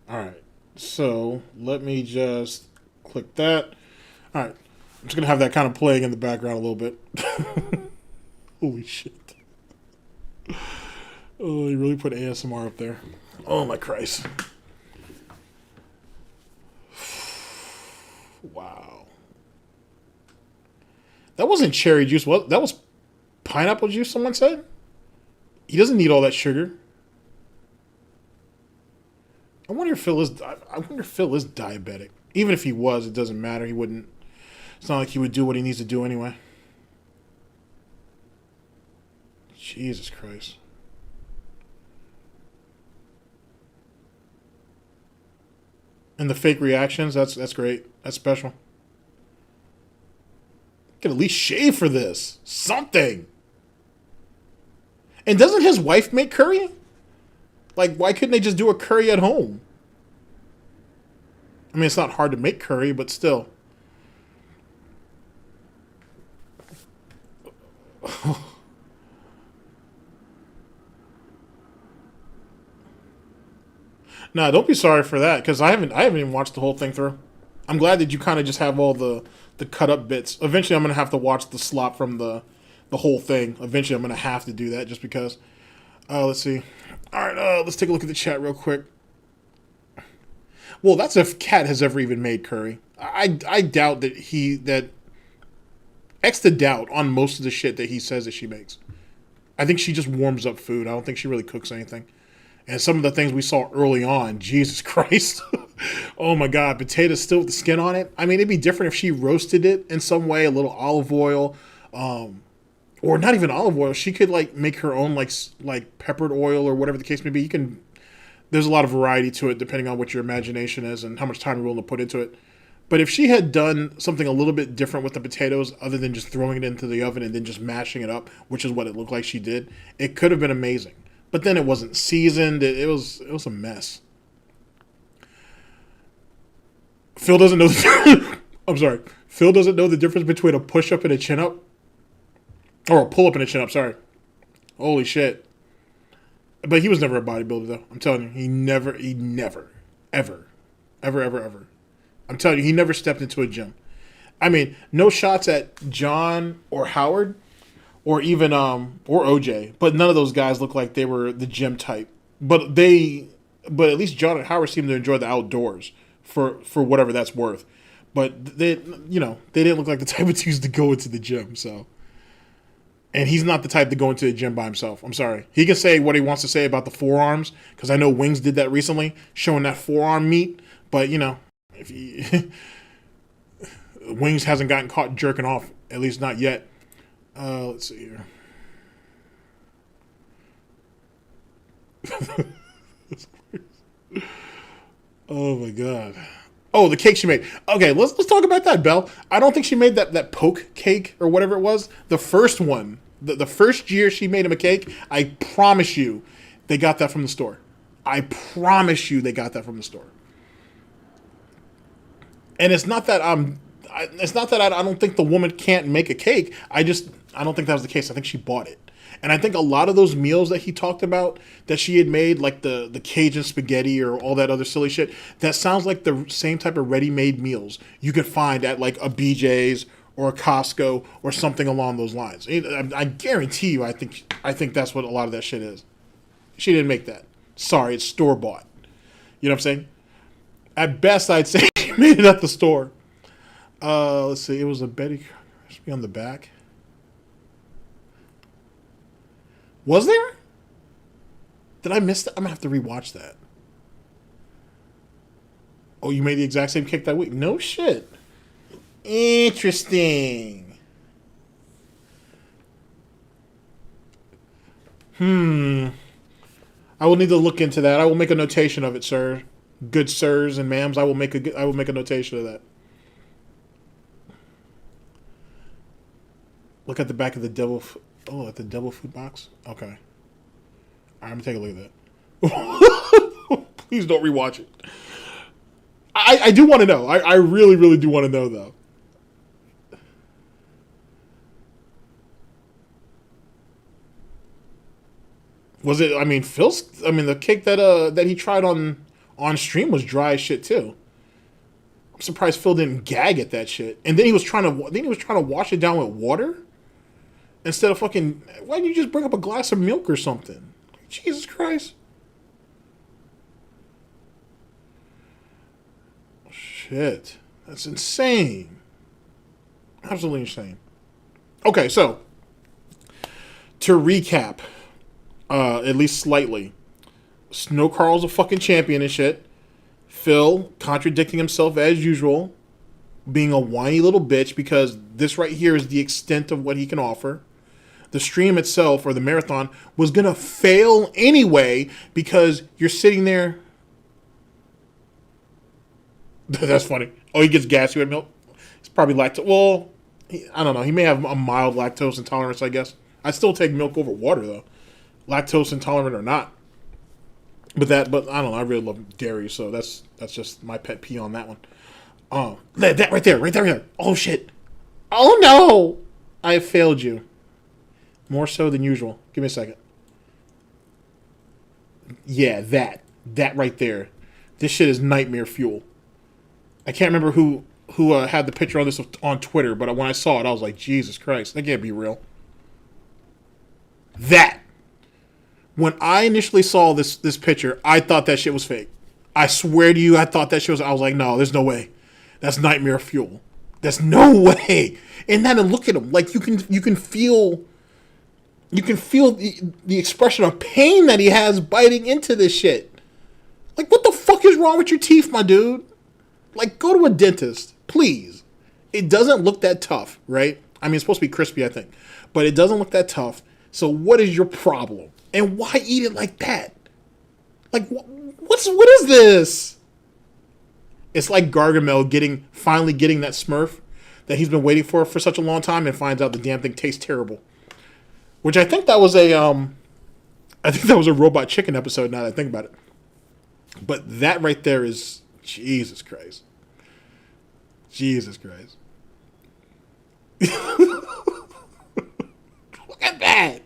Alright, so let me just click that. Alright, I'm just going to have that kind of playing in the background a little bit. Holy shit. Oh, he really put ASMR up there. Oh my Christ. Wow. That wasn't cherry juice. What? That was pineapple juice, someone said? He doesn't need all that sugar. I wonder if Phil is diabetic. Even if he was, it doesn't matter. He wouldn't. It's not like he would do what he needs to do anyway. Jesus Christ. And the fake reactions, that's great. That's special. Could at least shave for this. Something. And doesn't his wife make curry? Like, why couldn't they just do a curry at home? I mean, it's not hard to make curry, but still. Nah, don't be sorry for that, because I haven't even watched the whole thing through. I'm glad that you kind of just have all the cut up bits. Eventually, I'm gonna have to watch the slop from the whole thing. Eventually, I'm gonna have to do that just because. Let's see. All right, let's take a look at the chat real quick. Well, that's if Kat has ever even made curry. I doubt that X the doubt on most of the shit that he says that she makes. I think she just warms up food. I don't think she really cooks anything. And some of the things we saw early on, Jesus Christ. Oh my God, potatoes still with the skin on it. I mean, it'd be different if she roasted it in some way, a little olive oil, or not even olive oil. She could like make her own like peppered oil or whatever the case may be. There's a lot of variety to it depending on what your imagination is and how much time you're willing to put into it. But if she had done something a little bit different with the potatoes, other than just throwing it into the oven and then just mashing it up, which is what it looked like she did, it could have been amazing. But then it wasn't seasoned. It was a mess. Phil doesn't know I'm sorry. Phil doesn't know the difference between a push-up and a chin-up. Or a pull-up and a chin-up, sorry. Holy shit. But he was never a bodybuilder, though. I'm telling you. He never, ever. I'm telling you, he never stepped into a gym. I mean, no shots at John or Howard or even or OJ, but none of those guys look like they were the gym type. But at least John and Howard seemed to enjoy the outdoors for whatever that's worth. But they didn't look like the type of dudes to go into the gym. So, and he's not the type to go into the gym by himself. I'm sorry. He can say what he wants to say about the forearms because I know Wings did that recently, showing that forearm meat. But if he, Wings hasn't gotten caught jerking off, at least not yet. Let's see here. Oh my God. Oh, the cake she made. Okay, let's talk about that, Belle. I don't think she made that poke cake or whatever it was. The first one, the first year she made him a cake, I promise you, they got that from the store. I promise you, they got that from the store. And it's not that I don't think the woman can't make a cake. I don't think that was the case. I think she bought it. And I think a lot of those meals that he talked about that she had made, like the Cajun spaghetti or all that other silly shit, that sounds like the same type of ready-made meals you could find at like a BJ's or a Costco or something along those lines. I guarantee you, I think that's what a lot of that shit is. She didn't make that. Sorry, it's store-bought. You know what I'm saying? At best, I'd say she made it at the store. Let's see. It was a Betty recipe on the back. Was there? Did I miss that? I'm going to have to rewatch that. Oh, you made the exact same cake that week? No shit. Interesting. I will need to look into that. I will make a notation of it, sir. Good sirs and ma'ams. I will make a notation of that. Look at the back of the devil. At the devil food box? Okay. All right, I'm going to take a look at that. Please don't rewatch it. I do want to know. I really, really do want to know, though. Was it, the cake that he tried on stream was dry as shit, too. I'm surprised Phil didn't gag at that shit. And then he was trying to wash it down with water? Instead of fucking, why didn't you just bring up a glass of milk or something? Jesus Christ. Shit. That's insane. Absolutely insane. Okay, so, to recap, at least slightly, SnowKarl's a fucking champion and shit. Phil contradicting himself as usual, being a whiny little bitch because this right here is the extent of what he can offer. The stream itself, or the marathon, was going to fail anyway because you're sitting there. That's funny. Oh, he gets gassy with milk? It's probably lactose. Well, I don't know. He may have a mild lactose intolerance, I guess. I still take milk over water, though. Lactose intolerant or not. But I don't know. I really love dairy, so that's just my pet peeve on that one. That right there. Oh, shit. Oh, no. I have failed you. More so than usual. Give me a second. Yeah, that right there. This shit is nightmare fuel. I can't remember who had the picture on this on Twitter, but when I saw it, I was like, Jesus Christ, that can't be real. That. When I initially saw this picture, I thought that shit was fake. I swear to you, I thought that shit was. I was like, no, there's no way. That's nightmare fuel. There's no way. And then look at him. Like you can feel You can feel the expression of pain that he has biting into this shit. Like, what the fuck is wrong with your teeth, my dude? Like, go to a dentist, please. It doesn't look that tough, right? I mean, it's supposed to be crispy, I think. But it doesn't look that tough. So what is your problem? And why eat it like that? Like, what is this? It's like Gargamel finally getting that Smurf that he's been waiting for such a long time and finds out the damn thing tastes terrible. Which I think that was a Robot Chicken episode now that I think about it. But that right there is Jesus Christ. Jesus Christ. Look at that.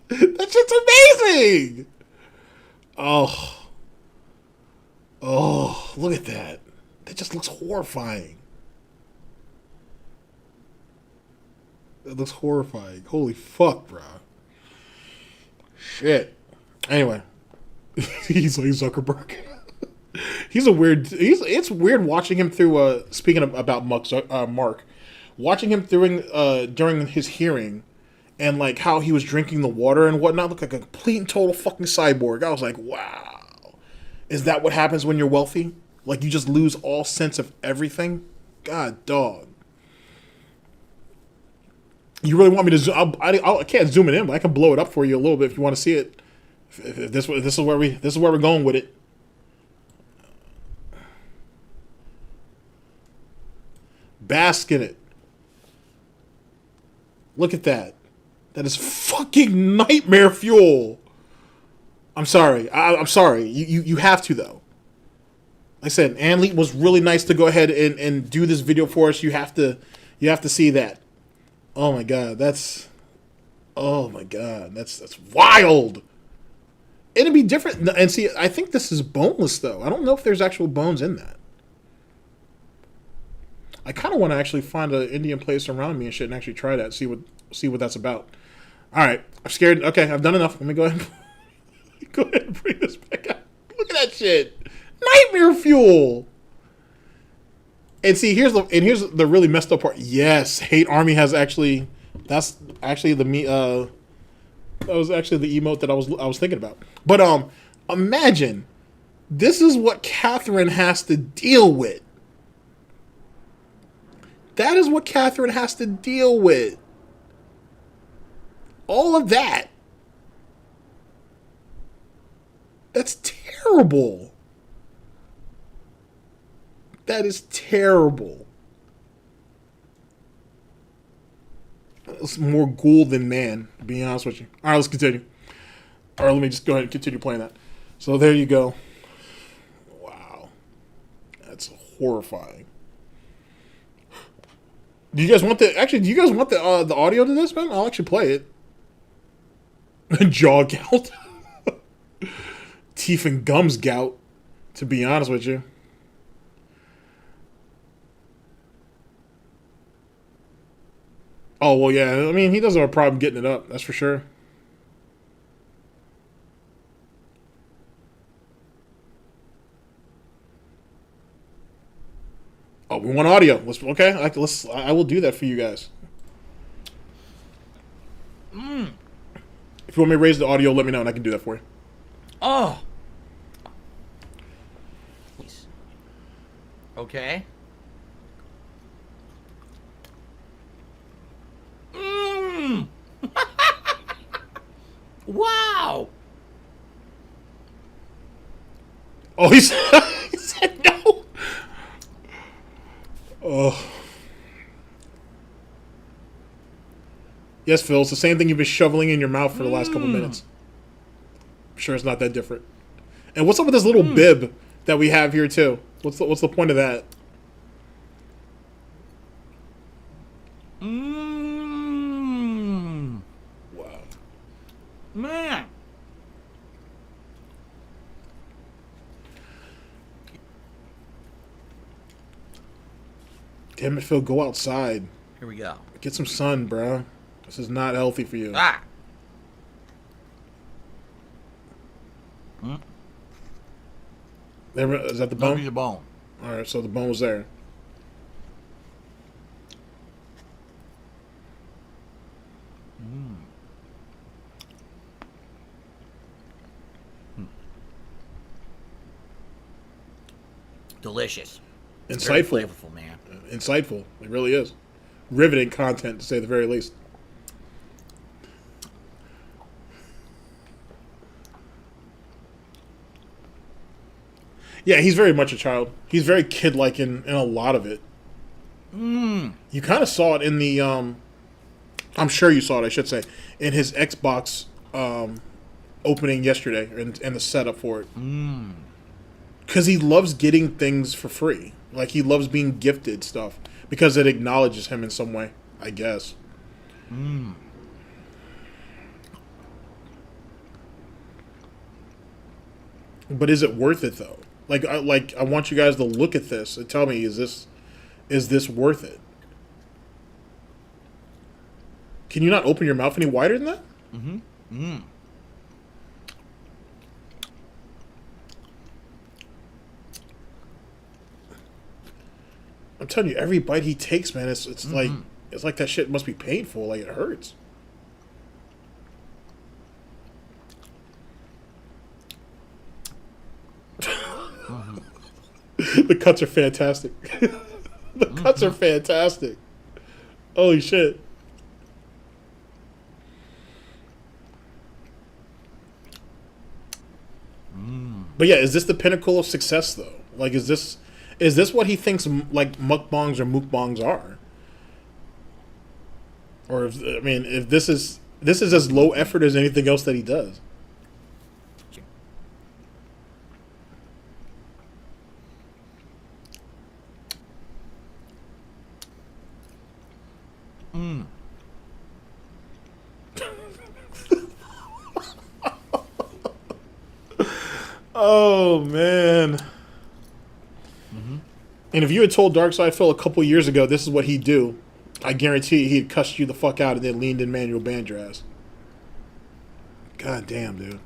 That shit's amazing. Oh, look at that. That just looks horrifying. That looks horrifying. Holy fuck, bro. Shit. Anyway. He's like Zuckerberg. It's weird watching him through, speaking about Mark, watching him during his hearing and like how he was drinking the water and whatnot, looked like a complete and total fucking cyborg. I was like, wow. Is that what happens when you're wealthy? Like, you just lose all sense of everything? God, dog. You really want me to zoom? I can't zoom it in, but I can blow it up for you a little bit if you want to see it. If this is where we're going with it. Bask in it. Look at that. That is fucking nightmare fuel. I'm sorry. I'm sorry. You have to, though. Like I said, Ann was really nice to go ahead and do this video for us. You have to see that. Oh my god, that's wild. It'd be different. And see, I think this is boneless though. I don't know if there's actual bones in that. I kind of want to actually find an Indian place around me and shit and actually try that. See what that's about. All right, I'm scared. Okay, I've done enough. Let me go ahead. Go ahead and bring this back up. Look at that shit. Nightmare fuel. And see, here's the really messed up part. Yes, Hate Army has actually. That's actually that was actually the emote that I was thinking about. But imagine this is what Catherine has to deal with. That is what Catherine has to deal with. All of that. That's terrible. That is terrible. It's more ghoul than man, to be honest with you. All right, let's continue. All right, let me just go ahead and continue playing that. So there you go. Wow. That's horrifying. Do you guys want the audio to this, man? I'll actually play it. Jaw gout. Teeth and gums gout, to be honest with you. Oh, well, yeah. I mean, he doesn't have a problem getting it up. That's for sure. Oh, we want audio. Okay. I will do that for you guys. If you want me to raise the audio, let me know and I can do that for you. Oh. Okay. Wow. Oh, he said no. Oh. Yes, Phil. It's the same thing you've been shoveling in your mouth for the last couple minutes. I'm sure it's not that different. And what's up with this little bib that we have here too? What's the point of that? Wow. Man. Damn it, Phil. Go outside. Here we go. Get some sun, bro. This is not healthy for you. Ah. Is that the bone? That'll be the bone. All right, so the bone was there. Delicious. Insightful. Very flavorful, man. Insightful. It really is. Riveting content, to say the very least. Yeah, he's very much a child. He's very kid-like in a lot of it. You kind of saw it in the... I'm sure you saw it, I should say, in his Xbox opening yesterday and the setup for it. Because he loves getting things for free. Like, he loves being gifted stuff because it acknowledges him in some way, I guess. But is it worth it, though? I want you guys to look at this and tell me, is this worth it? Can you not open your mouth any wider than that? I'm telling you, every bite he takes, man, it's like that shit must be painful. Like, it hurts. The cuts are fantastic. The cuts are fantastic. Holy shit. But yeah, is this the pinnacle of success, though? Like, is this what he thinks like mukbangs or mukbangs are? Or if this is as low effort as anything else that he does. Oh man. And if you had told Darkside Phil a couple years ago this is what he'd do, I guarantee he'd cussed you the fuck out and then leaned in manual band your ass. God damn, dude.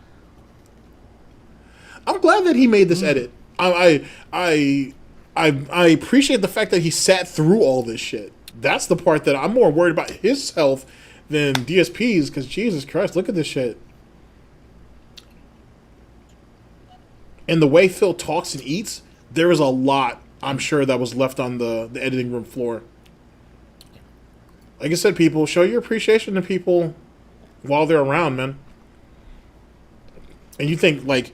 I'm glad that he made this edit. I appreciate the fact that he sat through all this shit. That's the part that I'm more worried about his health than DSP's, because Jesus Christ, look at this shit. And the way Phil talks and eats, there is a lot, I'm sure, that was left on the editing room floor. Like I said, people, show your appreciation to people while they're around, man. And you think, like,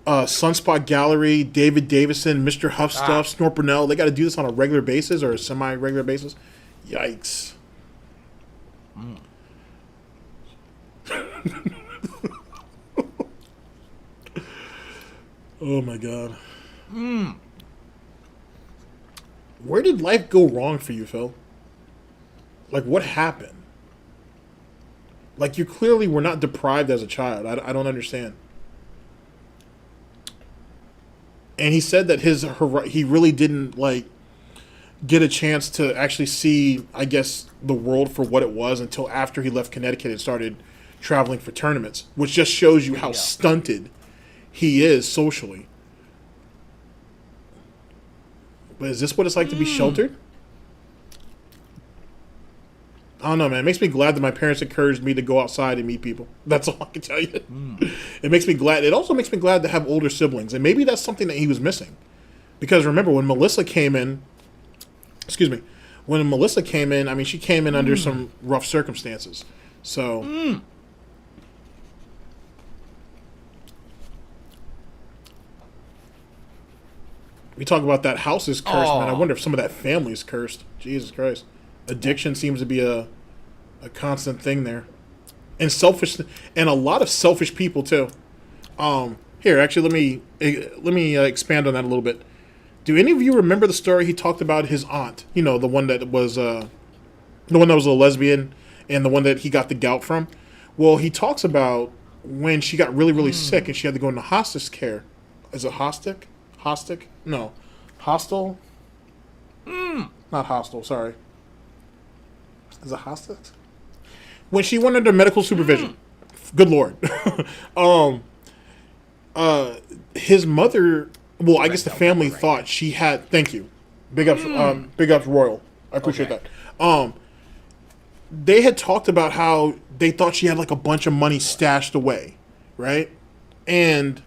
Sunspot Gallery, David Davison, Mr. Huffstuff, Snort Brunel, they got to do this on a regular basis or a semi-regular basis? Yikes. Oh my god. Where did life go wrong for you, Phil? Like, what happened? Like, you clearly were not deprived as a child. I don't understand. And he said that he really didn't, like, get a chance to actually see, I guess, the world for what it was until after he left Connecticut and started traveling for tournaments, which just shows you how stunted he is socially. But is this what it's like to be sheltered? I don't know, man. It makes me glad that my parents encouraged me to go outside and meet people. That's all I can tell you. It makes me glad. It also makes me glad to have older siblings. And maybe that's something that he was missing. Because remember, when Melissa came in, when Melissa came in, I mean, she came in under some rough circumstances. So... We talk about that house is cursed, man. I wonder if some of that family is cursed. Jesus Christ. Addiction seems to be a constant thing there. And selfish, and a lot of selfish people, too. Here, actually, let me expand on that a little bit. Do any of you remember the story he talked about his aunt? You know, the one that was a lesbian and the one that he got the gout from? Well, he talks about when she got really, really sick and she had to go into hospice care. Is it hostic? Hostic? No. Hostel? Not hostel, sorry. Is it hostics? When she went under medical supervision. Good Lord. His mother, well, I guess the family thought she had, thank you. Big ups, Royal. I appreciate that. They had talked about how they thought she had like a bunch of money stashed away, right? And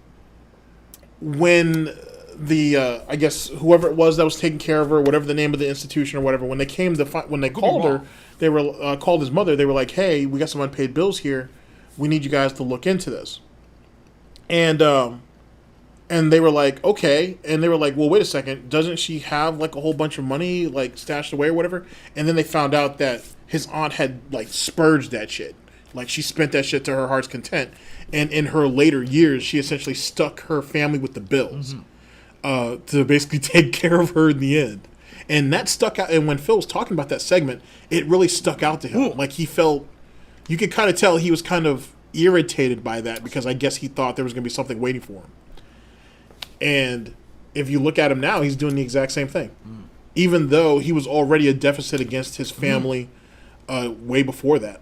when the I guess whoever it was that was taking care of her, whatever the name of the institution or whatever, when they came to when they called her, they were called his mother. They were like, "Hey, we got some unpaid bills here. We need you guys to look into this." And they were like, "Okay," and they were like, "Well, wait a second. Doesn't she have like a whole bunch of money like stashed away or whatever?" And then they found out that his aunt had like spurged that shit. Like she spent that shit to her heart's content, and in her later years, she essentially stuck her family with the bills to basically take care of her in the end. And that stuck out. And when Phil was talking about that segment, it really stuck out to him. Ooh. Like he felt, you could kind of tell he was kind of irritated by that because I guess he thought there was going to be something waiting for him. And if you look at him now, he's doing the exact same thing, even though he was already a deficit against his family way before that.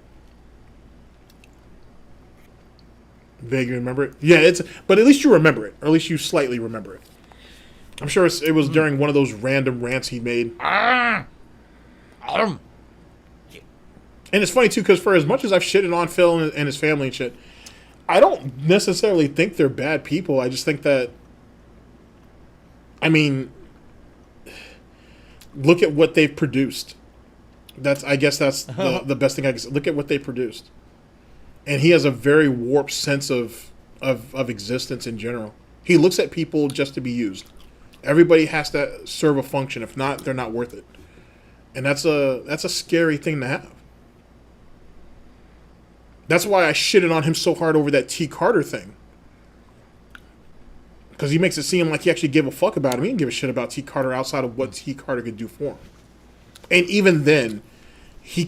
Vaguely remember it? Yeah, but at least you remember it, or at least you slightly remember it. I'm sure it was during one of those random rants he made. And it's funny, too, because for as much as I've shitted on Phil and his family and shit, I don't necessarily think they're bad people. I just think that, I mean, look at what they've produced. I guess that's the best thing I can say. Look at what they produced. And he has a very warped sense of existence in general. He looks at people just to be used. Everybody has to serve a function. If not, they're not worth it. And that's a scary thing to have. That's why I shitted on him so hard over that T. Carter thing. Because he makes it seem like he actually gave a fuck about him. He didn't give a shit about T. Carter outside of what T. Carter could do for him. And even then, he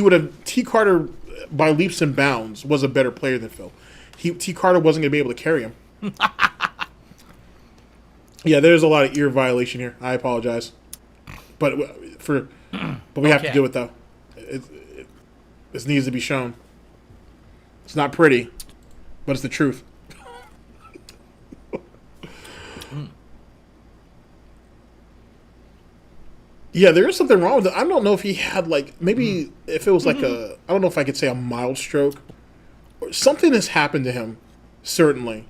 would have, T. Carter, by leaps and bounds, was a better player than Phil. T. Carter wasn't going to be able to carry him. Yeah, there's a lot of ear violation here. I apologize. But we have to do it, though. This needs to be shown. It's not pretty, but it's the truth. Yeah, there is something wrong with it. I don't know if he had, like, maybe if it was like I don't know if I could say a mild stroke. Something has happened to him, certainly.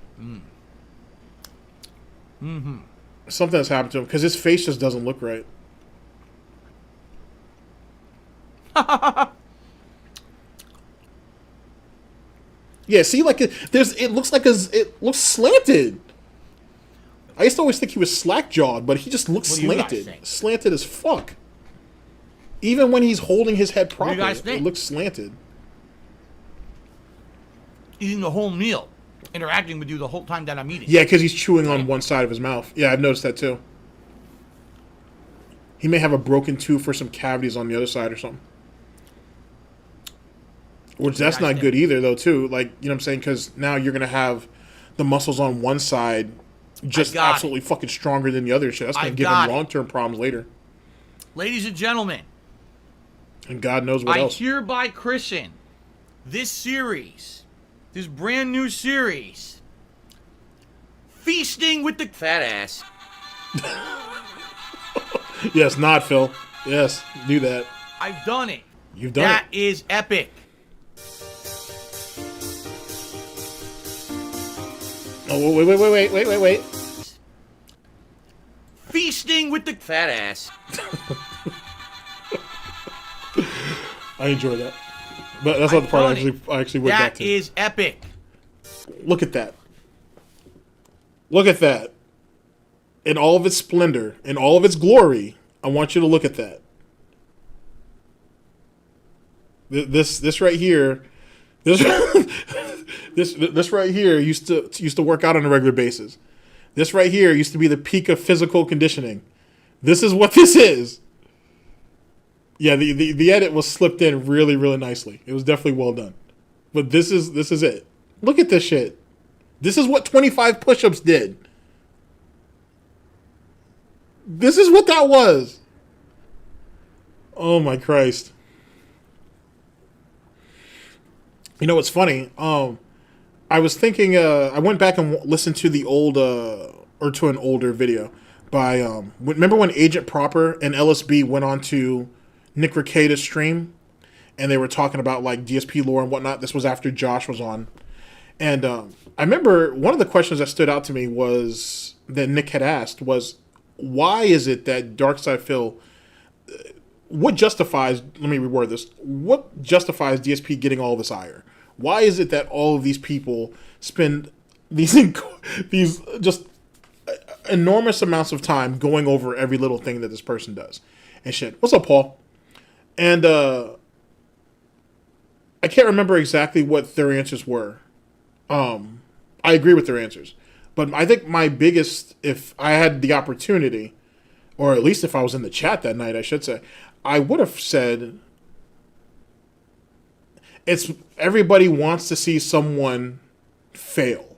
Something has happened to him because his face just doesn't look right. Yeah, see, like it looks like it looks slanted. I used to always think he was slack-jawed, but he just looks slanted. Slanted as fuck. Even when he's holding his head properly, it looks slanted. Eating the whole meal, interacting with you the whole time that I'm eating. Yeah, because he's chewing on one side of his mouth. Yeah, I've noticed that too. He may have a broken tooth or some cavities on the other side or something. Which that's not good either, though, too. Like, you know what I'm saying? Because now you're going to have the muscles on one side just absolutely fucking stronger than the other shit. That's going to give him long-term problems later. Ladies and gentlemen. And God knows what else. I hereby christen this series, this brand new series, Feasting with the Fat Ass. Yes, nod, Phil. Yes, do that. I've done it. You've done it. That is epic. Oh, wait. Feasting with the Fat Ass. I enjoy that. But that's not the part I actually went back to. That is epic. Look at that. Look at that. In all of its splendor, in all of its glory, I want you to look at that. This right here, this right here used to work out on a regular basis. This right here used to be the peak of physical conditioning. This is what this is. Yeah, the edit was slipped in really, really nicely. It was definitely well done. But this is it. Look at this shit. This is what 25 push-ups did. This is what that was. Oh my Christ. You know what's funny? I was thinking, I went back and listened to the old, or to an older video by, remember when Agent Proper and LSB went on to Nick Rekieta's stream? And they were talking about, like, DSP lore and whatnot. This was after Josh was on. And I remember one of the questions that stood out to me was that Nick had asked was, why is it that Darkside Phil, what justifies, let me reword this, what justifies DSP getting all this ire? Why is it that all of these people spend these these just enormous amounts of time going over every little thing that this person does and shit? What's up, Paul? And I can't remember exactly what their answers were. I agree with their answers, but I think my biggest, if I had the opportunity, or at least if I was in the chat that night, I should say, I would have said, it's everybody wants to see someone fail.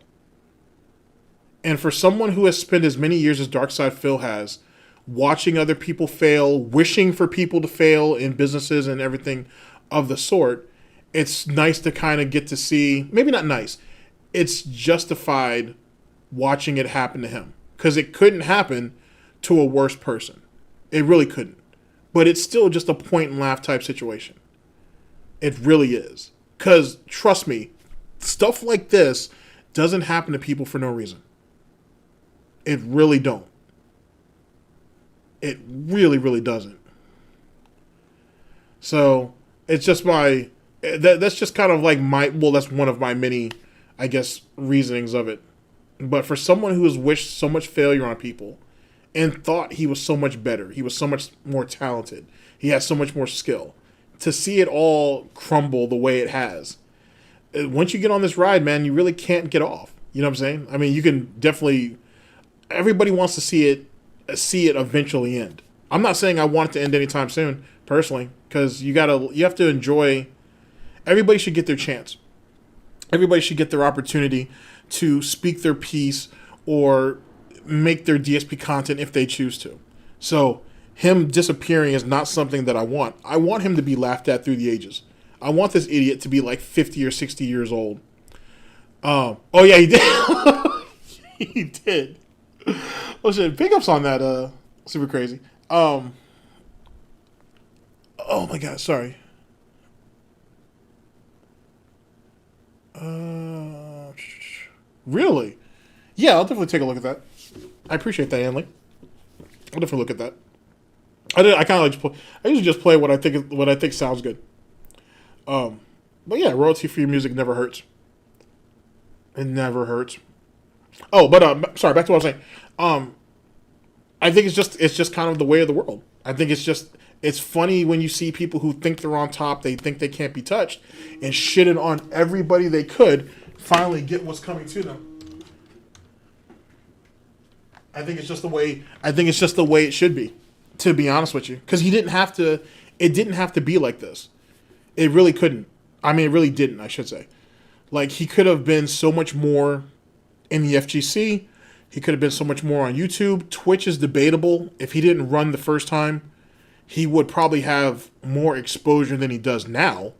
And for someone who has spent as many years as Darkside Phil has, watching other people fail, wishing for people to fail in businesses and everything of the sort, it's nice to kind of get to see, maybe not nice, it's justified watching it happen to him. Because it couldn't happen to a worse person. It really couldn't. But it's still just a point and laugh type situation. It really is. Because, trust me, stuff like this doesn't happen to people for no reason. It really don't. It really, really doesn't. So, it's just that's just kind of like that's one of my many, I guess, reasonings of it. But for someone who has wished so much failure on people and thought he was so much better, he was so much more talented, he has so much more skill, to see it all crumble the way it has, once you get on this ride, man, you really can't get off. You know what I'm saying? I mean, you can definitely, everybody wants to see it eventually end. I'm not saying I want it to end anytime soon, personally, because you have to enjoy, everybody should get their chance. Everybody should get their opportunity to speak their piece or make their DSP content if they choose to. So him disappearing is not something that I want. I want him to be laughed at through the ages. I want this idiot to be like 50 or 60 years old. Oh yeah, he did. He did. Oh shit, big ups on that. Super crazy. Oh my god, sorry. Really? Yeah, I'll definitely take a look at that. I appreciate that, Anley. I'll definitely look at that. I kind of like I usually just play what I think sounds good. But yeah, royalty for your music never hurts. It never hurts. Oh, but sorry, back to what I was saying. I think it's just kind of the way of the world. I think it's funny when you see people who think they're on top, they think they can't be touched, and shitting on everybody they could finally get what's coming to them. I think it's just the way it should be, to be honest with you. Because it didn't have to be like this. It really couldn't. I mean, it really didn't, I should say. Like, he could have been so much more in the FGC. He could have been so much more on YouTube. Twitch is debatable. If he didn't run the first time, he would probably have more exposure than he does now.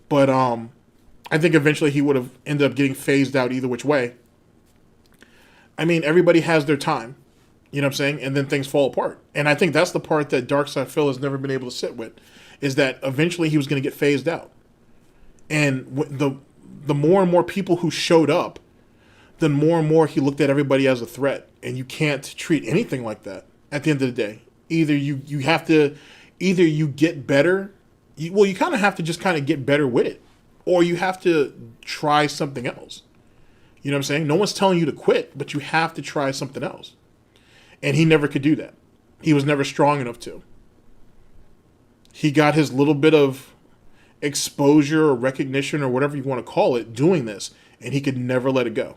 But I think eventually he would have ended up getting phased out either which way. I mean, everybody has their time. You know what I'm saying? And then things fall apart. And I think that's the part that Darkside Phil has never been able to sit with, is that eventually he was going to get phased out. And the more and more people who showed up, the more and more he looked at everybody as a threat. And you can't treat anything like that at the end of the day. Either you get better. You kind of have to just kind of get better with it. Or you have to try something else. You know what I'm saying? No one's telling you to quit, but you have to try something else. And he never could do that. He was never strong enough to. He got his little bit of exposure or recognition or whatever you want to call it doing this, and he could never let it go.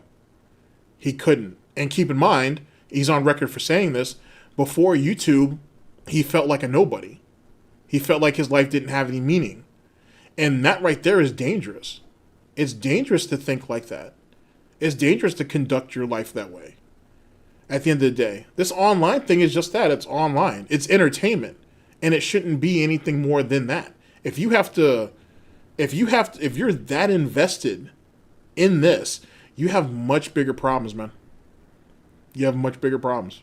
He couldn't. And keep in mind, he's on record for saying this, before YouTube, he felt like a nobody. He felt like his life didn't have any meaning. And that right there is dangerous. It's dangerous to think like that. It's dangerous to conduct your life that way. At the end of the day, this online thing is just that. It's online. It's entertainment, and it shouldn't be anything more than that. If you're that invested in this, you have much bigger problems, man. You have much bigger problems.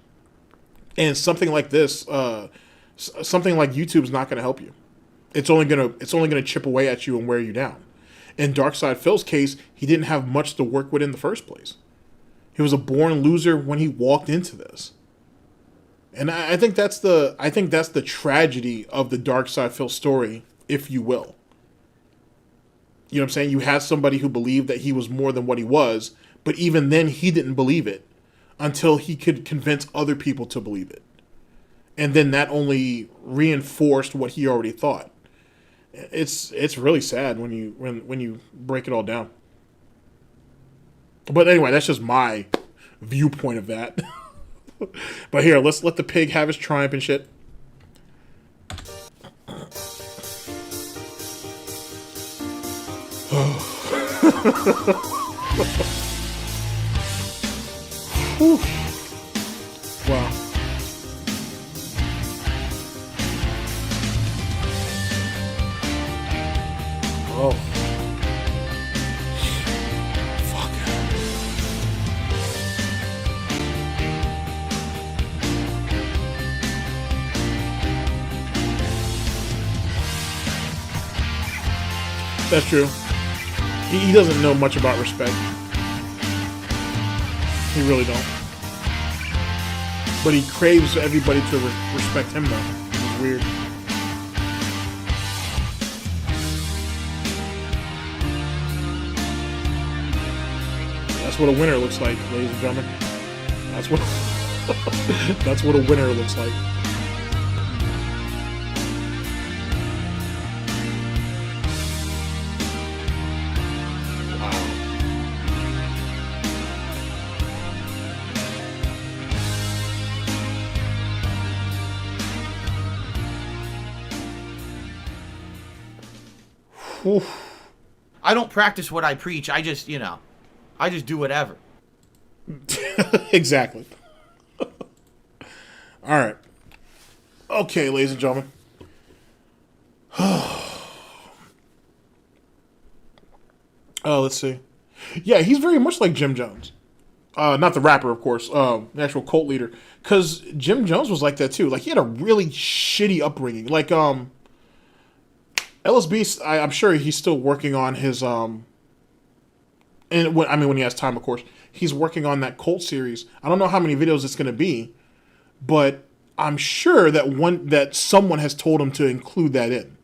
And something like this, something like YouTube is not going to help you. It's only gonna chip away at you and wear you down. In Darkside Phil's case, he didn't have much to work with in the first place. He was a born loser when he walked into this. And I think that's the tragedy of the Darkside Phil story, if you will. You know what I'm saying? You had somebody who believed that he was more than what he was, but even then he didn't believe it until he could convince other people to believe it. And then that only reinforced what he already thought. It's really sad when you break it all down. But anyway, that's just my viewpoint of that. But here, let's let the pig have his triumph and shit. Wow. Oh. Fuck. That's true. He doesn't know much about respect. He really don't. But he craves everybody to respect him, though. It's weird. That's what a winner looks like, ladies and gentlemen. That's what that's what a winner looks like. I don't practice what I preach. I just do whatever. Exactly. All right. Okay, ladies and gentlemen. Let's see. Yeah, he's very much like Jim Jones. Not the rapper, of course. The actual cult leader. Because Jim Jones was like that, too. Like, he had a really shitty upbringing. Like, LSB, I'm sure he's still working on his, when he has time, of course, he's working on that cult series. I don't know how many videos it's going to be, but I'm sure that someone has told him to include that in.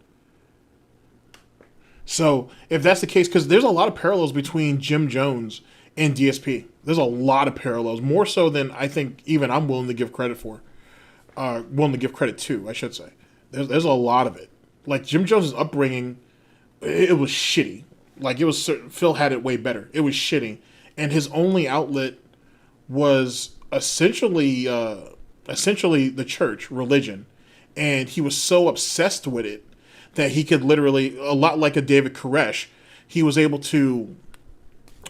So if that's the case, because there's a lot of parallels between Jim Jones and DSP. There's a lot of parallels, more so than I think even I'm willing to give credit for. Willing to give credit to, I should say. There's a lot of it. Like, Jim Jones' upbringing, it was shitty. Like, it was, Phil had it way better. It was shitty. And his only outlet was essentially the church, religion. And he was so obsessed with it that he could literally, a lot like a David Koresh, he was able to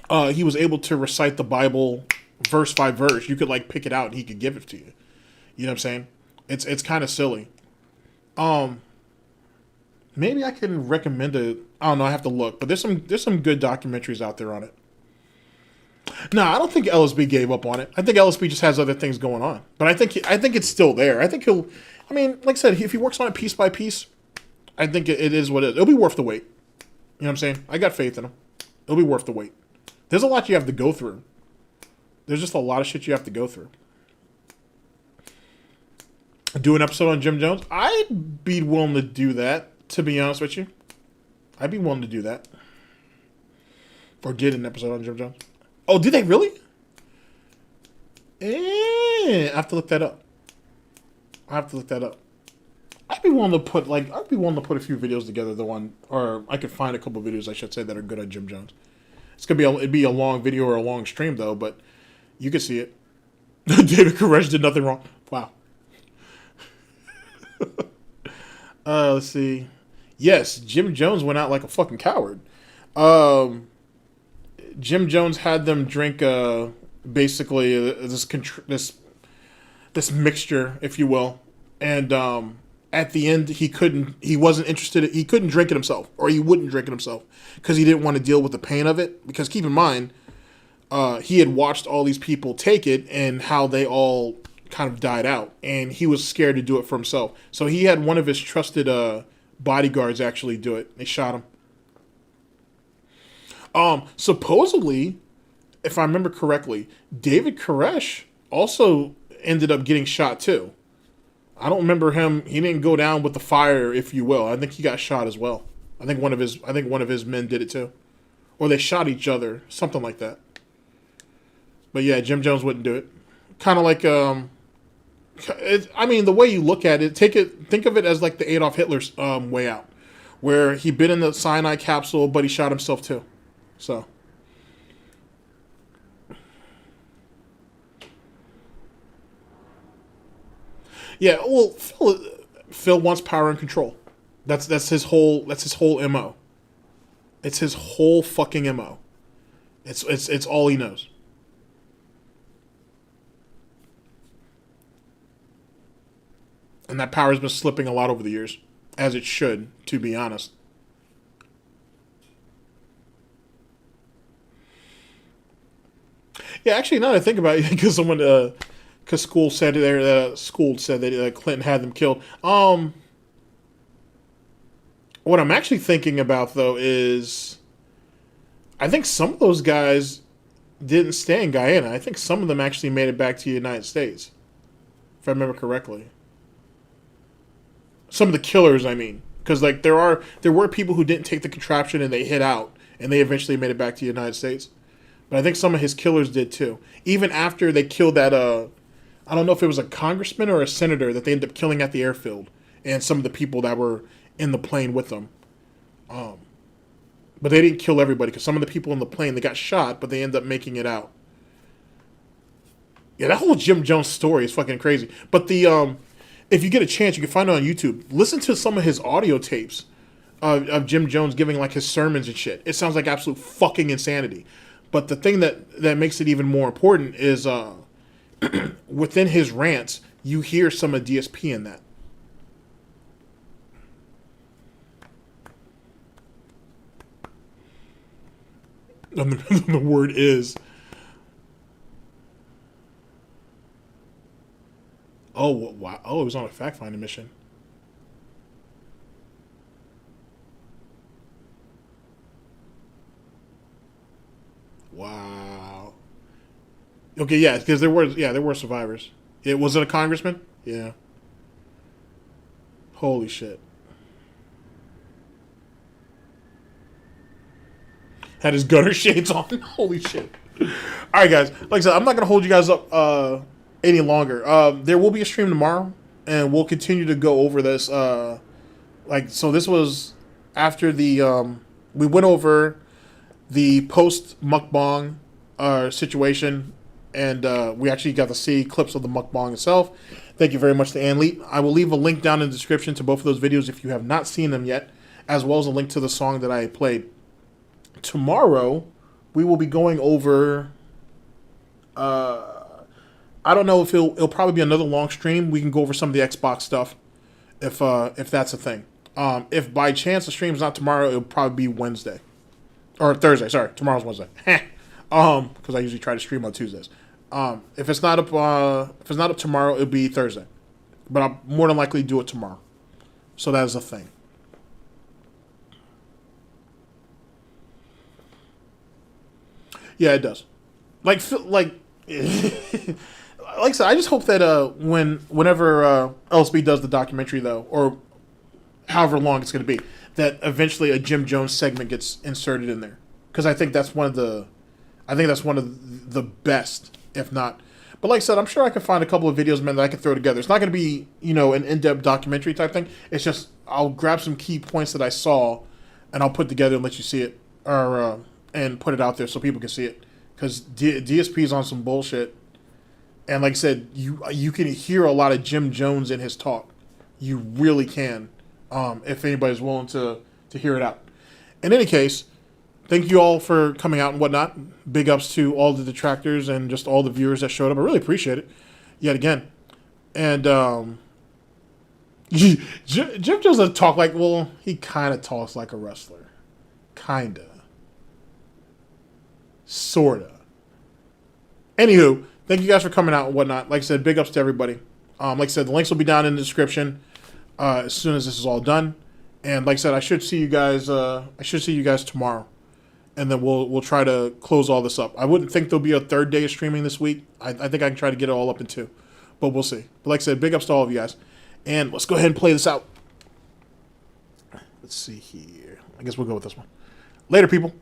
recite the Bible verse by verse. You could, like, pick it out and he could give it to you. You know what I'm saying? It's kind of silly. Maybe I can recommend it. I don't know. I have to look, but there's some good documentaries out there on it. No, I don't think LSB gave up on it. I think LSB just has other things going on. But I think it's still there. I think he'll. I mean, like I said, if he works on it piece by piece, I think it is what it is. It'll be worth the wait. You know what I'm saying? I got faith in him. It'll be worth the wait. There's a lot you have to go through. There's just a lot of shit you have to go through. Do an episode on Jim Jones? I'd be willing to do that. To be honest with you, I'd be willing to do that. Or did an episode on Jim Jones. Oh, did they really? I have to look that up. I'd be willing to put a few videos together, or I could find a couple videos, I should say, that are good on Jim Jones. It'd be a long video or a long stream though, but you could see it. David Koresh did nothing wrong. Wow. Let's see. Yes, Jim Jones went out like a fucking coward. Jim Jones had them drink basically this mixture, if you will, and at the end he couldn't drink it himself, or he wouldn't drink it himself because he didn't want to deal with the pain of it. Because keep in mind, he had watched all these people take it and how they all kind of died out, and he was scared to do it for himself. So he had one of his trusted bodyguards actually do it. They shot him. Supposedly, if I remember correctly, David Koresh also ended up getting shot too. I don't remember him. He didn't go down with the fire, if you will. I think he got shot as well. I think one of his men did it too, or they shot each other, something like that. But yeah, Jim Jones wouldn't do it. Kind of like I mean, the way you look at it, think of it as like the Adolf Hitler's way out, where he bit in the cyanide capsule, but he shot himself too. So. Yeah, well, Phil wants power and control. That's his whole MO. It's his whole fucking MO. It's all he knows. And that power has been slipping a lot over the years, as it should, to be honest. Yeah, actually, now that I think about it, because School said that Clinton had them killed. What I'm actually thinking about though is, I think some of those guys didn't stay in Guyana. I think some of them actually made it back to the United States, if I remember correctly. Some of the killers, I mean, because like there were people who didn't take the contraption and they hid out and they eventually made it back to the United States. But I think some of his killers did too. Even after they killed that, I don't know if it was a congressman or a senator that they ended up killing at the airfield, and some of the people that were in the plane with them. But they didn't kill everybody, because some of the people in the plane, they got shot, but they ended up making it out. Yeah, that whole Jim Jones story is fucking crazy. But if you get a chance, you can find it on YouTube. Listen to some of his audio tapes of Jim Jones giving like his sermons and shit. It sounds like absolute fucking insanity. But the thing that makes it even more important is within his rants, you hear some of DSP in that. And the word is. Oh, wow. Oh, it was on a fact-finding mission. Wow. Okay, yeah, because there were survivors. Was it a congressman? Yeah. Holy shit. Had his gutter shades on. Holy shit. All right, guys. Like I said, I'm not gonna hold you guys up any longer. There will be a stream tomorrow, and we'll continue to go over this. So this was after the we went over the post mukbang situation, and we actually got to see clips of the mukbang itself. Thank you very much to Ann Lee. I will leave a link down in the description to both of those videos if you have not seen them yet, as well as a link to the song that I played. Tomorrow, we will be going over. I don't know if it'll probably be another long stream. We can go over some of the Xbox stuff, if that's a thing. If by chance the stream's not tomorrow, it'll probably be Wednesday or Thursday. Sorry, tomorrow's Wednesday. Because I usually try to stream on Tuesdays. If it's not up tomorrow, it'll be Thursday. But I'll more than likely do it tomorrow. So that is a thing. Yeah, it does. Like I said, I just hope that whenever LSB does the documentary, though, or however long it's going to be, that eventually a Jim Jones segment gets inserted in there, because I think that's one of the best, if not. But like I said, I'm sure I can find a couple of videos, man, that I can throw together. It's not going to be, an in-depth documentary type thing. It's just I'll grab some key points that I saw, and I'll put together and let you see it, or and put it out there so people can see it. Because DSP is on some bullshit. And like I said, you can hear a lot of Jim Jones in his talk. You really can, if anybody's willing to hear it out. In any case, thank you all for coming out and whatnot. Big ups to all the detractors and just all the viewers that showed up. I really appreciate it, yet again. And Jim Jones doesn't talk like, well, he kind of talks like a wrestler. Kinda. Sorta. Anywho, thank you guys for coming out and whatnot. Like I said, big ups to everybody. Like I said, the links will be down in the description as soon as this is all done. And like I said, I should see you guys tomorrow. and then we'll try to close all this up. I wouldn't think there'll be a third day of streaming this week. I think I can try to get it all up in 2, but we'll see. But like I said, big ups to all of you guys, and let's go ahead and play this out. Let's see here. I guess we'll go with this one. Later, people.